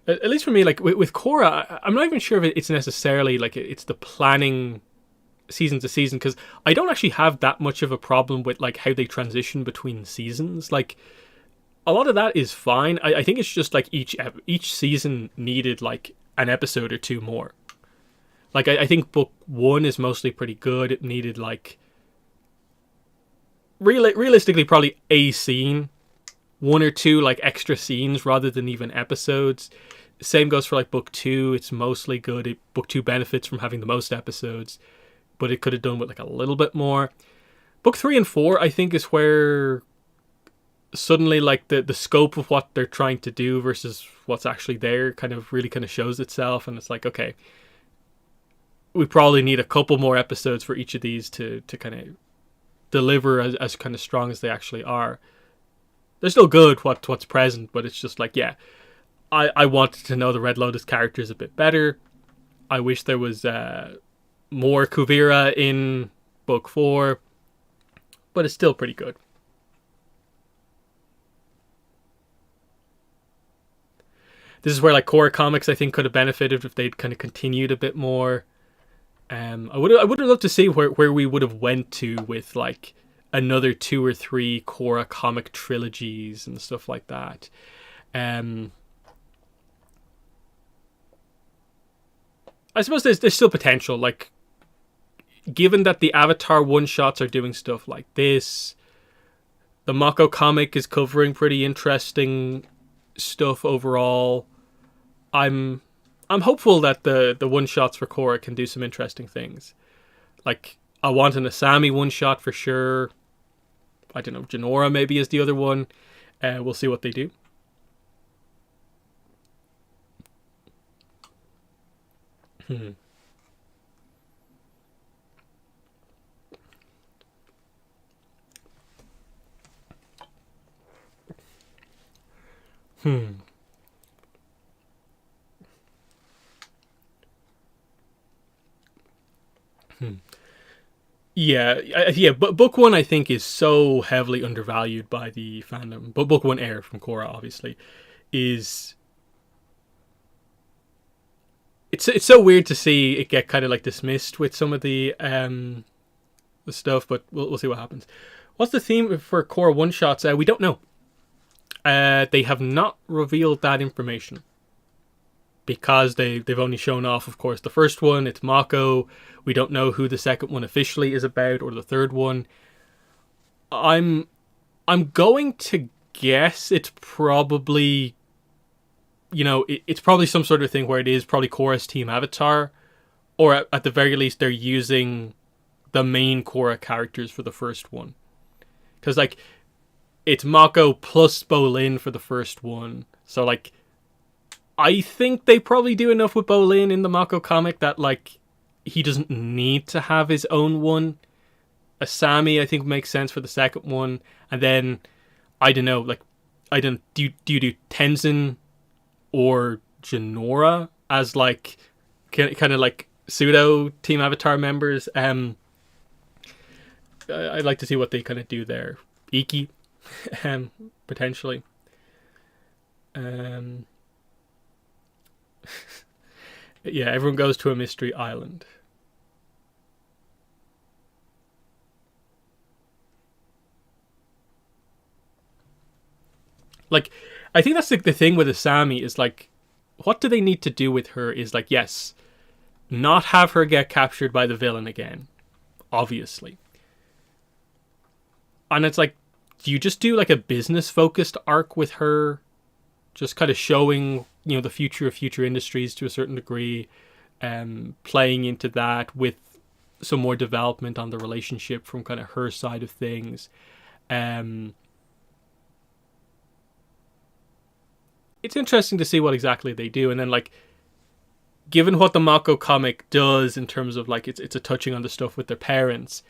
At least for me, like with Korra, I'm not even sure if it's necessarily like it's the planning season to season, because I don't actually have that much of a problem with like how they transition between seasons. Like a lot of that is fine. I think it's just like each season needed like an episode or two more. Like I think book 1 is mostly pretty good. It needed like realistically probably a scene, one or two like extra scenes rather than even episodes. Same goes for like book 2. It's mostly good. Book 2 benefits from having the most episodes, but it could have done with like a little bit more. Book 3 and 4, I think, is where suddenly like the scope of what they're trying to do versus what's actually there kind of shows itself, and it's like, okay, we probably need a couple more episodes for each of these to kind of deliver as kind of strong as they actually are. They're still good what's present, but it's just like, yeah, I wanted to know the Red Lotus characters a bit better. I wish there was more Kuvira in book 4, but it's still pretty good. This is where like Korra comics I think could have benefited if they'd kind of continued a bit more. I would have loved to see where we would have went to with like another 2 or 3 Korra comic trilogies and stuff like that. I suppose there's still potential. Like, given that the Avatar one-shots are doing stuff like this, the Mako comic is covering pretty interesting stuff overall. I'm hopeful that the one-shots for Korra can do some interesting things. Like, I want an Asami one-shot for sure. I don't know, Janora maybe is the other one. We'll see what they do. Hmm. Hmm. Hmm. Yeah. But book 1 I think is so heavily undervalued by the fandom. But book 1 Air from Korra obviously is. It's so weird to see it get kind of like dismissed with some of the stuff, but we'll see what happens. What's the theme for Korra one shots? We don't know. They have not revealed that information because they've only shown off, of course, the first one. It's Mako. We don't know who the second one officially is about, or the third one. I'm going to guess it's probably, it's probably some sort of thing where it is probably Korra's team Avatar, or at the very least they're using the main Korra characters for the first one. Because, like, it's Mako plus Bolin for the first one. So, like, I think they probably do enough with Bolin in the Mako comic that, like, he doesn't need to have his own one. Asami, I think, makes sense for the second one. And then, I don't know, like, do you do Tenzin or Janora as like kind of like pseudo Team Avatar members. I'd like to see what they kind of do there. Iki, potentially. Yeah, everyone goes to a mystery island. Like, I think that's the thing with Asami is like, what do they need to do with her? Is like, yes, not have her get captured by the villain again, obviously. And it's like, do you just do like a business focused arc with her, just kind of showing the future of future industries to a certain degree, playing into that with some more development on the relationship from kind of her side of things. It's interesting to see what exactly they do, and then like, given what the Mako comic does in terms of like it's a touching on the stuff with their parents,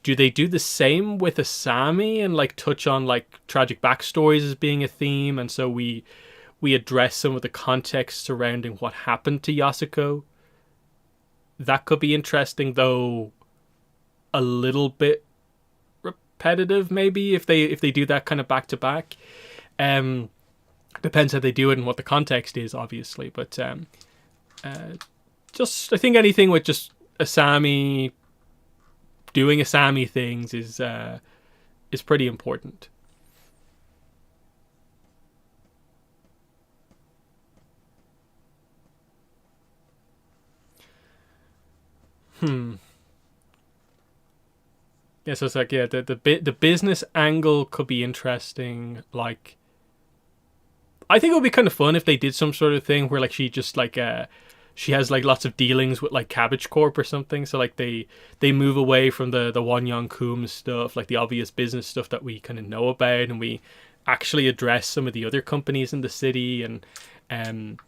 do they do the same with Asami and like touch on like tragic backstories as being a theme, and so we address some of the context surrounding what happened to Yasuko? That could be interesting, though a little bit repetitive maybe if they do that kind of back to back. Depends how they do it and what the context is, obviously, but just I think anything with just Asami doing Asami things is pretty important. Yeah, so it's like, yeah, the business angle could be interesting. Like, I think it would be kind of fun if they did some sort of thing where like she just like she has like lots of dealings with like Cabbage Corp or something. So like they move away from the Wonyoung Kum stuff, like the obvious business stuff that we kind of know about, and we actually address some of the other companies in the city, and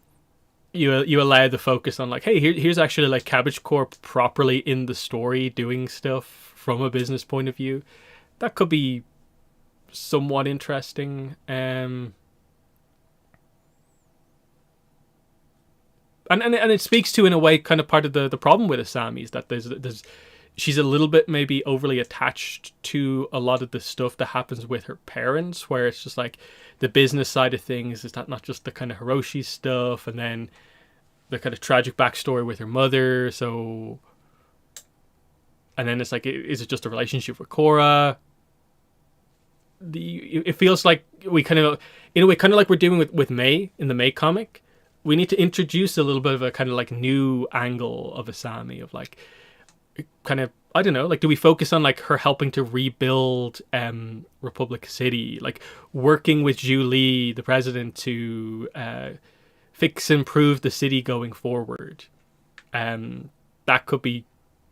you allow the focus on like, hey, here's actually like Cabbage Corp properly in the story doing stuff from a business point of view. That could be somewhat interesting. And it speaks to, in a way, kind of part of the problem with Asami is that there's she's a little bit maybe overly attached to a lot of the stuff that happens with her parents, where it's just like the business side of things is that not just the kind of Hiroshi stuff, and then the kind of tragic backstory with her mother. So, and then it's like, is it just a relationship with Korra? It feels like we kind of, in a way, kind of like we're doing with Mai in the Mai comic. We need to introduce a little bit of a kind of like new angle of Asami, of like, kind of, I don't know, like, do we focus on like her helping to rebuild Republic City, like working with Zhu Li, the president, to fix and improve the city going forward? That could be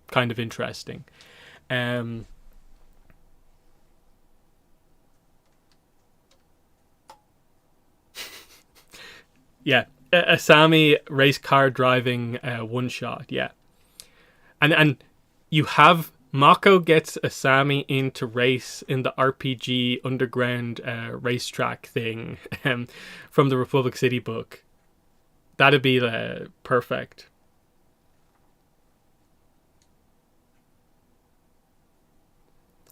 kind of interesting. Yeah, Asami race car driving one shot, yeah. And you have Mako gets Asami in to race in the RPG underground racetrack thing from the Republic City book. That'd be perfect.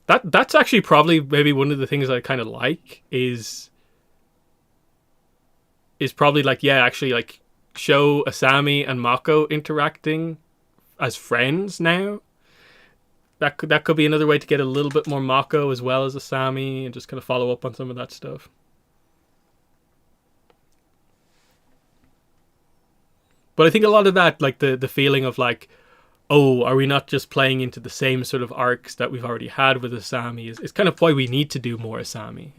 That's actually probably maybe one of the things I kind of like is probably like, yeah, actually like show Asami and Mako interacting as friends now. That could be another way to get a little bit more Mako as well as Asami, and just kind of follow up on some of that stuff. But I think a lot of that, like the feeling of like, oh, are we not just playing into the same sort of arcs that we've already had with Asami, is kind of why we need to do more Asami,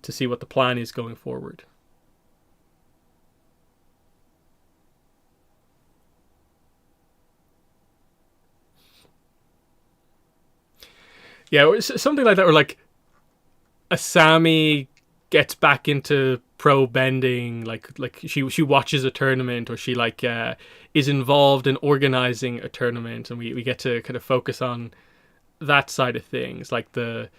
to see what the plan is going forward. Yeah, something like that, or like Asami gets back into pro bending, like she watches a tournament, or she like is involved in organizing a tournament, and we get to kind of focus on that side of things, like the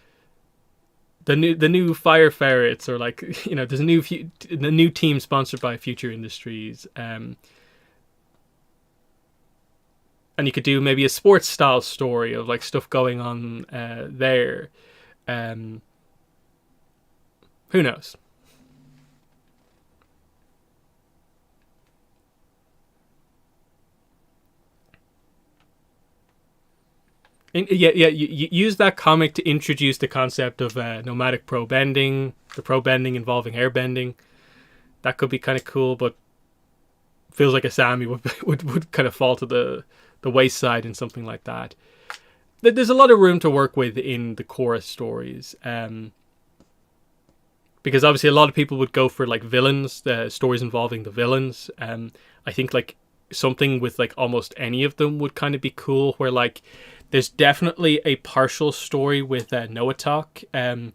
the new Fire Ferrets, or like there's the new team sponsored by Future Industries, and you could do maybe a sports style story of like stuff going on there. Who knows? You use that comic to introduce the concept of nomadic pro bending, the pro bending involving air bending. That could be kind of cool, but feels like Asami would kind of fall to the wayside in something like that. There's a lot of room to work with in the Korra stories, because obviously a lot of people would go for like villains, stories involving the villains. I think like something with like almost any of them would kind of be cool, where like there's definitely a partial story with Noatok,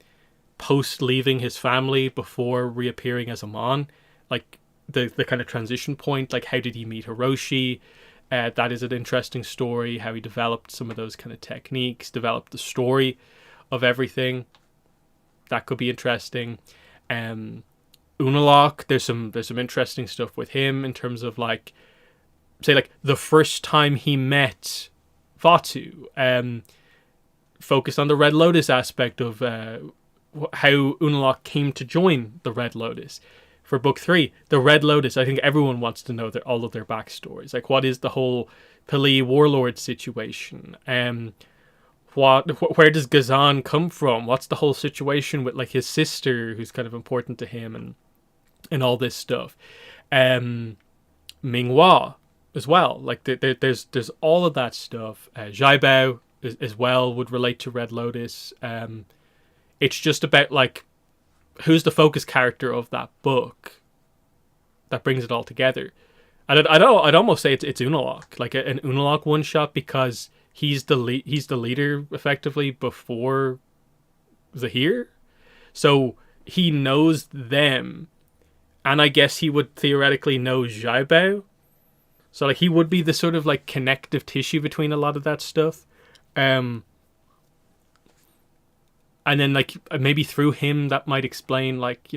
post leaving his family before reappearing as a Mon, like the kind of transition point, like how did he meet Hiroshi? That is an interesting story, how he developed some of those kind of techniques, developed the story of everything. That could be interesting. Unalaq, there's some interesting stuff with him in terms of like, say like the first time he met Fatu, focused on the Red Lotus aspect of how Unalaq came to join the Red Lotus. For book 3, the Red Lotus, I think everyone wants to know all of their backstories. Like, what is the whole Pali warlord situation? Where does Gazan come from? What's the whole situation with like his sister, who's kind of important to him, and all this stuff. Minghua as well. Like there's all of that stuff. Zhaibao as well would relate to Red Lotus. It's just about like, who's the focus character of that book that brings it all together. And I'd almost say it's Unalaq, like an Unalaq one shot, because he's the leader effectively before Zahir, so he knows them, and I guess he would theoretically know Zhaibao, so like he would be the sort of like connective tissue between a lot of that stuff. And then, like, maybe through him, that might explain, like,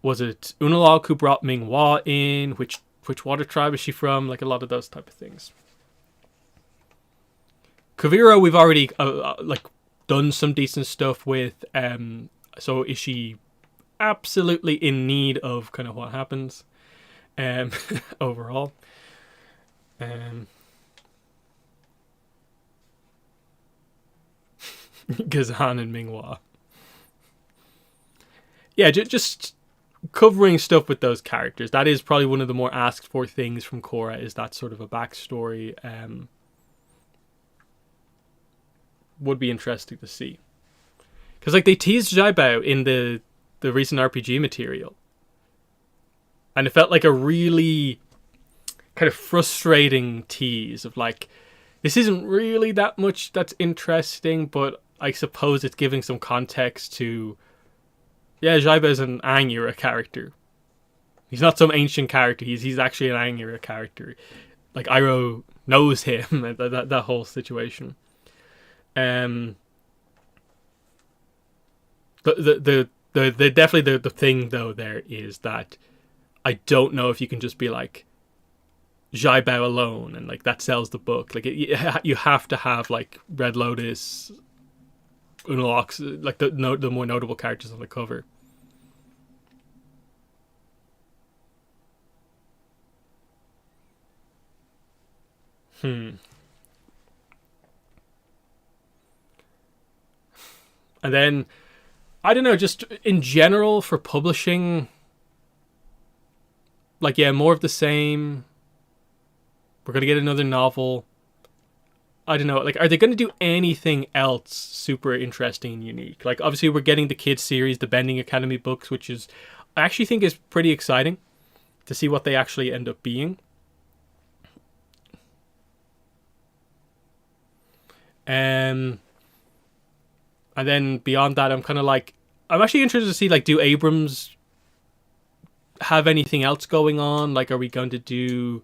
was it Unalaq who brought Minghua in? Which water tribe is she from? Like, a lot of those type of things. Kuvira, we've already, like, done some decent stuff with. So is she absolutely in need of kind of what happens overall? Gazan and Minghua. Yeah, just covering stuff with those characters. That is probably one of the more asked for things from Korra, is that sort of a backstory. Would be interesting to see. Because like they teased Zhaibao in the recent RPG material. And it felt like a really kind of frustrating tease of like, this isn't really that much that's interesting, but I suppose it's giving some context to, Zhaibao's an Aang era character. He's not some ancient character. He's actually an Aang era character. Like Iroh knows him, and that whole situation. The definitely the thing though there is that I don't know if you can just be like Zhaibao alone and like that sells the book. Like you have to have like Red Lotus, Unalaq, like the more notable characters on the cover. And then I don't know, just in general for publishing, like more of the same. We're gonna get another novel. I don't know, like, are they going to do anything else super interesting and unique? Like, obviously, we're getting the kids series, the Bending Academy books, which is, I actually think is pretty exciting to see what they actually end up being. And then beyond that, I'm kind of like, I'm actually interested to see, like, do Abrams have anything else going on? Like, are we going to do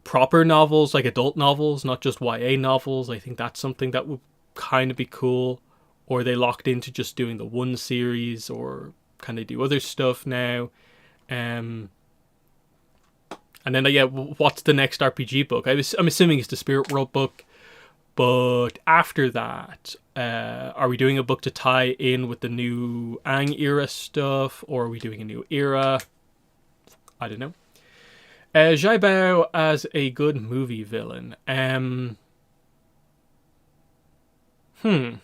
proper novels, like adult novels, not just YA novels? I think that's something that would kind of be cool. or are they locked into just doing the one series, or can they do other stuff now? And then, yeah, what's the next RPG book? I'm assuming it's the Spirit World book. But after that, are we doing a book to tie in with the new Aang era stuff? Or are we doing a new era? I don't know. Shashibo as a good movie villain. I don't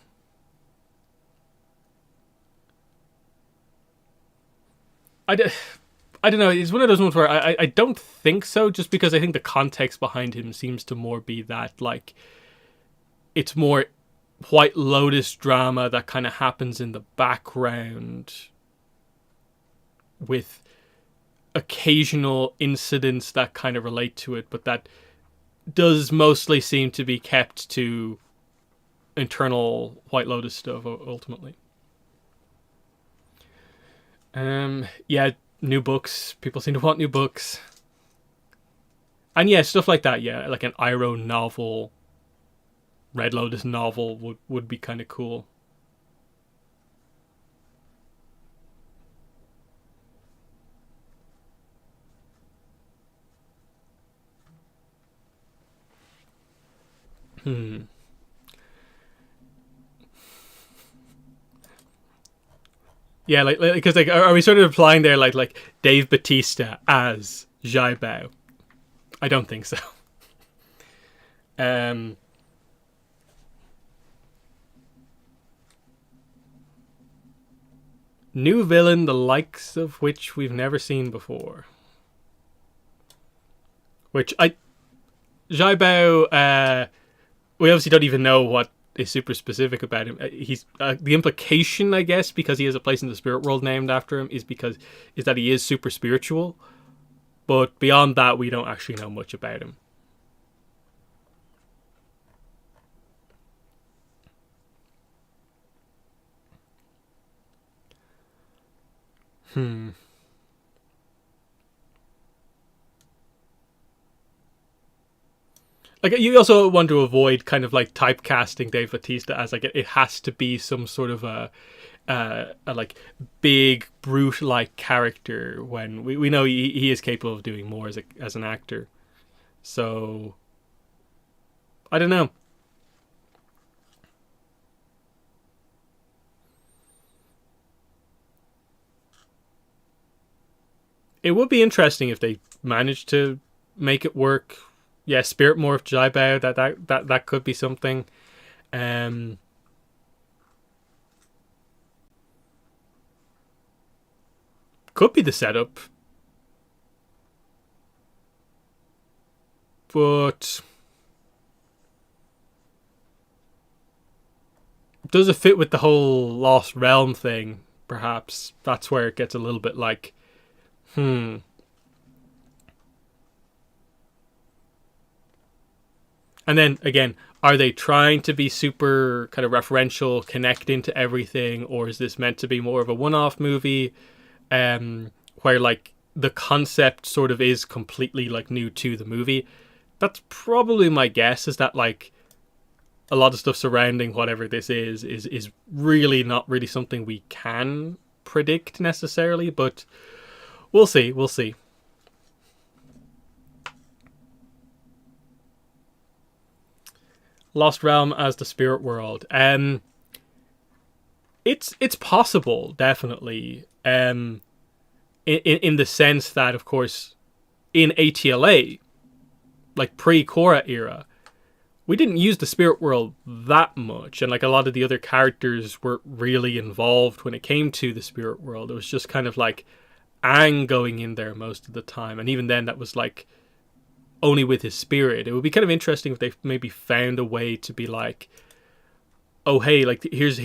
know. It's one of those ones where I don't think so, just because I think the context behind him seems to more be that, like, it's more White Lotus drama that kind of happens in the background with occasional incidents that kind of relate to it, but that does mostly seem to be kept to internal White Lotus stuff ultimately. Yeah, new books. People seem to want new books. And yeah, stuff like that, yeah. Like an Iroh novel, Red Lotus novel would be kind of cool. Yeah, like because like are we sort of implying there like Dave Bautista as Shashibo? I don't think so. New villain, the likes of which we've never seen before. Which Shashibo, we obviously don't even know what is super specific about him. He's the implication, I guess, because he has a place in the spirit world named after him, is that he is super spiritual. But beyond that, we don't actually know much about him. Like, you also want to avoid kind of like typecasting Dave Bautista as like it has to be some sort of a like big brute like character, when we know he is capable of doing more as an actor. So I don't know. It would be interesting if they managed to make it work. Yeah, Spirit Morph Shashibo, that could be something. Could be the setup. But does it fit with the whole Lost Realm thing? Perhaps that's where it gets a little bit like, And then again, are they trying to be super kind of referential, connect into everything, or is this meant to be more of a one-off movie, where like the concept sort of is completely like new to the movie? That's probably my guess, is that like a lot of stuff surrounding whatever this is really not really something we can predict necessarily, but we'll see. Lost Realm as the spirit world. It's possible, definitely. In the sense that, of course, in ATLA, like pre-Korra era, we didn't use the spirit world that much, and like a lot of the other characters weren't really involved when it came to the spirit world. It was just kind of like Aang going in there most of the time, and even then that was like only with his spirit. It would be kind of interesting if they maybe found a way to be like, oh hey, like here's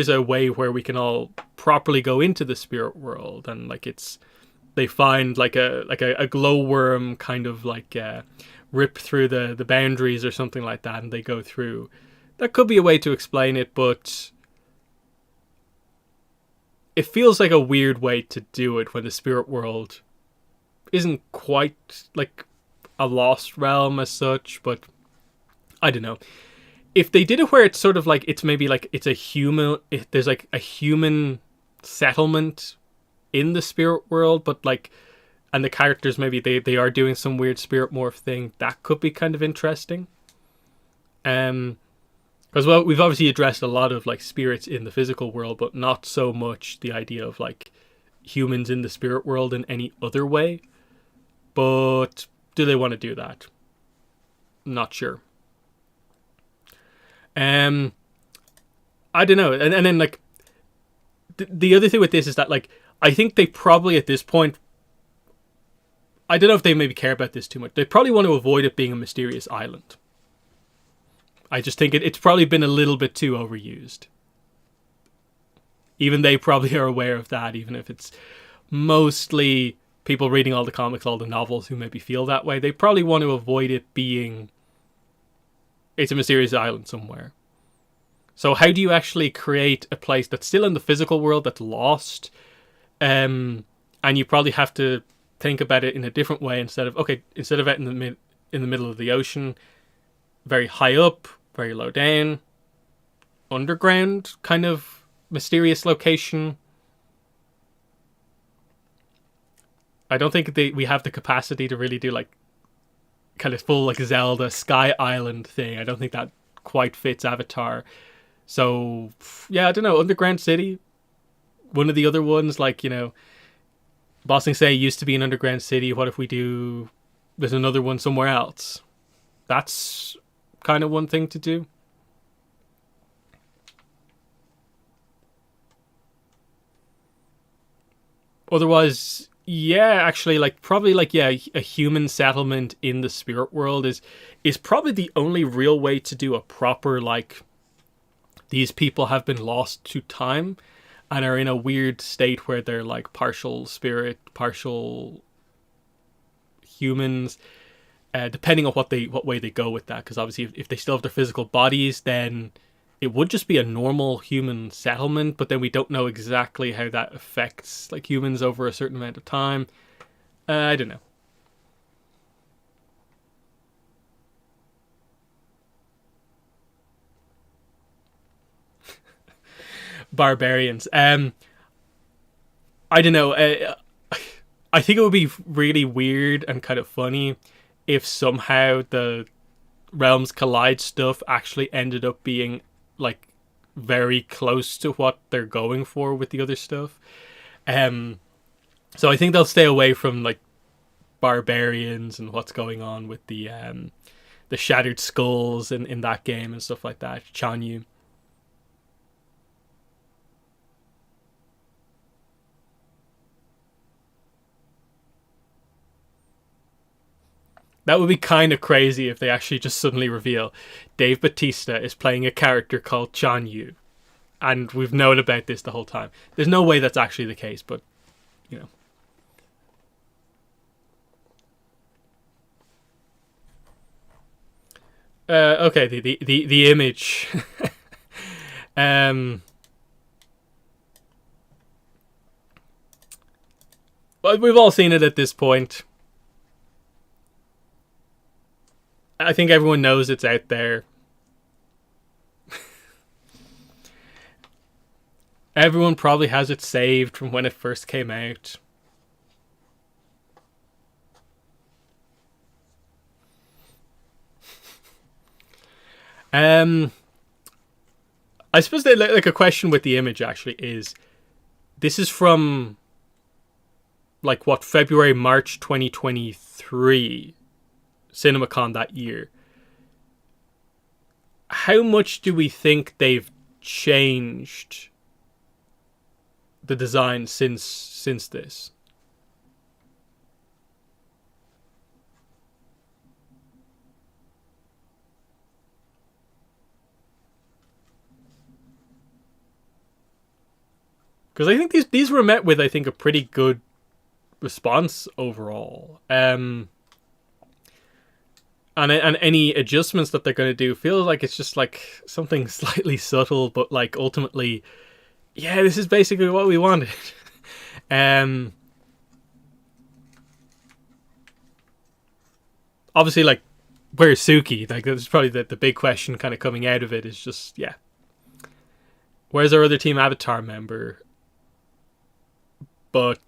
a way where we can all properly go into the spirit world, and like they find like a glowworm kind of like rip through the boundaries or something like that, and they go through. That could be a way to explain it, but it feels like a weird way to do it when the spirit world isn't quite like a lost realm as such. But I don't know. if they did it where it's sort of like it's maybe like it's a human, there's like a human settlement in the spirit world, but like, and the characters maybe they are doing some weird spirit morph thing, that could be kind of interesting. Because well, we've obviously addressed a lot of like spirits in the physical world, but not so much the idea of like humans in the spirit world in any other way. But do they want to do that? Not sure. I don't know. And then like the other thing with this is that like I think they probably at this point, I don't know if they maybe care about this too much. They probably want to avoid it being a mysterious island. I just think it's probably been a little bit too overused. Even they probably are aware of that, even if it's mostly people reading all the comics, all the novels who maybe feel that way. They probably want to avoid it being it's a mysterious island somewhere. So how do you actually create a place that's still in the physical world that's lost? And you probably have to think about it in a different way instead of out in the middle of the ocean, very high up, very low down, underground kind of mysterious location. I don't think we have the capacity to really do like kind of full like Zelda Sky Island thing. I don't think that quite fits Avatar. So yeah, I don't know, underground city. One of the other ones, like, you know, Bossing Say used to be an underground city. What if we do there's another one somewhere else? That's kind of one thing to do. Otherwise, yeah, actually, like probably like yeah, a human settlement in the spirit world is probably the only real way to do a proper like these people have been lost to time and are in a weird state where they're like partial spirit, partial humans, depending on what way they go with that. Because obviously, if they still have their physical bodies, then it would just be a normal human settlement. But then we don't know exactly how that affects like humans over a certain amount of time. I don't know. Barbarians. I don't know. I think it would be really weird and kind of funny if somehow the Realms Collide stuff actually ended up being like very close to what they're going for with the other stuff. So I think they'll stay away from like barbarians and what's going on with the shattered skulls in that game and stuff like that. Chanyu. That would be kind of crazy if they actually just suddenly reveal Dave Bautista is playing a character called Chanyu. And we've known about this the whole time. There's no way that's actually the case, but, you know. Okay, the image. Well, we've all seen it at this point. I think everyone knows it's out there. Everyone probably has it saved from when it first came out. I suppose that like a question with the image actually is, this is from like what, February, March 2023. CinemaCon that year. How much do we think they've changed the design since this? Because I think these were met with, I think, a pretty good response overall. And any adjustments that they're going to do feels like it's just like something slightly subtle, but like ultimately, yeah, this is basically what we wanted. Obviously, like where's Suki? Like, that's probably the big question kind of coming out of it, is just, yeah. Where's our other Team Avatar member? But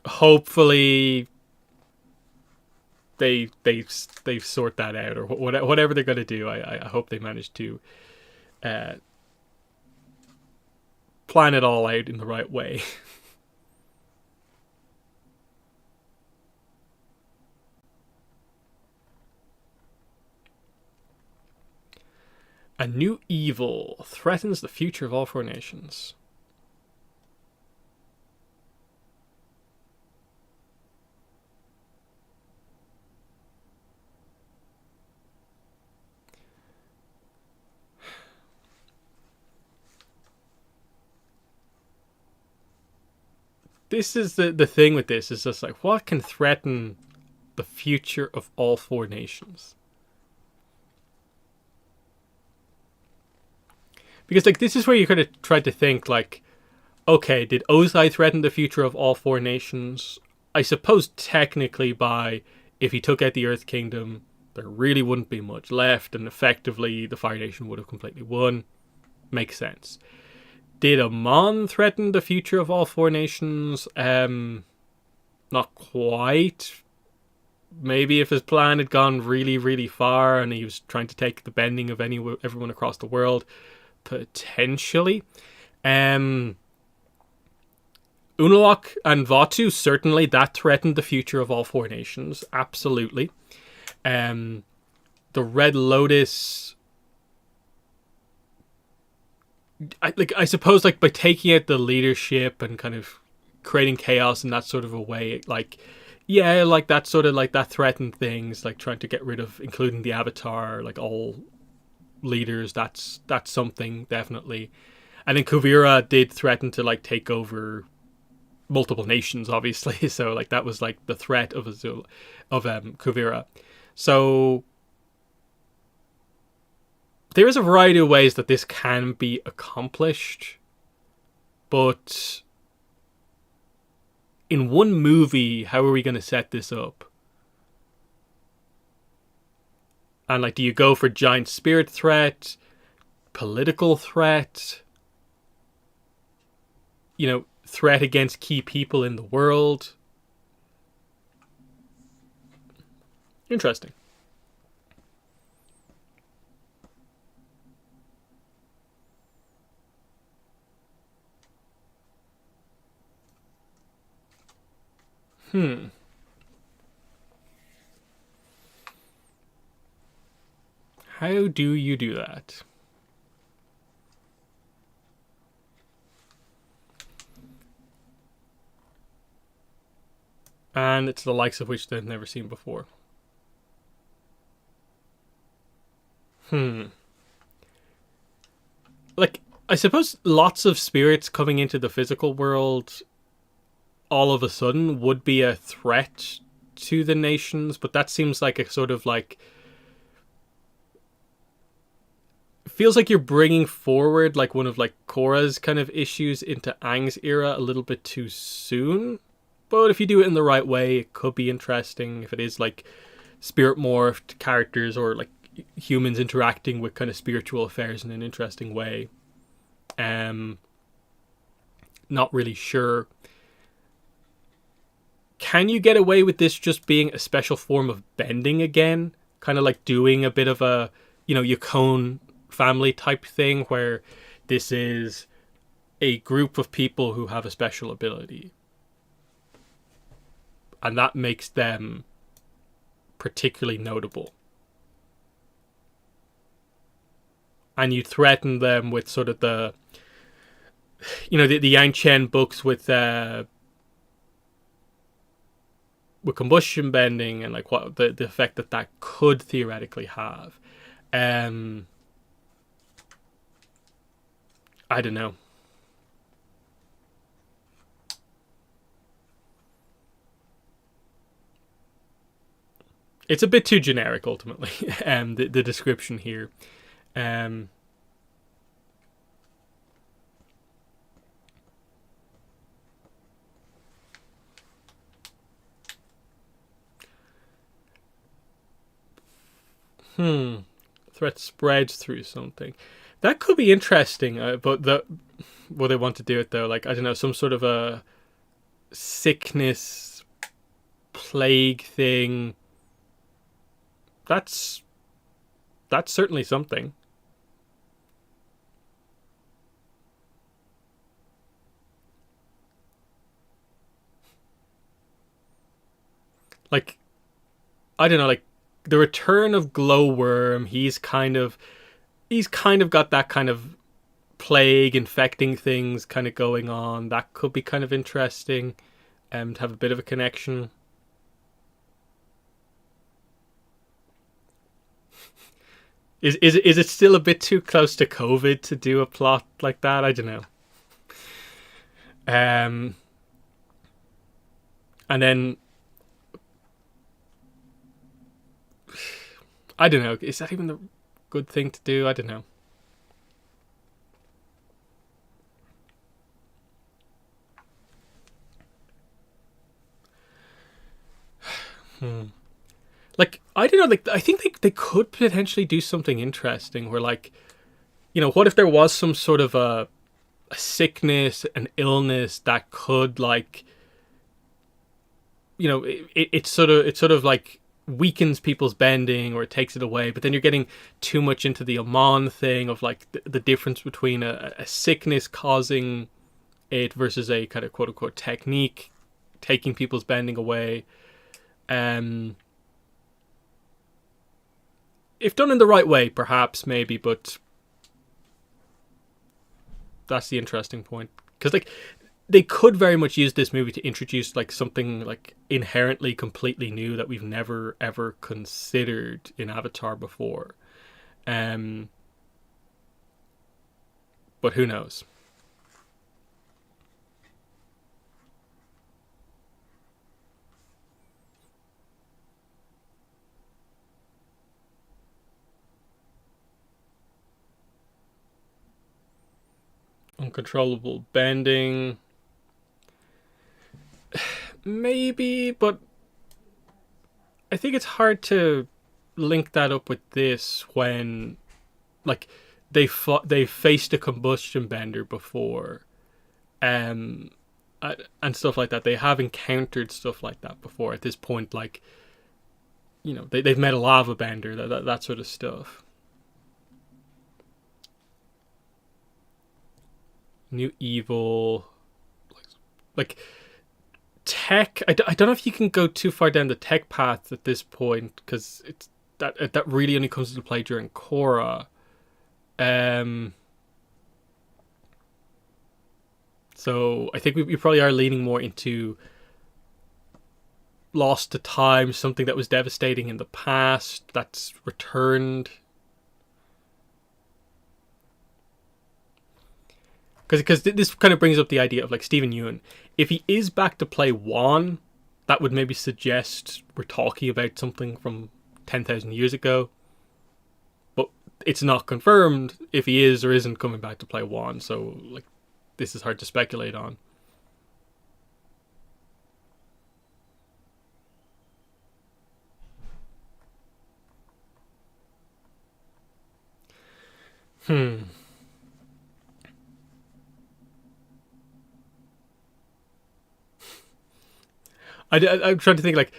hopefully they sort that out, or whatever they're going to do. I hope they manage to plan it all out in the right way. A new evil threatens the future of all four nations. This is the thing with this, is just like, what can threaten the future of all four nations? Because, like, this is where you kind of try to think, like, okay, did Ozai threaten the future of all four nations? I suppose technically, by if he took out the Earth Kingdom, there really wouldn't be much left, and effectively the Fire Nation would have completely won. Makes sense. Did Amon threaten the future of all four nations? Not quite. Maybe if his plan had gone really, really far and he was trying to take the bending of everyone across the world, potentially. Unalaq and Vatu, certainly that threatened the future of all four nations. Absolutely. The Red Lotus, I suppose, like, by taking out the leadership and kind of creating chaos in that sort of a way, like, yeah, like, that sort of, like, that threatened things, like trying to get rid of, including the Avatar, like, all leaders. That's something, definitely. And then Kuvira did threaten to, like, take over multiple nations, obviously. So, like, that was, like, the threat of Azula, of Kuvira. So there is a variety of ways that this can be accomplished, but in one movie, how are we going to set this up? And, like, do you go for giant spirit threat, political threat, threat against key people in the world? Interesting. How do you do that? And it's the likes of which they've never seen before. Like, I suppose lots of spirits coming into the physical world all of a sudden would be a threat to the nations, but that seems like a sort of, like, feels like you're bringing forward, like, one of, like, Korra's kind of issues into Aang's era a little bit too soon. But if you do it in the right way, it could be interesting. If it is, like, spirit morphed characters, or, like, humans interacting with kind of spiritual affairs in an interesting way. Not really sure. Can you get away with this just being a special form of bending again? Kind of like doing a bit of a, Yukon family type thing, where this is a group of people who have a special ability. And that makes them particularly notable. And you threaten them with sort of the Yang Chen books with combustion bending, and, like, what the effect that could theoretically have. I don't know. It's a bit too generic, ultimately. The description here. Threat spreads through something. That could be interesting, but will they want to do it though? Like, I don't know, some sort of a sickness, plague thing. That's certainly something. Like, I don't know, like the return of Glowworm. He's kind of got that kind of plague infecting things kind of going on. That could be kind of interesting, to have a bit of a connection. Is it still a bit too close to COVID to do a plot like that? I don't know. Um, and then I don't know. Is that even the good thing to do? I don't know. Like, I don't know. Like, I think they could potentially do something interesting where, like, what if there was some sort of a sickness, an illness that could, like, it sort of like weakens people's bending, or it takes it away, but then you're getting too much into the Amon thing of like the difference between a sickness causing it versus a kind of quote unquote technique taking people's bending away. Um, if done in the right way, perhaps, maybe, but that's the interesting point. Because, like, they could very much use this movie to introduce, like, something, like, inherently completely new that we've never, ever considered in Avatar before. Um, but who knows? Uncontrollable bending. Maybe, but I think it's hard to link that up with this when, like, they faced a combustion bender before, um, and stuff like that. They have encountered stuff like that before. At this point, like, they've met a lava bender, that sort of stuff. New evil, like tech. I don't know if you can go too far down the tech path at this point, because it's that really only comes into play during Korra. Um, so I think we probably are leaning more into lost to time, something that was devastating in the past that's returned. Because this kind of brings up the idea of, like, Stephen Ewan. If he is back to play Juan, that would maybe suggest we're talking about something from 10,000 years ago. But it's not confirmed if he is or isn't coming back to play Juan. So, like, this is hard to speculate on. Hmm. I'm trying to think, like,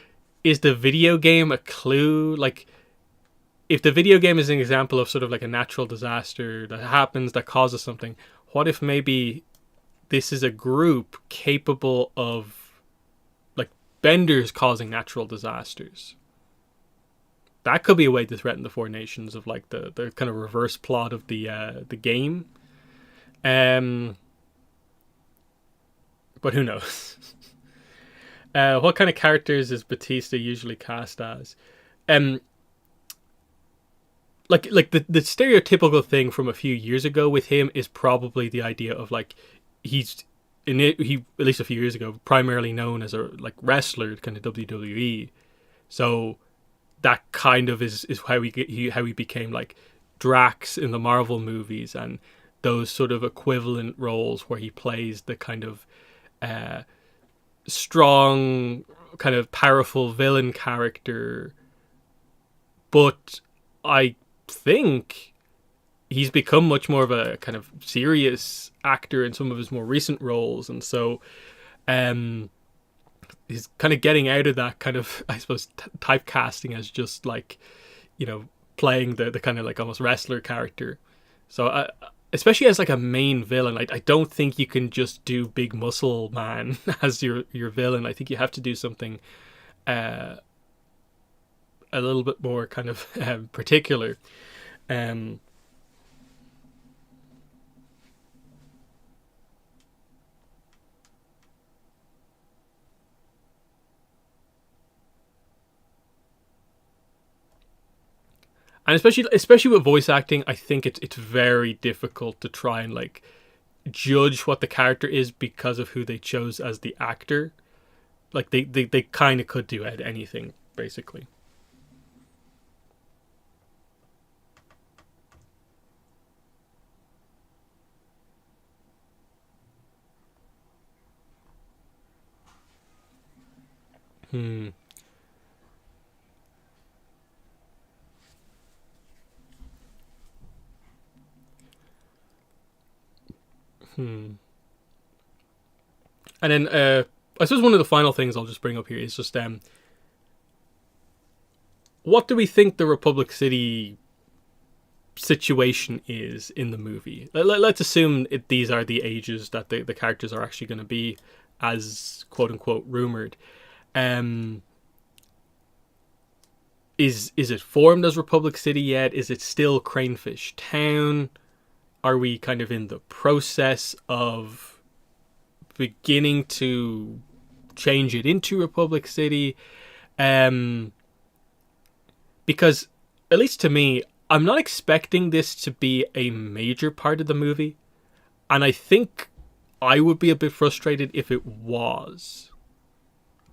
is the video game a clue? Like, if the video game is an example of sort of like a natural disaster that happens that causes something, what if maybe this is a group capable of, like, benders causing natural disasters? That could be a way to threaten the Four Nations, of, like, the kind of reverse plot of the game. Um, but who knows? What kind of characters is Batista usually cast as? Um, like the stereotypical thing from a few years ago with him is probably the idea of, like, he's in it. He, at least a few years ago, primarily known as a, like, wrestler, kind of WWE. So that kind of is how he became, like, Drax in the Marvel movies, and those sort of equivalent roles where he plays the kind of uh, strong, kind of powerful villain character, but I think he's become much more of a kind of serious actor in some of his more recent roles, and so um, he's kind of getting out of that kind of, I suppose, typecasting as just like, you know, playing the kind of like almost wrestler character. So especially as like a main villain, I don't think you can just do big muscle man as your villain. I think you have to do something uh, a little bit more kind of particular. Um, and especially with voice acting, I think it's very difficult to try and like judge what the character is because of who they chose as the actor. Like they kind of could do anything basically. Hmm. Hmm. And then I suppose one of the final things I'll just bring up here is just what do we think the Republic City situation is in the movie? Let's assume these are the ages that the characters are actually going to be, as quote unquote rumored. Um, is it formed as Republic City yet? Is it still Cranefish Town? Are we kind of in the process of beginning to change it into Republic City? Um, because at least to me, I'm not expecting this to be a major part of the movie, and I think I would be a bit frustrated if it was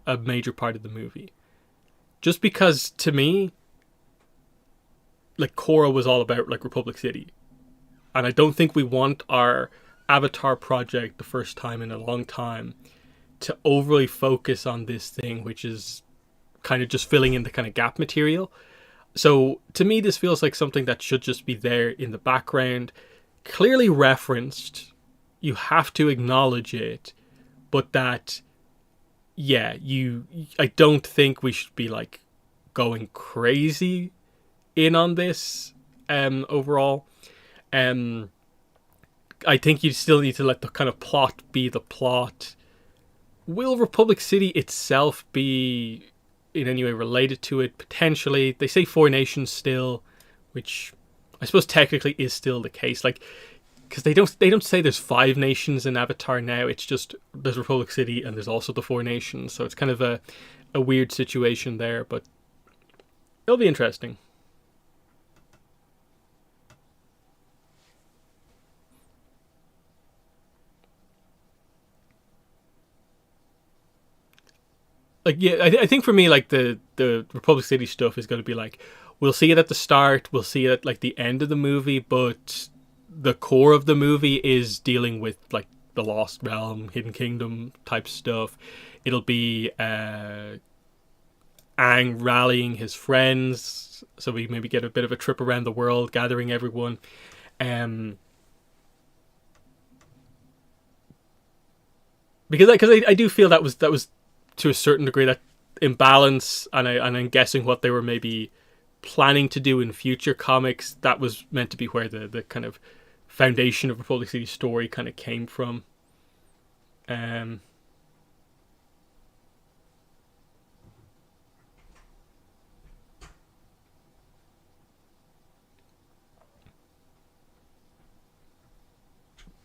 a major part of the movie. Just because to me, like Korra was all about like Republic City, and I don't think we want our Avatar project the first time in a long time to overly focus on this thing, which is kind of just filling in the kind of gap material. So to me, this feels like something that should just be there in the background, clearly referenced. You have to acknowledge it, but that, yeah, I don't think we should be like going crazy in on this. Overall, um, I think you still need to let the kind of plot be the plot. Will Republic City itself be in any way related to it? Potentially. They say four nations still, which I suppose technically is still the case. Like, because they don't say there's five nations in Avatar now. It's just there's Republic City and there's also the four nations. So it's kind of a weird situation there, but it'll be interesting. Like, yeah, I think for me, like the Republic City stuff is going to be like, we'll see it at the start, we'll see it at like the end of the movie, but the core of the movie is dealing with like the Lost Realm, Hidden Kingdom type stuff. It'll be Aang rallying his friends, so we maybe get a bit of a trip around the world, gathering everyone. Um, because I do feel that was to a certain degree that imbalance, and I'm guessing what they were maybe planning to do in future comics. That was meant to be where the kind of foundation of Republic City's story kind of came from. Um,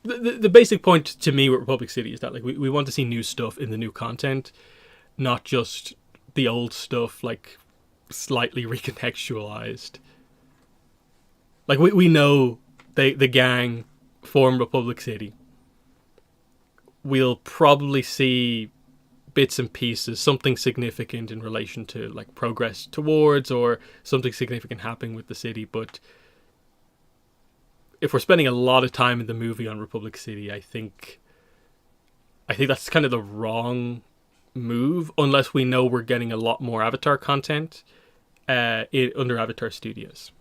the basic point to me with Republic City is that like we want to see new stuff in the new content, not just the old stuff like slightly recontextualized. Like we know the gang formed Republic City. We'll probably see bits and pieces, something significant in relation to like progress towards or something significant happening with the city. But if we're spending a lot of time in the movie on Republic City, I think that's kind of the wrong move unless we know we're getting a lot more Avatar content under Avatar Studios.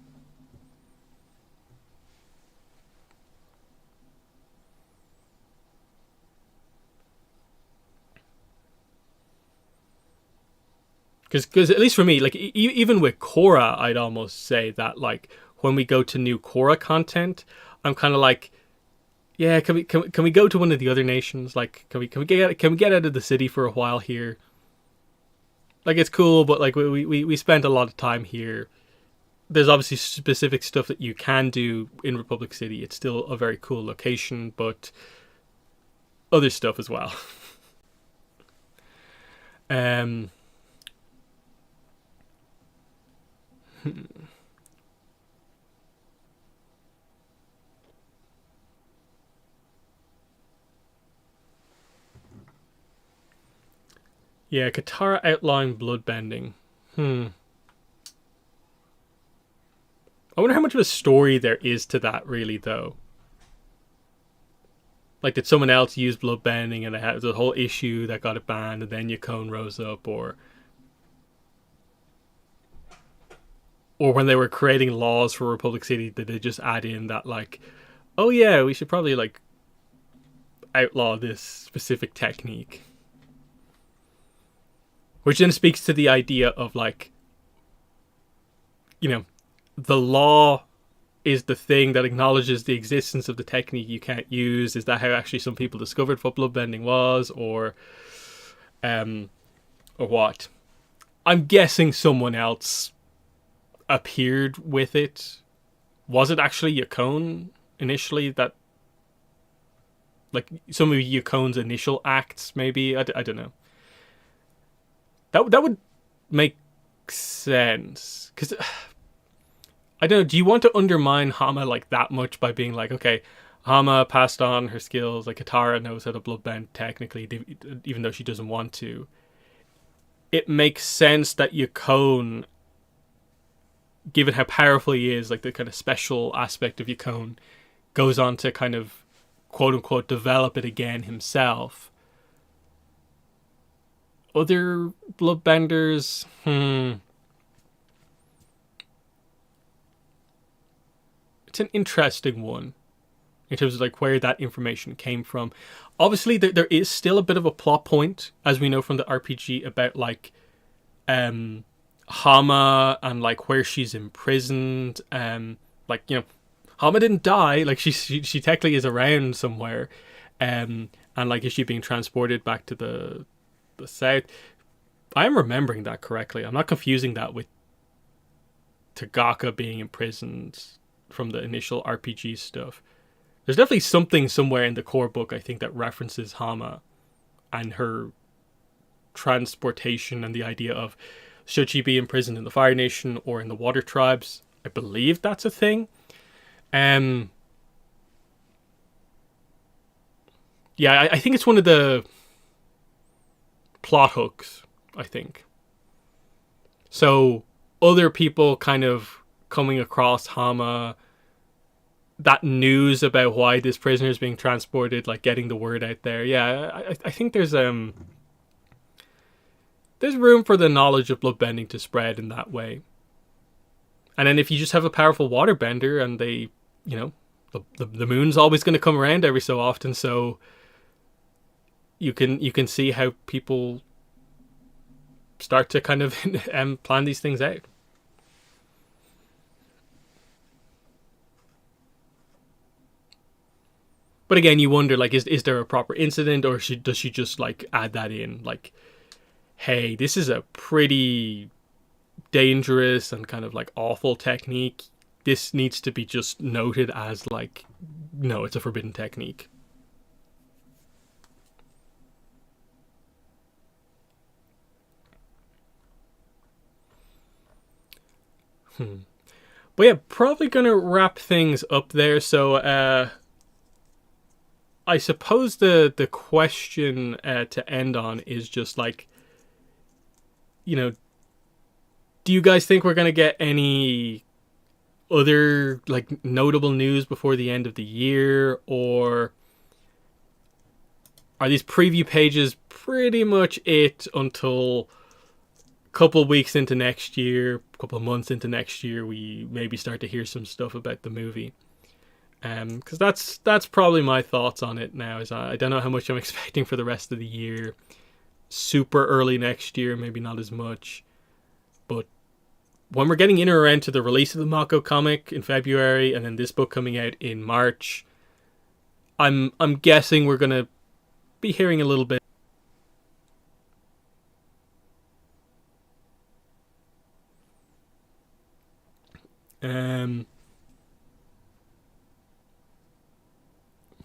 Because at least for me, like even with Korra, I'd almost say that like when we go to new Korra content, I'm kind of like, yeah, can we go to one of the other nations? Like, can we get out of the city for a while here? Like, it's cool, but like we spent a lot of time here. There's obviously specific stuff that you can do in Republic City. It's still a very cool location, but other stuff as well. um. Yeah, Katara outlined bloodbending. I wonder how much of a story there is to that, really, though. Like, did someone else use bloodbending and it had the whole issue that got it banned, and then Yukon rose up, or when they were creating laws for Republic City, did they just add in that, like, oh yeah, we should probably like outlaw this specific technique? Which then speaks to the idea of like, the law is the thing that acknowledges the existence of the technique you can't use. Is that how actually some people discovered what bloodbending was, or what? I'm guessing someone else appeared with it. Was it actually Yukon initially that, like, some of Yukon's initial acts? Maybe I don't know. That would make sense, because I don't know. Do you want to undermine Hama like that much by being like, okay, Hama passed on her skills, like Katara knows how to bloodbend technically, even though she doesn't want to. It makes sense that Yukon, given how powerful he is, like the kind of special aspect of Yukon, goes on to kind of quote unquote develop it again himself. Other bloodbenders, it's an interesting one in terms of like where that information came from. Obviously, there is still a bit of a plot point, as we know from the RPG, about like Hama and like where she's imprisoned. Like, Hama didn't die. Like she technically is around somewhere, and like, is she being transported back to the south? I'm remembering that correctly. I'm not confusing that with Tagaka being imprisoned from the initial RPG stuff. There's definitely something somewhere in the core book, I think, that references Hama and her transportation and the idea of, should she be imprisoned in the Fire Nation or in the Water Tribes? I believe that's a thing. Yeah, I think it's one of the plot hooks, I think. So other people kind of coming across Hama, that news about why this prisoner is being transported, like getting the word out there. Yeah, I think there's room for the knowledge of bloodbending to spread in that way. And then if you just have a powerful waterbender, and they, the moon's always going to come around every so often, so you can see how people start to kind of plan these things out. But again, you wonder, like, is there a proper incident, or does she just like add that in, like, hey, this is a pretty dangerous and kind of like awful technique. This needs to be just noted as like, no, it's a forbidden technique. But yeah, probably gonna wrap things up there. So I suppose the question to end on is just like, do you guys think we're gonna get any other like notable news before the end of the year, or are these preview pages pretty much it until couple weeks into next year, couple of months into next year, we maybe start to hear some stuff about the movie? Because that's probably my thoughts on it now. Is I don't know how much I'm expecting for the rest of the year. Super early next year, maybe not as much. But when we're getting in or around to the release of the Mako comic in February, and then this book coming out in March, I'm guessing we're gonna be hearing a little bit.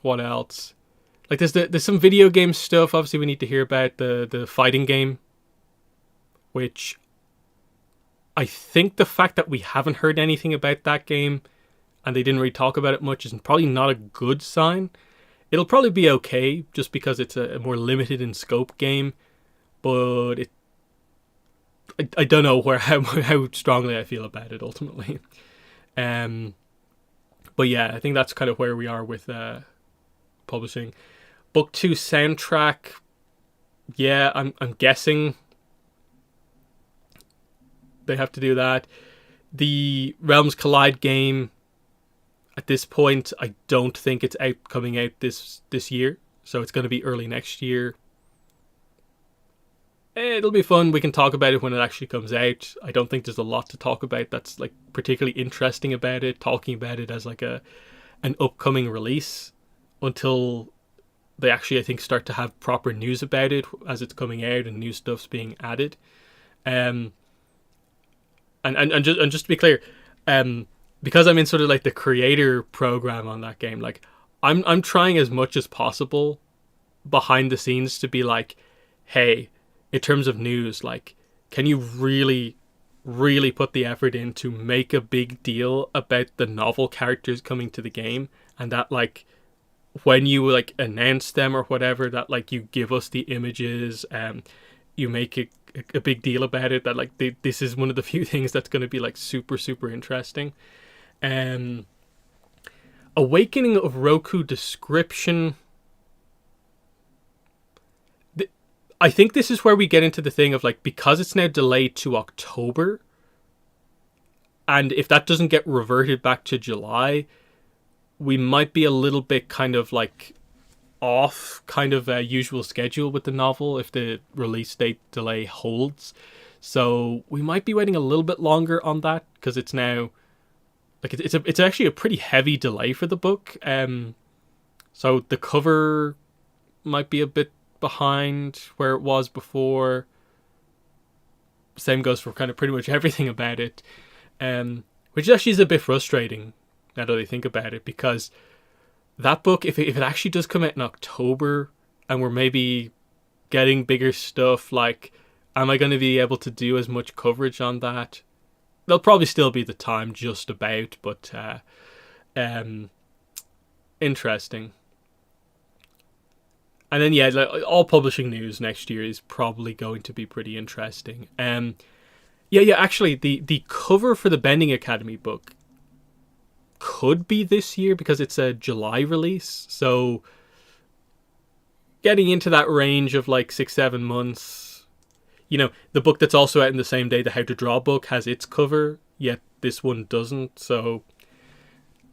What else? Like there's some video game stuff. Obviously, we need to hear about the fighting game, which I think the fact that we haven't heard anything about that game and they didn't really talk about it much is probably not a good sign. It'll probably be okay just because it's a more limited in scope game, but I don't know how strongly I feel about it ultimately. But yeah, I think that's kind of where we are with publishing. Book 2 soundtrack, yeah, I'm guessing they have to do that. The Realms Collide game, at this point, I don't think it's coming out this year, so it's going to be early next year. It'll be fun. We can talk about it when it actually comes out. I don't think there's a lot to talk about that's like particularly interesting about it, talking about it as like an upcoming release, until they actually, I think, start to have proper news about it as it's coming out and new stuff's being added. And just to be clear, because I'm in sort of like the creator program on that game, like I'm trying as much as possible behind the scenes to be like, hey, in terms of news, like, can you really, really put the effort in to make a big deal about the novel characters coming to the game, and that like when you like announce them or whatever, that like you give us the images, you make a big deal about it, that like this is one of the few things that's going to be like super, super interesting. Awakening of Roku description. I think this is where we get into the thing of like, because it's now delayed to October, and if that doesn't get reverted back to July, we might be a little bit kind of like off kind of a usual schedule with the novel if the release date delay holds. So we might be waiting a little bit longer on that, because it's now like it's actually a pretty heavy delay for the book. So the cover might be a bit behind where it was before. Same goes for kind of pretty much everything about it, which actually is a bit frustrating now that I think about it, because that book, if it actually does come out in October and we're maybe getting bigger stuff, like, am I going to be able to do as much coverage on that? There'll probably still be the time just about, but interesting. And then, yeah, like, all publishing news next year is probably going to be pretty interesting. Actually, the cover for the Bending Academy book could be this year because it's a July release. So getting into that range of like 6-7 months. You know, the book that's also out in the same day, the How to Draw book, has its cover, yet this one doesn't. So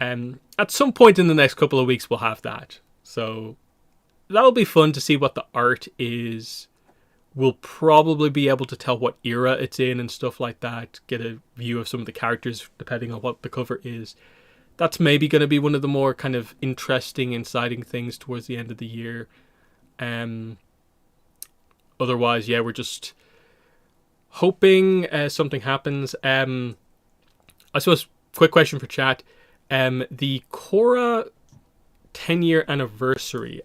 at some point in the next couple of weeks, we'll have that. So that'll be fun to see what the art is. We'll probably be able to tell what era it's in and stuff like that. Get a view of some of the characters depending on what the cover is. That's maybe going to be one of the more kind of interesting, inciting things towards the end of the year. Otherwise, yeah, we're just hoping something happens. I suppose, quick question for chat. The Korra 10-year anniversary.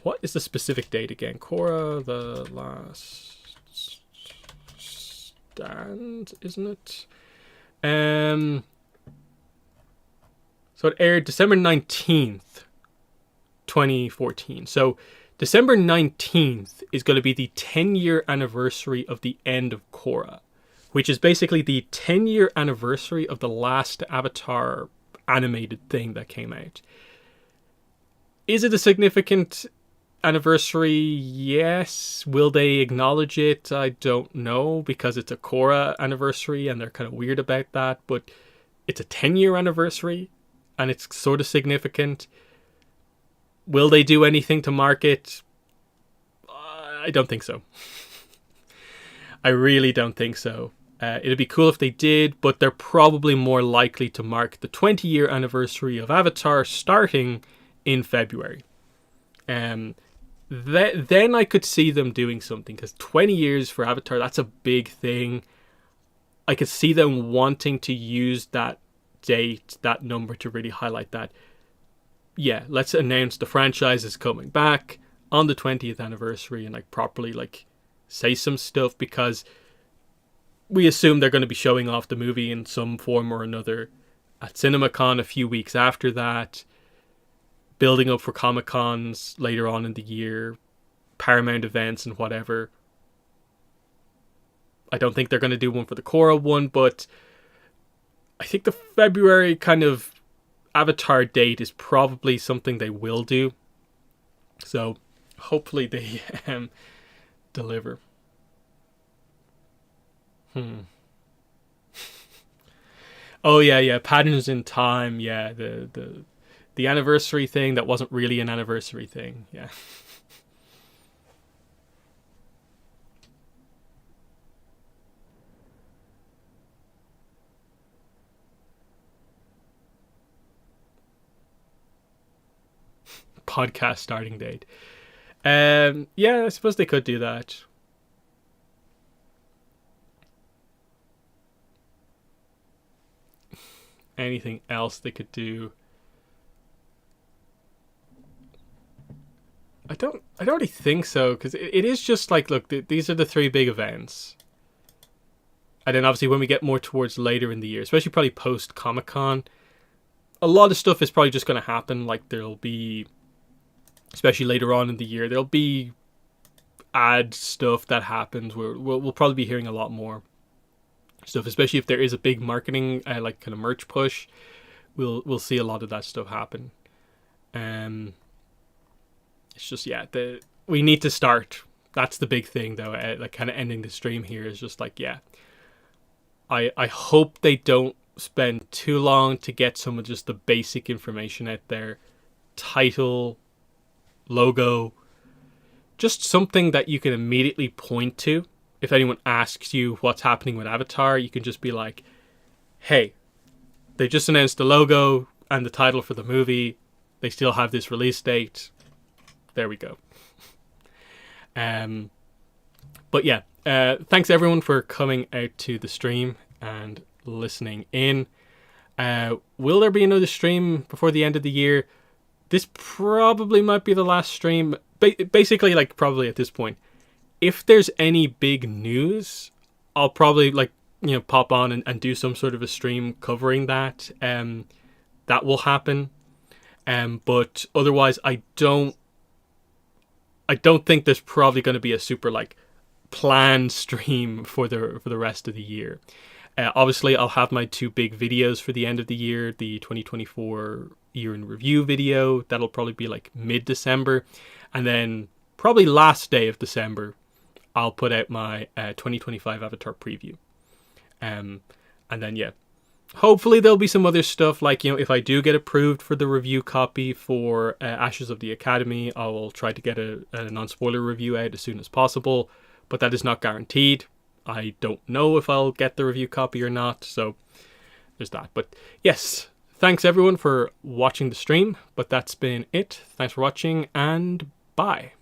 What is the specific date again? Korra, the Last Stand, isn't it? So it aired December 19th, 2014. So December 19th is going to be the 10-year anniversary of the end of Korra, which is basically the 10-year anniversary of the last Avatar animated thing that came out. Is it a significant anniversary? Yes. Will they acknowledge it? I don't know, because it's a Korra anniversary and they're kind of weird about that, but it's a 10-year anniversary and it's sort of significant. Will they do anything to mark it? I don't think so. I really don't think so. It'd be cool if they did, but they're probably more likely to mark the 20-year anniversary of Avatar starting in February. Then I could see them doing something, because 20 years for Avatar, that's a big thing. I could see them wanting to use that date, that number, to really highlight that. Yeah, let's announce the franchise is coming back on the 20th anniversary, and like properly like say some stuff, because we assume they're going to be showing off the movie in some form or another at CinemaCon a few weeks after that, building up for Comic-Cons later on in the year, Paramount events and whatever. I don't think they're going to do one for the Korra one, but I think the February kind of Avatar date is probably something they will do. So hopefully they deliver. Oh yeah, patterns in time. Yeah, the anniversary thing that wasn't really an anniversary thing. Yeah. Podcast starting date. Yeah, I suppose they could do that. Anything else they could do? I don't really think so, because it is just like, look, these are the three big events, and then obviously when we get more towards later in the year, especially probably post Comic-Con, a lot of stuff is probably just going to happen. Like there'll be, especially later on in the year, there'll be ad stuff that happens where we'll probably be hearing a lot more stuff, especially if there is a big marketing like kind of merch push. We'll see a lot of that stuff happen. It's just, yeah, we need to start. That's the big thing though. Like kind of ending the stream here is just like, yeah, I hope they don't spend too long to get some of just the basic information out there. Title, logo, just something that you can immediately point to. If anyone asks you what's happening with Avatar, you can just be like, hey, they just announced the logo and the title for the movie. They still have this release date. There we go. But yeah, thanks everyone for coming out to the stream and listening in. Will there be another stream before the end of the year? This probably might be the last stream. Basically, like, probably at this point. If there's any big news, I'll probably, like, you know, pop on and do some sort of a stream covering that. That will happen. But otherwise, I don't think there's probably going to be a super, like, planned stream for the rest of the year. Obviously, I'll have my two big videos for the end of the year, the 2024 year in review video. That'll probably be like mid-December. And then probably last day of December, I'll put out my 2025 Avatar preview. And then, yeah, hopefully there'll be some other stuff, like, you know, if I do get approved for the review copy for Ashes of the Academy, I will try to get a non-spoiler review out as soon as possible, but that is not guaranteed. I don't know if I'll get the review copy or not, so there's that. But yes, thanks everyone for watching the stream, but that's been it. Thanks for watching, and bye.